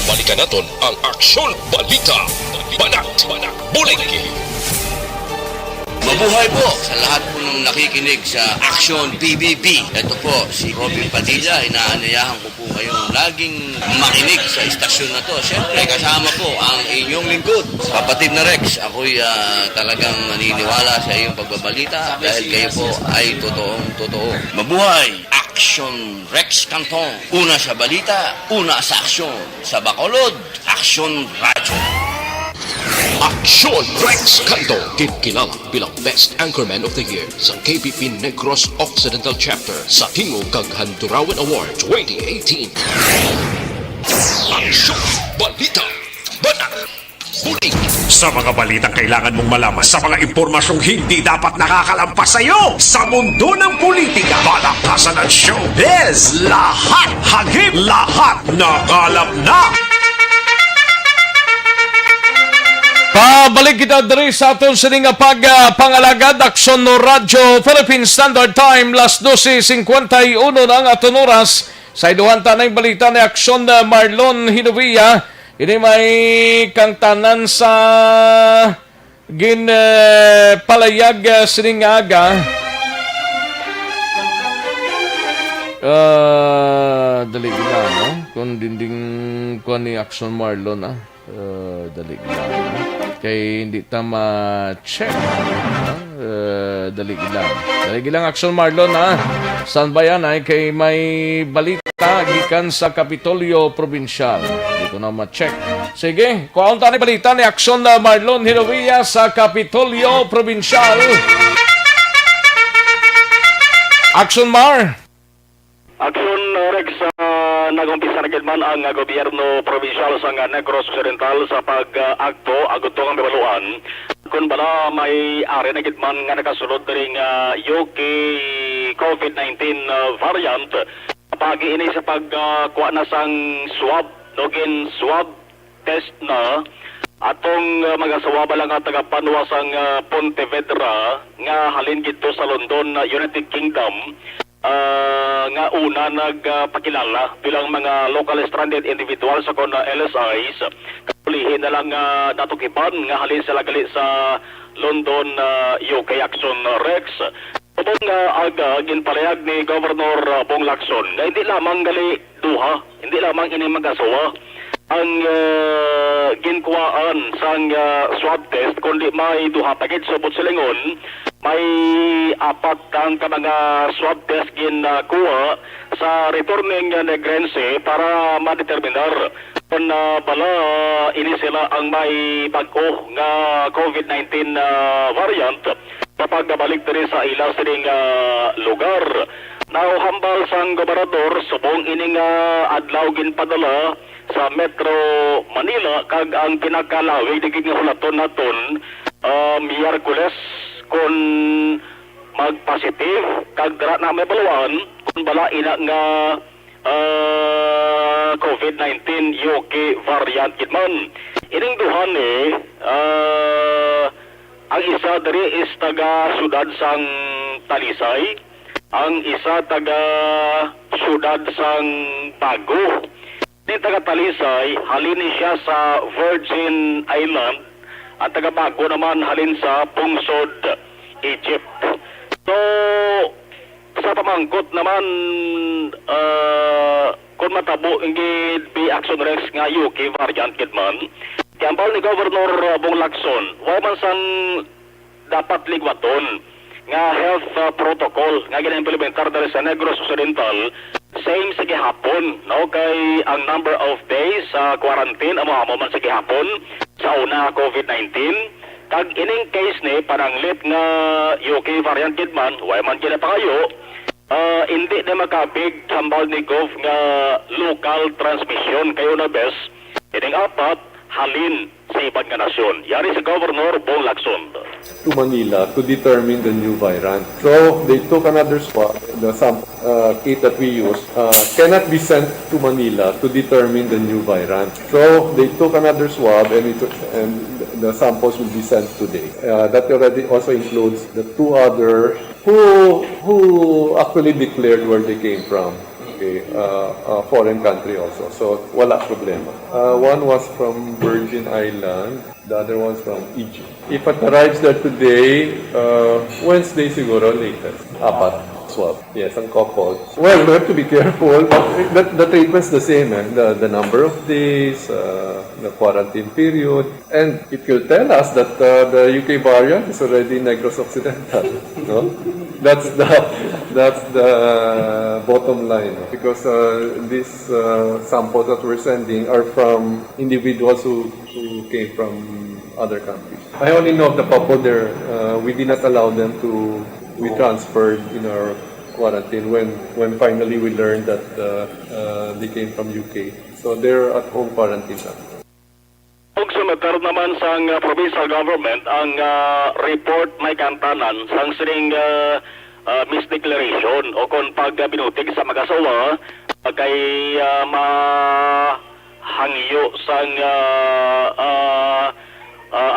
balikan naton ang Aksyon Balita. Banat, bulig. Mabuhay po sa lahat po ng nakikinig sa Action PBB. Ito po, si Robin Padilla. Inaanyayahan ko po kayong laging makinig sa istasyon na to. Siyempre, kasama po ang inyong lingkod. Kapatid na Rex, ako'y talagang naniniwala sa iyong pagbabalita dahil kayo po ay totoong-totoo. Mabuhay! Action Rex Canton. Una sa balita, una sa aksyon. Sa Bacolod, Action Radio. Aksyon Rex Canto, kinilala bilang Best Anchorman of the Year sa KBP Negros Occidental Chapter sa Tingog kag Handurawan Award 2018. Aksyon Balita. Banat. Bulig. Sa mga balitang kailangan mong malaman, sa mga impormasyong hindi dapat nakakalampas sa iyo, sa mundo ng politika, balakasan at showbiz, lahat hagip, lahat nakalap na. Pabalik kita diri sa aton sining pagpangalagad Aksyon no Radyo Philippine Standard Time las 12:51 na ang aton oras sa iduhan tanay balita ni Aksyon Marlon Hinovia. Ini may kang tanan sa palayag sining aga. Dali lang, no? Kung dinding kuan ni Aksyon Marlon, dali lang, no? Kay hindi ta ma-check. Dali lang Aksyon Marlon, ha? Saan ba yan, ay? Kay may balita gikan sa Kapitolyo Provincial. Hindi ko na ma-check. Sige, kuhaan ta ni balita ni Aksyon Marlon Hinovia sa Kapitolyo Provincial. Aksyon Mar! Aksyon Rex, nag-umpisa na man ang gobyerno provincial sa Negros Occidental sa pag-agto, agoto ang bibaluan. Kung bala may ari na gitman nga nakasulod ring UK COVID-19 variant, pagi ini sa pagkuha na sang swab, nogin swab test na, atong mag-asawa ba lang ang taga-Panwa sang Pontevedra nga halin gito sa London, United Kingdom, nga una nagpakilala bilang mga local stranded individuals sa LSIs. Kapulihin na lang natukipan nga halin sila gali sa London, UK. Action Rex. Ubong aga ginpalayag ni Governor Bong Lacson na hindi lamang gali duha, hindi lamang ini mag-asawa ang ginkuhaan sang swab test, kundi may duha pagid subot silingon. May apat kang mga swab test ginkuha sa returning negrense para ma-determinar kung bala ini sila ang may bag-o nga COVID-19 variant kapag balik diri sa ilang sining lugar. Now, hambal sang gobernador subong ining adlaw ginpadala sa Metro Manila kag ang pinakalawig digid nga hulaton naton Miyerkules kung mag-positive kag dara na may baluan kung bala ina nga COVID-19 UK variant kitman. Ining duhan ang isa diri is taga sudad sang Talisay, ang isa taga sudad sang Bago. Di taga Talisay, halin siya sa Virgin Island at taga Bago naman halin sa Pungsod, Egypt. So, sa pamangkot naman, kung matabo ingid bi Action Rex nga UK variant kitman, kiambal ni Governor Bong Lacson, waman sang dapat ligwaton nga health protocol nga gina-implementar dali sa Negros Occidental, same sa gihapon, no? Kay ang number of days sa quarantine amo man sa gihapon sa una COVID-19. Kag ining case ni pananglit nga UK variant kidman, way man gina pa kayo, hindi na makapig hambal ni Gov nga local transmission kayo na best. Ining apat halin sa ibang nga nasyon. Yari si Governor Bong Lacson. To Manila to determine the new variant. So they took another swab. The sample kit that we use cannot be sent to Manila to determine the new variant. So they took another swab and the samples will be sent today. That already also includes the two other who actually declared where they came from. Okay, foreign country also. So wala problema. One was from Virgin Island. The other one's from Egypt. If it arrives there today, Wednesday siguro latest. Apat swab. Yes, ang couple. Well, we have to be careful. But the treatment's the same. The number of days, the quarantine period. And it will tell us that the UK variant is already Negros Occidental. No? That's the bottom line. Because these samples that we're sending are from individuals who came from other countries. I only know of the couple there. We did not allow them to be transferred in our quarantine when finally we learned that they came from UK. So they're at home quarantine now. Kung sumatar naman sa provincial government, ang report may kantanan sang sining misdeclaration o kung pag binutig sa mag-asawa kay mahangyo sang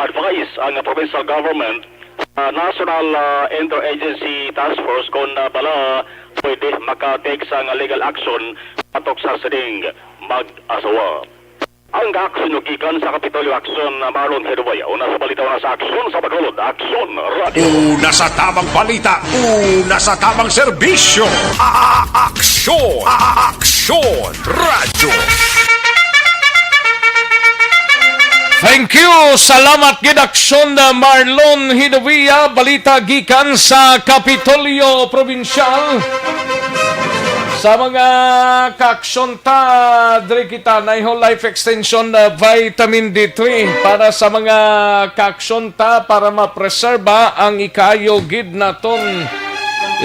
advice ang provincial government National Interagency Task Force kung bala pwede makatake sang legal action patok sa sining mag-asawa. Ang kaaksyunugikan sa Kapitolyo Aksyon na Marlon Hedwaya o nasa balita na sa Aksyon sa Bacolod, Aksyon Radio. Una sa tamang balita, una sa tamang serbisyo. Aksyon! Aksyon Radio! Thank you! Salamat gid Aksyon na Marlon Hedwaya. Balita gikan sa Kapitolyo Provincial. Sa mga ka-aksyon ta, diri kita na whole life extension na vitamin D3 para sa mga ka-aksyon ta para ma-preserba ang ikayo gid naton.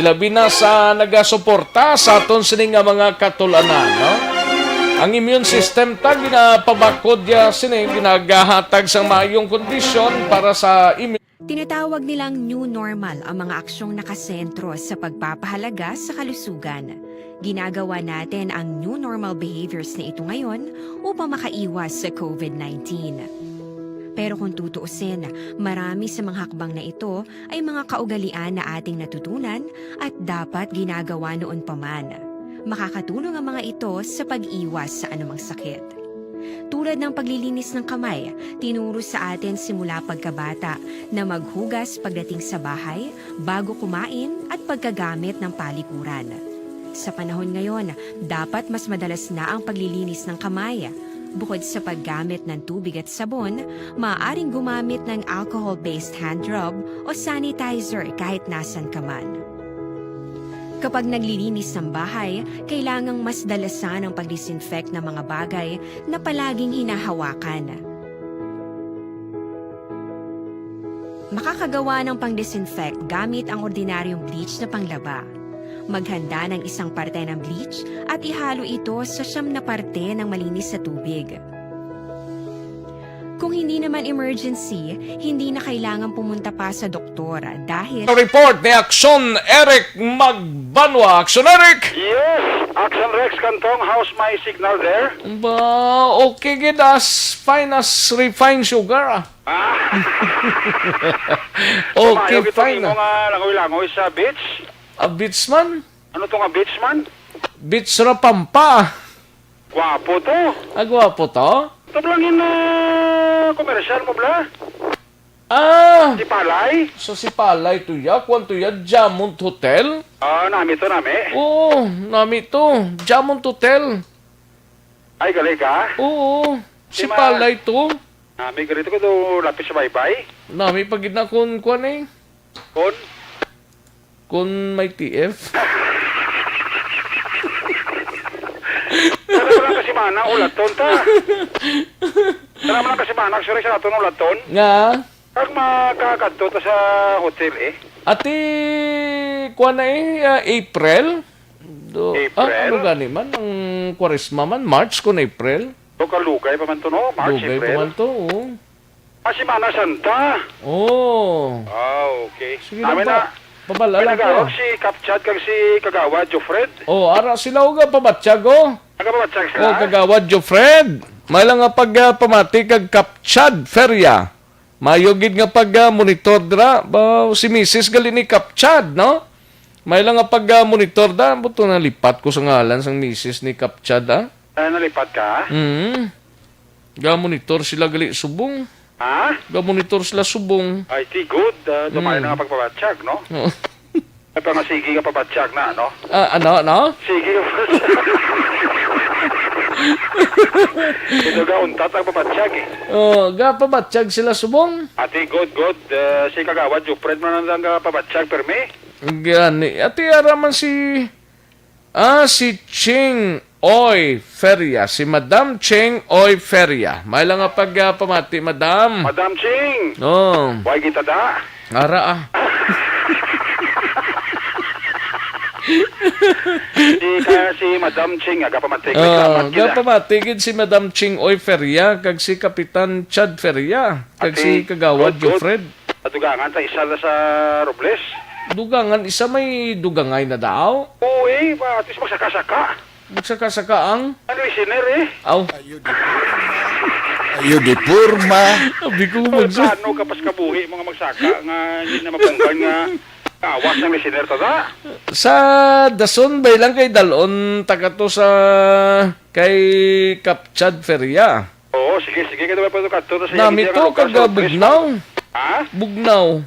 Ilabi na sa nagasuporta sa aton sini nga mga katulanan, no? Ang immune system ta ginapabakod ya sini ginagahatag sa maayong kondisyon para sa immune. Tinatawag nilang new normal ang mga aksyong nakasentro sa pagpapahalaga sa kalusugan. Ginagawa natin ang new normal behaviors na ito ngayon upang makaiwas sa COVID-19. Pero kung tutuusin, marami sa mga hakbang na ito ay mga kaugalian na ating natutunan at dapat ginagawa noon pa man. Makakatulong ang mga ito sa pag-iwas sa anumang sakit. Tulad ng paglilinis ng kamay, tinuro sa atin simula pagkabata na maghugas pagdating sa bahay, bago kumain at pagkagamit ng palikuran. Sa panahon ngayon, dapat mas madalas na ang paglilinis ng kamay. Bukod sa paggamit ng tubig at sabon, maaaring gumamit ng alcohol-based hand rub o sanitizer kahit nasan ka man. Kapag naglilinis ng bahay, kailangang mas dalasan ang pag-disinfect ng mga bagay na palaging hinahawakan. Makakagawa ng pang-disinfect gamit ang ordinaryong bleach na panglaba. Maghanda ng isang parte ng bleach at ihalo ito sa 9 na parte ng malinis na tubig. Kung hindi naman emergency, hindi na kailangan pumunta pa sa doktor dahil... Report ni Aksyon Eric Magbanwa. Aksyon Eric! Yes, Action Rex Kantong, how's my signal there? Ba, okay gid as fine as refined sugar. Okay, fine. Ito nga langoy-langoy sa beach. A beach man? Ano to nga beach man? Beach Rapampa. Gwapo to. Gwapo to? Ito lang komersyal mo bla? Si Palay? So si Palay to ya? Kwan to ya? Diamond Hotel? Nami to, nami. Oo, nami to. Diamond Hotel. Ay, galing ka? Oo, si Palay to. Nami, ganito ko to lapis sa baybay. Nami, pagid na kung kwan eh. Kung may TF. Tara mo lang kasi manang ulaton ta. Tara mo lang kasi manang sure sa naton ulaton. Nga? Kag makakadto ta sa hotel eh. Ati, kuha na April? April? Ano gani man? Ang Kwaresma man? March kung April? Kalugay pa man to no? March, Lugay April. pa man to, oo. Semana Santa. Oh. Okay. Sige na Amin pa. Pabala lang Nagawag ko. si Kapchad kag si Kagawad Jofred. Oh, ara sila uga pabatsyag oh. Nagababatsag sila. Oh, Kagawad Jofred. May lang nga pamati kag Kapchad Feria. Mayogid nga monitor dra ba si Mrs. gali ni Kapchad, no? May lang nga monitor da buto na lipat ko sa ngalan sang Mrs. ni Kapchad, ha? Nalipat ka? Ga monitor sila gali subong. Ha? Ga monitor sila subong. Ay, ti good. Dumay na nga pagpabatsag, no? Oh. Ay, pa nga sige nga pabatsag na, no? Ano? Sige nga pabatsag. Ito ga untat ang pabatsag, eh. Oh, ga pabatsyag sila subong. Ati, good. Si Kagawad Jofred man ang nga pabatsag, permi? Gani. Ati araman si Ching Oy Feria. Si Madam Ching Oy Feria. May lang nga pamati, Madam. Madam Ching! Oh. Why kita da? Ara si Madam Ching, aga pamatigid. Pamatigid si Madam Ching Oy Feria kag si Kapitan Chad Feria kag si Kagawad Jofred. Dugangan ta isa la sa Robles. Dugangan isa may dugangay na daw. Oo at least magsaka-saka. Magsaka-saka ang listener Aw. Ayo di purma. Abi ko Ano kapas kabuhi mga magsaka nga hindi na mapunggan nga awas ng listener ta da. Sa dason bay lang kay dalon taga to sa kay Kapchad Feria. Oo, sige kay daw pa to kadto sa Nami to kag Bugnaw. Ha? Bugnaw.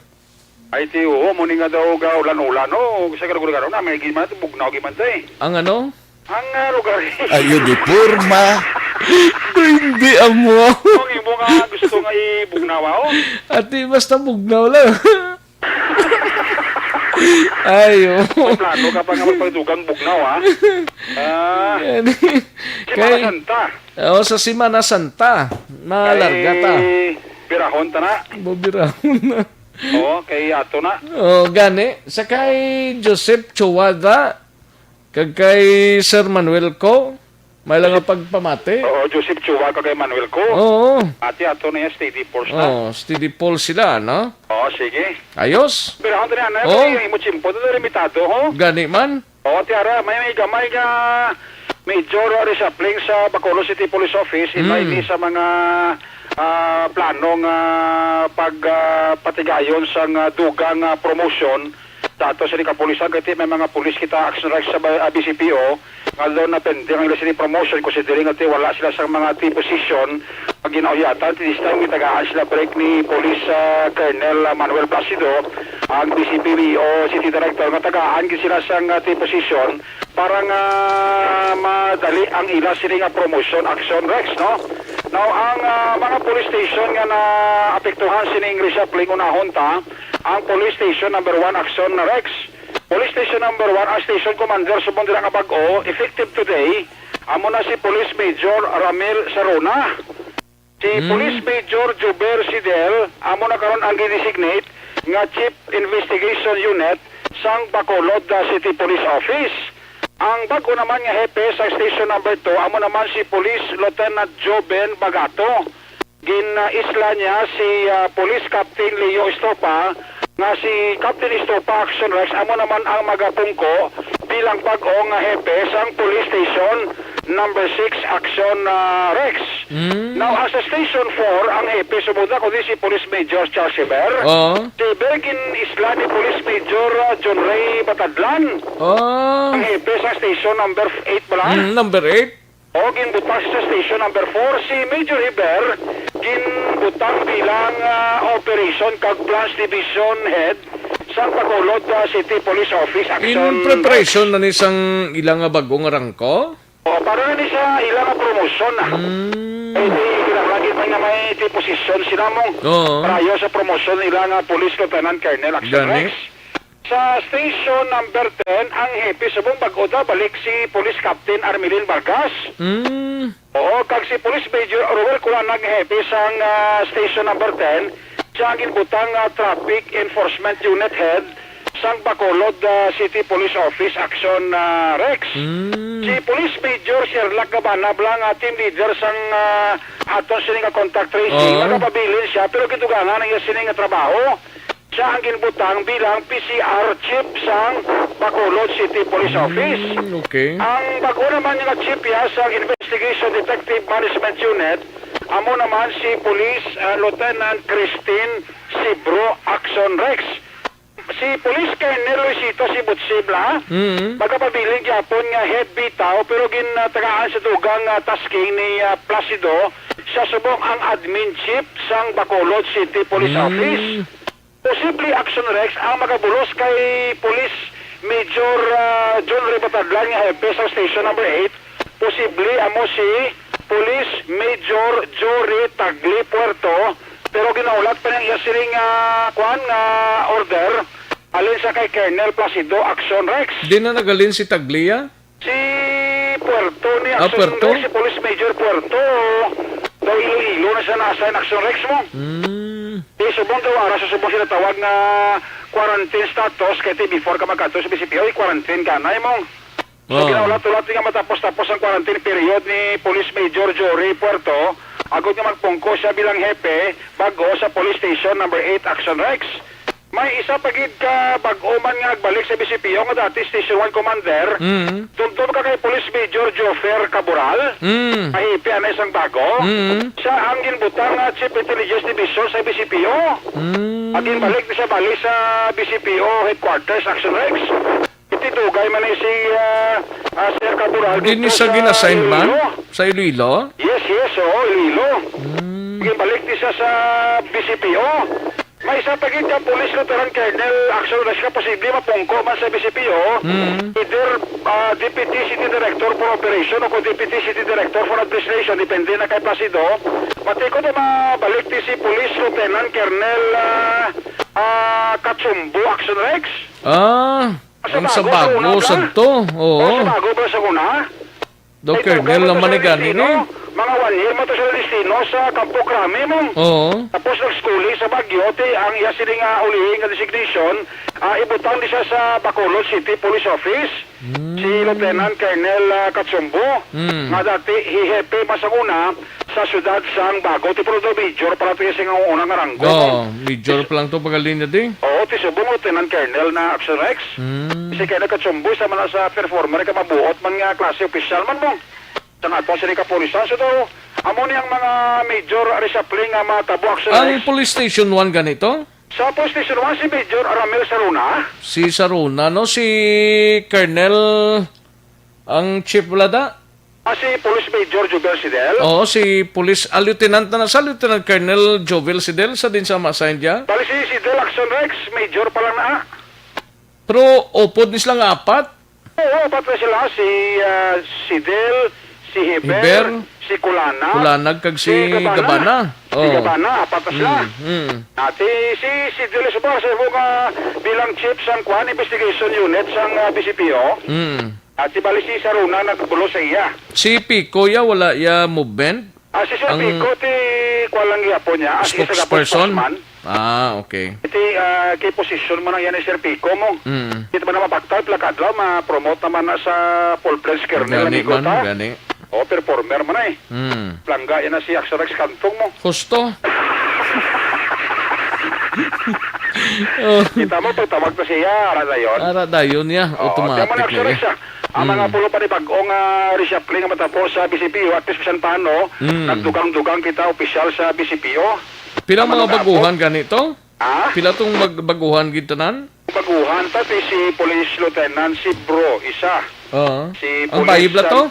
Ay ti mo ni nga daw ga ulan-ulan no. Sa lugar na may giman to Bugnaw giman tay. Ang ano? Ang lugar. Ayo di purma. Hindi amo. Ang imo nga gusto nga i-Bugnaw oh. Ati basta Bugnaw lang. Ayo. Plano ka pa nga magpagdugang Bugnaw ha. Kay Santa. Sa Semana Santa. Malarga ta. Birahon ta na. Bobirahon na. Oo, kay ato na. Gani. Sa kay Joseph Chuwada, kag kay Sir Manuel Ko, may lang nga pagpamati. Oo, Joseph Chua kag kay Manuel Ko. Oo. Ati ato na yung steady force na. Steady Paul sila, no? Oo, sige. Ayos. Birahon ta na. Imo chimpo to limitado, ho? Gani man. Oo, tiara, may gamay nga major reshuffling sa Bacolod City Police Office. Ini sa mga planong pagpatigayon sa dugang promotion dato sa kapulisan kaya may mga pulis kita action rights sa BCPO nga doon na pending ang sila promotion considering at wala sila sa mga T-position pag ginauyatan this time gitagaan sila break ni Police Colonel Manuel Placido ang BCPO City Director nga tagaan sila sa T-position para nga madali ang ila sila promotion action rights no. Now, ang mga police station nga na apektuhan sining reshuffling unahon ta, ang police station number 1 Action Rex. Police station number 1 ang station commander subong dira nga bag-o, effective today, amo na si Police Major Ramil Sarona. Si Police Major Juber Sidel, amo na karon ang gi-designate nga Chief Investigation Unit sang Bacolod City Police Office. Ang bago naman nga hepe sa station number 2, amo naman si Police Lieutenant Joben Bagato. Gin-isla niya si Police Captain Leo Estopa, nga si Captain Estopa Action Rex, amo naman ang magapungko bilang bago nga hepe sang Police Station number 6 Action Rex. Now, as a Station 4, ang hepe, sumunda kundi si Police Major Charles Sever. Si Bergin Isla ni Police Major John Ray Batadlan. Ang hepe sa Station number 8 pala. Number 8? O, ginbutang sa Station number 4, si Major Heber, ginbutang bilang Operation kag Plans Division Head sa Bacolod City Police Office Action. In preparation na nisang ilang bagong rangko? O, para ni sa ilang promotion na. Lagi pa nga may posisyon sila mong prayo sa promotion ilang Police Lieutenant Colonel Action Rex. Sa station number 10, ang hepe subong bag-oda balik si Police Captain Armelin Vargas. Oo, kag si Police Major Orwell Kulanag hepe sang station number 10, siya ang ginbutang Traffic Enforcement Unit Head sang Bacolod City Police Office Action Rex. Si Police Major Sherlock Gabana blang team leader sang aton sining contact tracing, nakapabilin siya pero gitugangan ang iya sining trabaho. Siya ang ginbutang bilang PCR chief sang Bacolod City Police Office. Okay. Ang bago naman yung chief sa Investigation Detective Management Unit, amo naman si Police Lieutenant Christine Sibro Action Rex. Si Police Colonel Luisito Sibutsibla, magkapabiling gyapon nga head bitaw pero ginatagaan sa dugang tasking ni Placido siya subok ang admin chief sang Bacolod City Police Office. Posible Action Rex ang magabulos kay Police Major John Ribatadlan nga hepe sa Station Number 8. Posible amo si Police Major Jory Tagli Puerto pero ginaulat pa ng iya siring order alin sa kay Colonel Placido Action Rex. Di na nagalin si Taglia? Si Puerto ni Action Puerto? Rex, si Police Major Puerto daw Iloilo na siya na-assign Action Rex mo. Subong daw ara sa subong sila tawag na quarantine status kaya before ka magkato sa BCPO, quarantine ka na mo. So ginaulat-ulat nga matapos-tapos ang quarantine period ni Police Major Jory Puerto, agad nga magpungko siya bilang hepe bago sa Police Station Number 8 Action Rex. May isa pagid ka bago man nga nagbalik sa BCPO nga dati Station 1 Commander. Tungtong ka kay Police Major Jofer Caboral. Mahipi na isang bago. Siya ang ginbutang Chief Intelligence Division sa BCPO. Agin balik na siya balik sa BCPO Headquarters Action Rex. Itidugay man si Sir Caboral. Di ni siya ginassign man? Sa Iloilo? Yes, Iloilo. Agin balik na siya sa BCPO. May isa pagid ka Police Lieutenant Colonel Action Rex ka posible mapungko man sa BCPO. Either Deputy City Director for Operation o Deputy City Director for Administration, depende na kay Placido. Pati ko na mabalik si Police Lieutenant Colonel Katsumbo Action Rex. Ang sa bago sa to. Oo. Sa bago ba sa una? Do Colonel naman ni ganin eh. Mga 1 year mo to sa destino sa Campo Crame mo. Oo. Tapos nag-schooling sa Baguio, ang iya sining ulihing nga designation, ibutang di siya sa Bacolod City Police Office. Si Lieutenant Colonel Katsumbo, nga dati hihepe masanguna sa syudad sang Bago. Tipo do major para ito yung unang ranggo. Major pa lang to pagalinya di. Oo, tisubong Lieutenant Colonel na Action Rex. Si Colonel Katsumbo, isa man sa performer, ka mabuot man nga klase official man mo. Sa nga ito, sinika polisan. So daw, amo niyang mga major reshuffling nga matabo Action Rex. Ang Police Station 1 ganito? Sa Police Station 1, si Major Aramel Saruna. Si Saruna, no? Si Colonel ang chief wala Si Police Major Jovel Sidel. Oo, si Police, Lieutenant na sa Lieutenant Colonel Jovel Sidel, sa din sa ma-assign dyan. Bali si Sidel Action Rex, Major pa lang na. Pero upod ni sila nga apat? Oo, apat na sila. Si Sidel, si Heber, si Kulana. Kulanag kag si Gabana. Si Gabana, apat na sila. Ati si Sidel Subar, sa bilang chief sang Kwan Investigation Unit sang BCPO. At si bali si Saruna nagbulo sa iya. Si Pico ya wala ya movement? Si Sir Pico ti kwalang yapon niya. Spokesperson? Okay. Iti kay position mo na yan ni Sir Pico mo. Ito ba naman baktaw, plakadlaw, ma-promote naman na sa full Prince Kernel. Gani man, gani. Performer mo na eh. Plangga yan na si Action Rex Kantong mo. Husto. Kita mo, pagtawag na siya, Aradayon. Aradayon niya, automatic. Action Rex ang mga pulo pa ni bagong reshuffling nga matapos sa BCPO at Pispan Pano, nagdugang-dugang kita opisyal sa BCPO. Pila mga baguhan ganito? Pila tong baguhan gitanan? Baguhan pati si Police Lieutenant Sibro, isa. Si ang bayi bla to?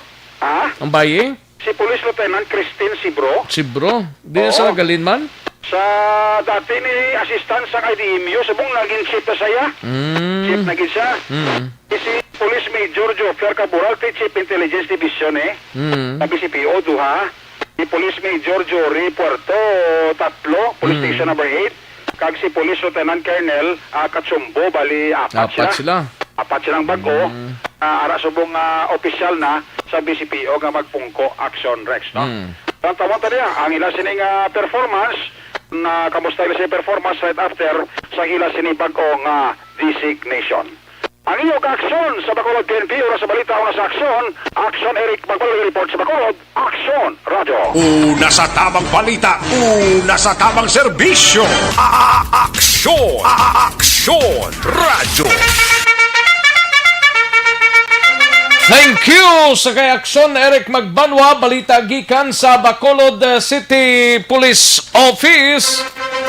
Ang bayi? Si Police Lieutenant Christine Sibro. Sibro? Di na sa galin man? Sa dati ni assistant sa IDMU, sabong naging chief na saya. Chief naging siya. Si Police Major Jofer Caboral, Chief Intelligence Division sa BCPO, duha. Si Police Major Jory Puerto, tatlo, Police Station Number 8. Kag si Police Lieutenant Colonel Katsumbo, bali apat sila. Apat silang bago. Ara subong opisyal na sa BCPO nga magpungko Action Rex. No? Ang tawag tadi ang ila sining performance na kamusta ila si performance right after sa ila sinibag-o nga designation. Ang iyong aksyon sa Bacolod PNP o sa balita o sa aksyon Eric Magpalong report sa Bacolod, Aksyon Radio. Una sa tamang balita, una sa tamang serbisyo. Aksyon! Aksyon! Radyo! Thank you sa kay Aksyon Eric Magbanwa, balita gikan sa Bacolod City Police Office.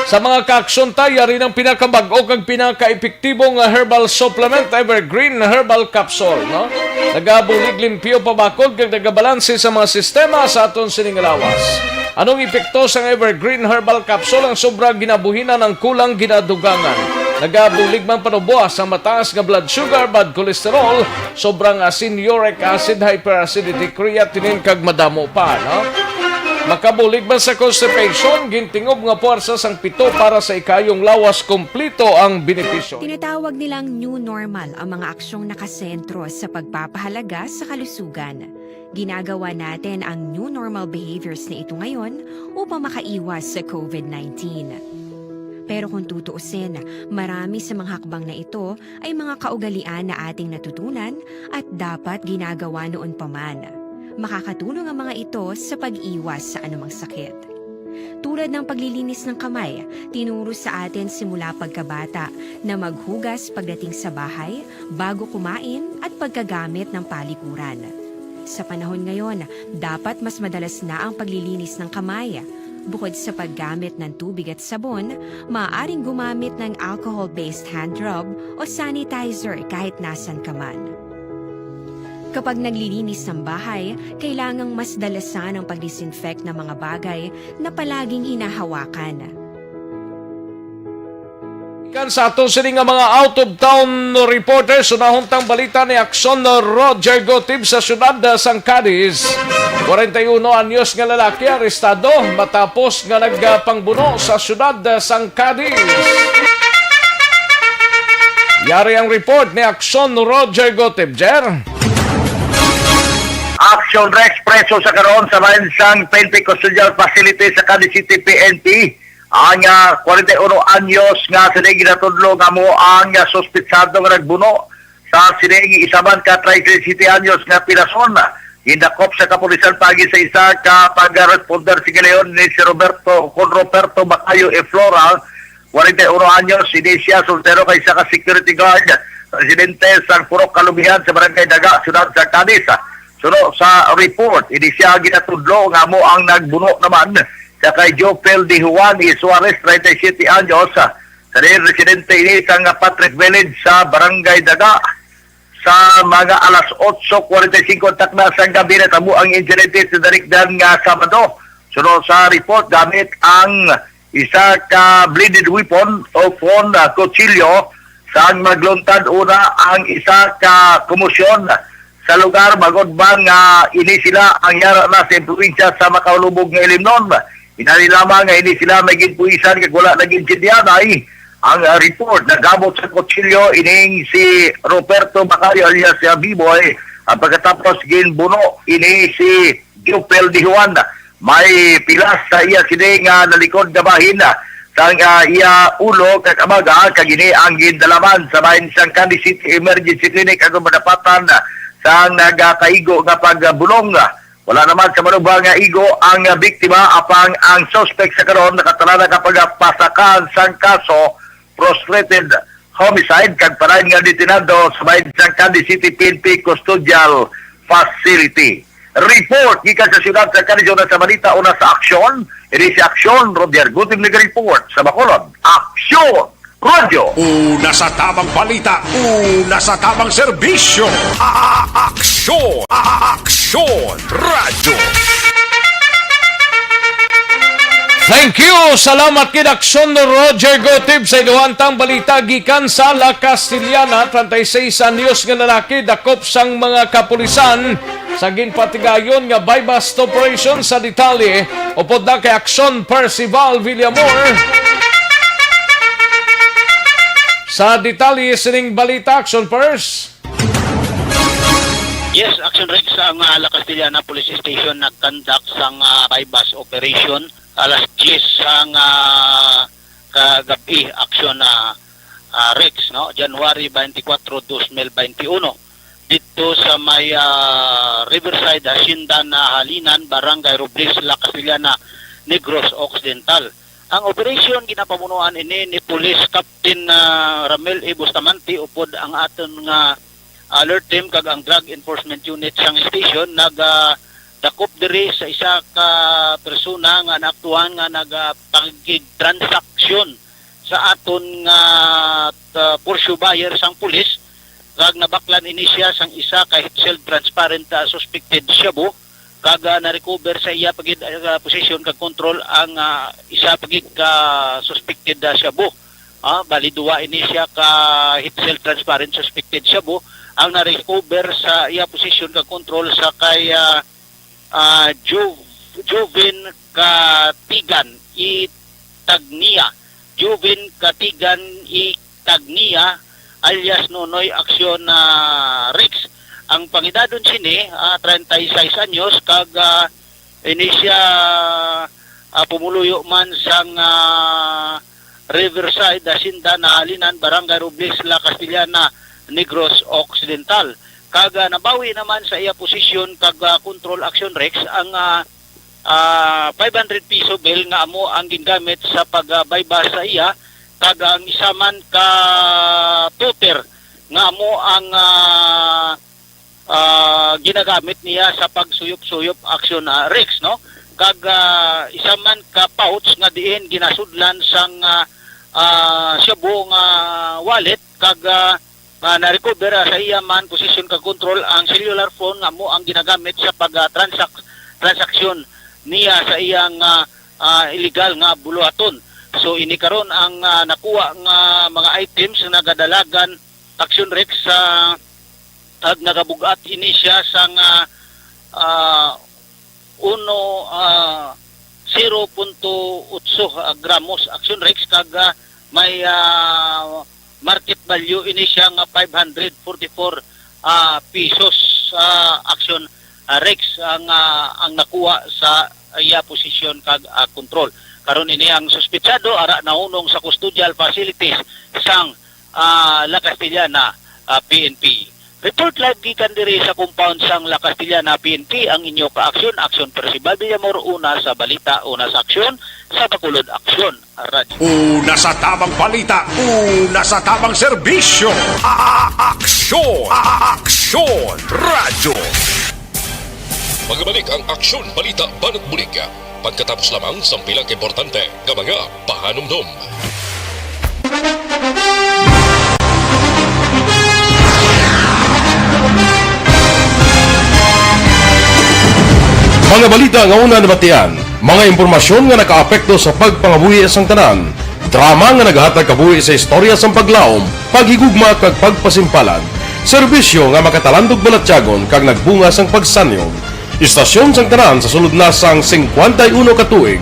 Sa mga kaaksyon tayo, rin ang pinakabag-o kag pinaka-epektibong herbal supplement, Evergreen Herbal Capsule. No? Nagabulig limpyo pabakod kag nagabalanse sa mga sistema sa aton sining lawas. Anong epekto sa Evergreen Herbal Capsule? Ang sobrang ginabuhinan ng kulang ginadugangan. Nagabulig man panubuas sa mataas nga blood sugar, bad cholesterol, sobrang asin, uric acid, hyperacidity, creatinine kag madamo pa. No? Makabulig man sa constipation, gintingob nga puwersa sang pito para sa ikayong lawas, kompleto ang benepisyo. Tinatawag nilang new normal ang mga aksyong nakasentro sa pagpapahalaga sa kalusugan. Ginagawa natin ang new normal behaviors na ito ngayon upang makaiwas sa COVID-19. Pero kung tutuusin, marami sa mga hakbang na ito ay mga kaugalian na ating natutunan at dapat ginagawa noon pa man. Makakatulong ang mga ito sa pag-iwas sa anumang sakit. Tulad ng paglilinis ng kamay, tinuro sa atin simula pagkabata na maghugas pagdating sa bahay, bago kumain at pagkagamit ng palikuran. Sa panahon ngayon, dapat mas madalas na ang paglilinis ng kamay. Bukod sa paggamit ng tubig at sabon, maaaring gumamit ng alcohol-based hand rub o sanitizer kahit nasan ka man. Kapag naglilinis ng bahay, kailangang mas dalasan ang pag-disinfect ng mga bagay na palaging hinahawakan. Ikan sa ato sining nga mga out-of-town reporters, sunahuntang balita ni Aksyon Roger Gotib sa syudad sang Cadiz. 41 anyos nga lalaki arestado matapos nga nagpangbuno sa syudad sang Cadiz. Yari ang report ni Aksyon Roger Gotib, Jer. Action Rex preso sa karon sa bansang PNP Custodial Facility sa Cadiz City PNP. Ang 41 anyos nga sining ginatudlo nga mo ang suspitsado nga nagbuno sa sining isaban ka 37 anyos nga pinason. Hindakop sa kapulisan pagi sa isa ka pag-responder si Leon ni si Roberto Bacayo e Flora. 41 anyos, hindi siya soltero kay isa ka security guard. Residente sa Purok Kalubihan sa Barangay Daga, Syudad sa Cadiz. Suno sa report, hindi siya ginatudlo nga mo ang nagbuno naman sa kay Jopel de Juan y Suarez, 37 anyos, sa residente ini sa Patrick Village sa Barangay Daga. Sa mga alas 8:45 takna sa gabi na tamo ang insidente sa darigdan nga Sabado. Suno sa report, gamit ang isa ka bladed weapon o phone kutsilyo sa magluntad una ang isa ka komosyon sa lugar bagod ba nga ini sila ang yara na sa probinsya sa makaulubog nga Ilimnon. Inali lamang nga ini sila may ginpuisan kag wala naging sindiyanay. Ang report nagabot sa kutsilyo ining si Roberto Bacayo alias si Abiboy. Ang pagkatapos ginbuno ini si Jopel de Juan. May pilas sa iya sini nga nalikod gabahin sa iya ulo kag amaga kag ini ang gindalaman sa bahin sang Cadiz City Emergency Clinic ang madapatan sa nagakaigo nga pagbulong. Wala naman sa manubang nga igo ang biktima apang ang suspect sa karon nakatala na kapag pasakan sang kaso prostrated homicide kag parayon nga detinado sa bahin sang Cadiz City PNP Custodial Facility. Report gikan sa siyudad sa Cadiz na sa balita una sa aksyon. Ini si Aksyon Roger Gutib nag-report sa Bacolod. Aksyon Radio. Una sa tamang balita, una sa tamang serbisyo. Aksyon! Aksyon! Radyo! Thank you! Salamat kid Aksyon Roger Gotib sa iluhantang balita gikan sa La Castillana. 36 anyos nga lalaki dakop sang mga kapulisan sa ginpatigayon nga buy-bust operation sa detalye upod na kay Aksyon Percival Villamor. Sa detalye sining balita, Action Pers. Yes, Action Rex ang La Castillana Police Station nag-conduct sang buy-bust operation alas 10 sang kagabi aksyon na Rex, no? January 24, 2021 dito sa may Riverside, Hacienda na Halinan, Barangay Robles, La Castellana, Negros Occidental. Ang operasyon ginapamunuan ini ni Police Captain Ramel E. Bustamante upod ang aton nga alert team kag ang Drug Enforcement Unit sang station dakop diri sa isa ka persona nga naaktuhan nga nagpagig-transaksyon sa aton nga Porsche buyer sang pulis kag nabaklan ini siya sang isa ka held transparent suspected shabu kag na-recover sa iya pagid possession kag control ang isa pagid ka suspected shabu. Bali duwa ini siya ka held transparent suspected shabu ang na-recover sa iya possession kag control sa kay Jovin Katigan Itagnia. Jovin Katigan Itagnia alias Nonoy Aksyon Rex. Ang pangidadon sini 36 anyos kag ini siya pumuluyo man sang Riverside, Hacienda na Halinan, Barangay Robles, La Castellana, Negros Occidental. Kag nabawi naman sa iya posisyon kag control action Rex ang 500 piso bail nga amo ang gingamit sa pagbayba sa iya kag ang isa man ka tutor nga amo ang ginagamit niya sa pagsuyop-suyop action Rex, no? Kag isa man ka pouch nga diin ginasudlan sang shabu nga wallet kag na-recover sa iya man position kag control ang cellular phone nga mo ang ginagamit sa pag-transaksyon niya sa iyang illegal nga buluhaton. So ini karon ang nakuha nga mga items na nagadalagan action Rex sa ag nagabugat ini siya sang 0.8 gramos action Rex kag may market value ini siya nga 544 pesos action Rex ang nakuha sa iya posisyon kag control. Karon ini ang suspetsado ara naunong sa custodial facilities sang La Castellana PNP. Report live gikan diri sa compound sang La Castellana PNP ang inyo ka-aksyon, Aksyon Percival Villamor, una sa balita, una sa aksyon, sa Bacolod Aksyon. Radio. Una sa tamang balita, una sa tamang serbisyo. Aksyon! Aksyon! Radyo! Magbalik ang Aksyon Balita Banat Bulig. Pagkatapos lamang sa pilang importante ng mga pahanumdum. Mga balita nga una nabatian, mga impormasyon nga nakaapekto sa pagpangabuhi sang tanan, drama nga nagahatag kabuhi sa istorya sang paglaom, paghigugma kag pagpasimpalan, serbisyo nga makatalandog balatyagon kag nagbunga sang pagsanyog, istasyon sang tanan sa sulod na sang 51 ka tuig,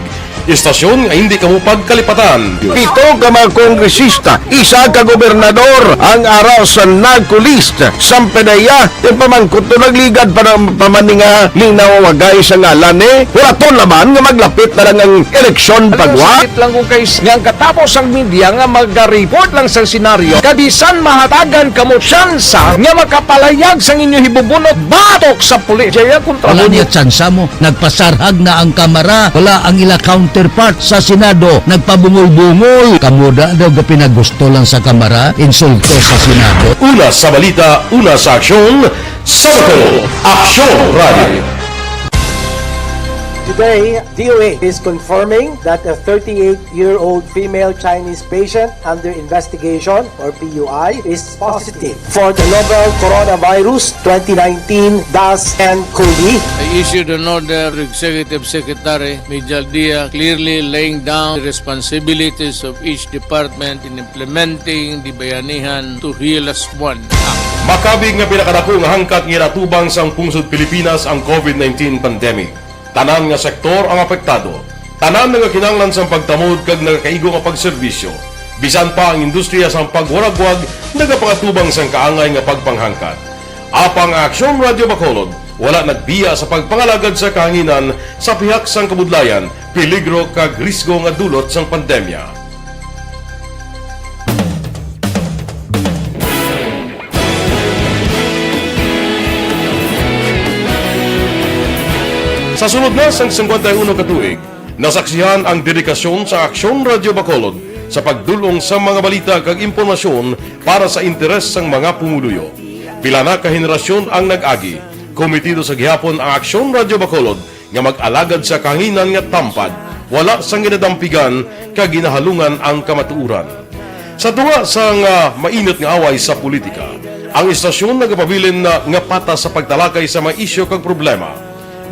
istasyon nga hindi kamo pagkalipatan. Pito ka mga kongresista, isa ka gobernador ang araw sa nagkulist sa pedaya yung pamangkot to nagligad para pamaninga ning nawawagay sa ngalan wala to naman nga maglapit na lang ang eleksyon pagwa. Sakit lang kung kayo nga katapos ang media nga mag-report lang sa senaryo kabisan mahatagan kamo tsansa nga makapalayag sa inyo hibubunot batok sa pulis. Jaya kontra Wala niya tsansa mo, nagpasarhag na ang kamara, wala ang ila counterpart sa Senado, nagpabungol-bungol. Kamuda daw pinagusto lang sa kamara, insulto sa Senado. Una sa balita, una sa aksyon, sa Bacolod Aksyon Radio. Today, DOA is confirming that a 38-year-old female Chinese patient under investigation, or PUI, is positive for the novel coronavirus 2019-10-CoV. I issued an order to Executive Secretary Major Dia clearly laying down the responsibilities of each department in implementing the Bayanihan to Heal as One Act. Makabig nga pinakadako nga hangkat nga natubang sa pungsod Pilipinas ang COVID-19 pandemic. Tanan nga sektor ang apektado. Tanan nga kinahanglan sa pagtamod kag nagakaigo nga pagserbisyo. Bisan pa ang industriya sa pagwaragwag nagapangatubang sang kaangay nga pagpanghangkat. Apang Aksyon Radio Bacolod wala nagbiya sa pagpangalagad sa kahanginan sa pihak sang kabudlayan, peligro kag risgo nga dulot sang pandemya. Sa sunod na sang 51 katuig, nasaksihan ang dedikasyon sa Aksyon Radio Bacolod sa pagdulong sa mga balita kag impormasyon para sa interes sang mga pumuluyo. Pila na ka henerasyon ang nag-agi, komitido sa gihapon ang Aksyon Radio Bacolod nga mag-alagad sa kahanginan nga tampad, wala sang ginadampigan kag ginahalungan ang kamatuuran. Sa tunga sang mainit nga away sa politika, ang istasyon nagapabilin na nga patas sa pagtalakay sa mga isyu kag problema.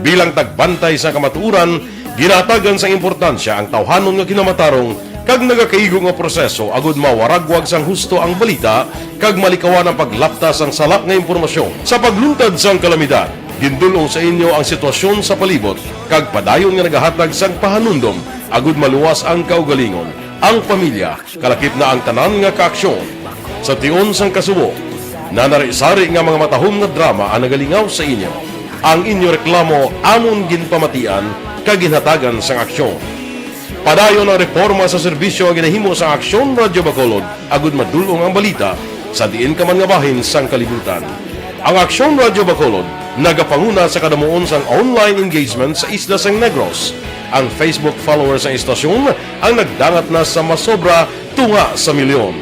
Bilang tagbantay sa kamatuuran, ginatagan sa importansya ang tawhanon nga kinamatarong kag nagakaigo nga proseso agud mawaragwag sang husto ang balita kag malikawan ang paglaptas ang salak nga impormasyon. Sa pagluntad sang kalamidad, gindulong sa inyo ang sitwasyon sa palibot kag padayon nga nagahatag sang pahanundom agud maluwas ang kaugalingon, ang pamilya, kalakip na ang tanan nga kaaksyon. Sa tion sang kasubo, nanari-sari nga mga matahom nga drama ang nagalingaw sa inyo. Ang inyo reklamo amon ginpamatian kag ginhatagan sang aksyon. Padayon ang reforma sa serbisyo ang ginahimo sa Aksyon Radio Bacolod agud madulong ang balita sa diin ka man nga bahin sang kalibutan. Ang Aksyon Radio Bacolod nagapanguna sa kadamuon sang online engagement sa isla sang Negros. Ang Facebook followers sa istasyon ang nagdangat na sa masobra tunga sa milyon.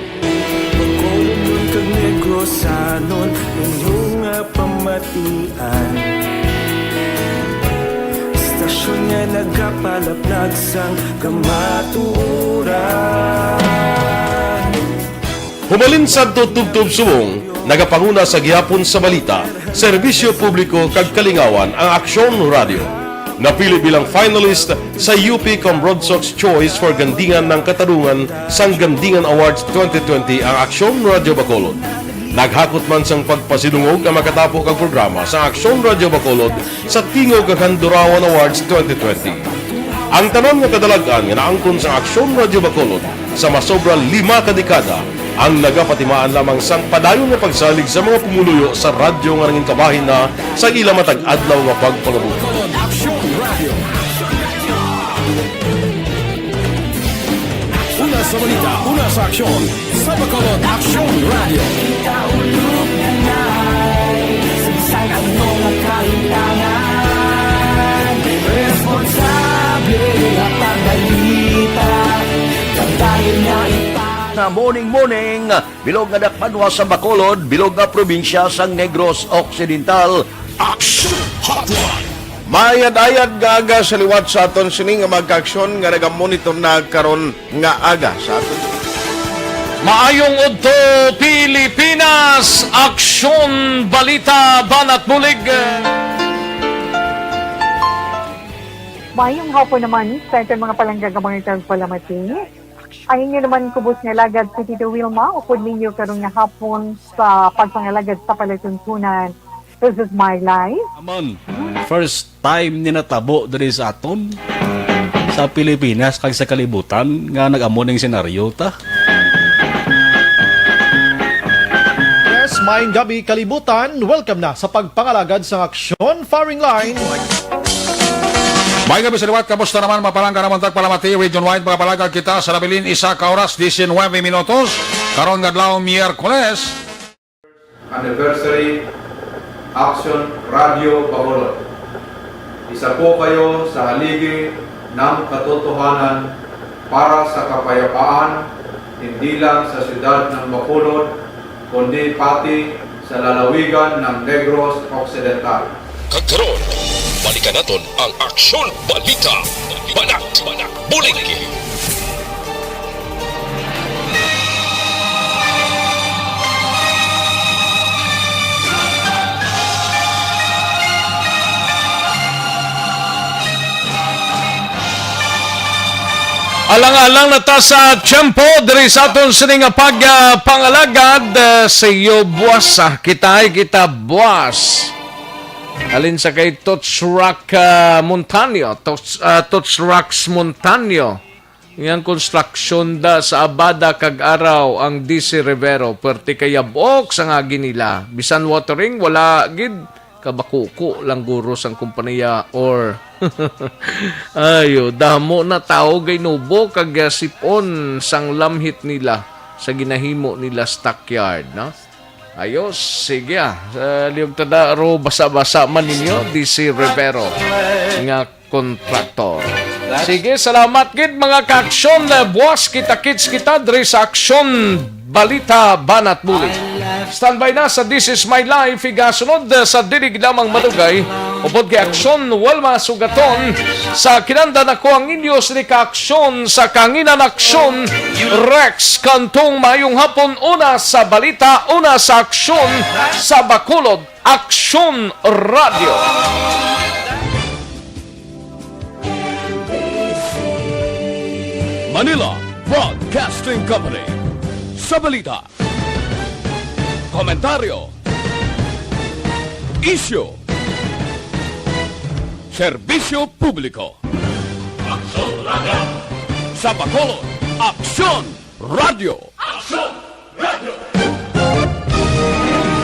Bacolod kag Negros anon inyong pamatian. Stasyon nga nagapalaplag sang kamatuuran. Humalin sa tutubtub subong, nagapanguna sa gihapon sa balita, serbisyo publiko kag kalingawan ang Aksyon Radio. Napili bilang finalist sa UP Comrade Sox Choice for Gandingan ng Katarungan sang Gandingan Awards 2020 ang Aksyon Radio Bacolod. Naghakot man sang pagpasidungog ang makatapo kang programa sa Aksyon Radio Bacolod sa Tingog kag Handurawan Awards 2020. Ang tanon nga kadalagan nga naangkon sa Aksyon Radio Bacolod sa masobra 5 ka dekada ang nagapatimaan lamang sang padayon nga pagsalig sa mga pumuluyo sa radyo nga nangin kabahin na sa ila matag adlaw nga pagpangabuhi. Una sa balita, una sa aksyon, sa Bacolod Aksyon Radio. Ikaulog na na'y sagsang ang mga kailangan. Responsable at pagbalita, kagdayon na na morning, bilog nga dakpanwa sa Bacolod, bilog nga probinsya sang Negros Occidental. Action Hotline! Mayad-ayad nga aga sa liwat sa aton sini nga magka-aksyon nga nagamonitor na karon nga aga sa aton. Maayong udto Pilipinas, Aksyon Balita Banat Bulig. Maayong hapon naman sa itong mga palanggagamang itong palamati. Ayun nyo naman kubos nga lagad sa Tito Wilma, upod ninyo karong nga hapon sa pagpangalagad sa palatuntunan. This is my life. Amon, first time ni natabo diri sa aton sa Pilipinas kag sa kalibutan nga nag-amon ning senaryo ta. Yes, maayong gabi kalibutan. Welcome na sa pagpangalagad sa Aksyon Firing Line. May gabi sa liwat, kamusta naman mapalangga naman tagpalamati, region wide mga palagad kita sa Labilin, isa ka oras, 19 minutos, karon nga adlaw Miyerkules. Anniversary Aksyon Radio Bacolod. Isa po kayo sa haligi ng katotohanan para sa kapayapaan, hindi lang sa siyudad ng Bacolod, kundi pati sa lalawigan ng Negros Occidental. Kagkaroon, balikan natin ang Aksyon Balita. Banat Bulig. Alang-alang na ta sa tiyempo diri sa aton sining pagpangalagad sa iyo buwas kita buwas. Alin sa kay Tots Rock Montaño, Tots Rocks Montaño. Yang construction da sa Abada kag araw ang DC Rivero perti kay yabok sa nga ginila. Bisan watering wala gid kabakuko lang guro sang kumpanya or ayo damo na tao gay nubo kag sipon sang lamhit nila sa ginahimo nila stockyard, no? Ayos, sige liyog tada ro basa-basa man ninyo DC Rivero nga kontraktor. Sige, salamat gid mga ka-aksyon. Buwas kita-kits kita diri sa Aksyon Balita Banat Buli. Standby na sa This Is My Life. Igasunod sa dinig lamang madugay. Upod kay Aksyon Walma Sugaton. Sa kinanda na ko ang inyo sa ka-aksyon sa Kanginan Aksyon. Rex Kantong mayong hapon. Una sa balita, una sa aksyon sa Bacolod. Aksyon Radio. Manila Broadcasting Company. Sa balita, komentaryo, isyu, serbisyo publiko. Aksyon Radio. Sa Bacolod, Aksyon Radio. Aksyon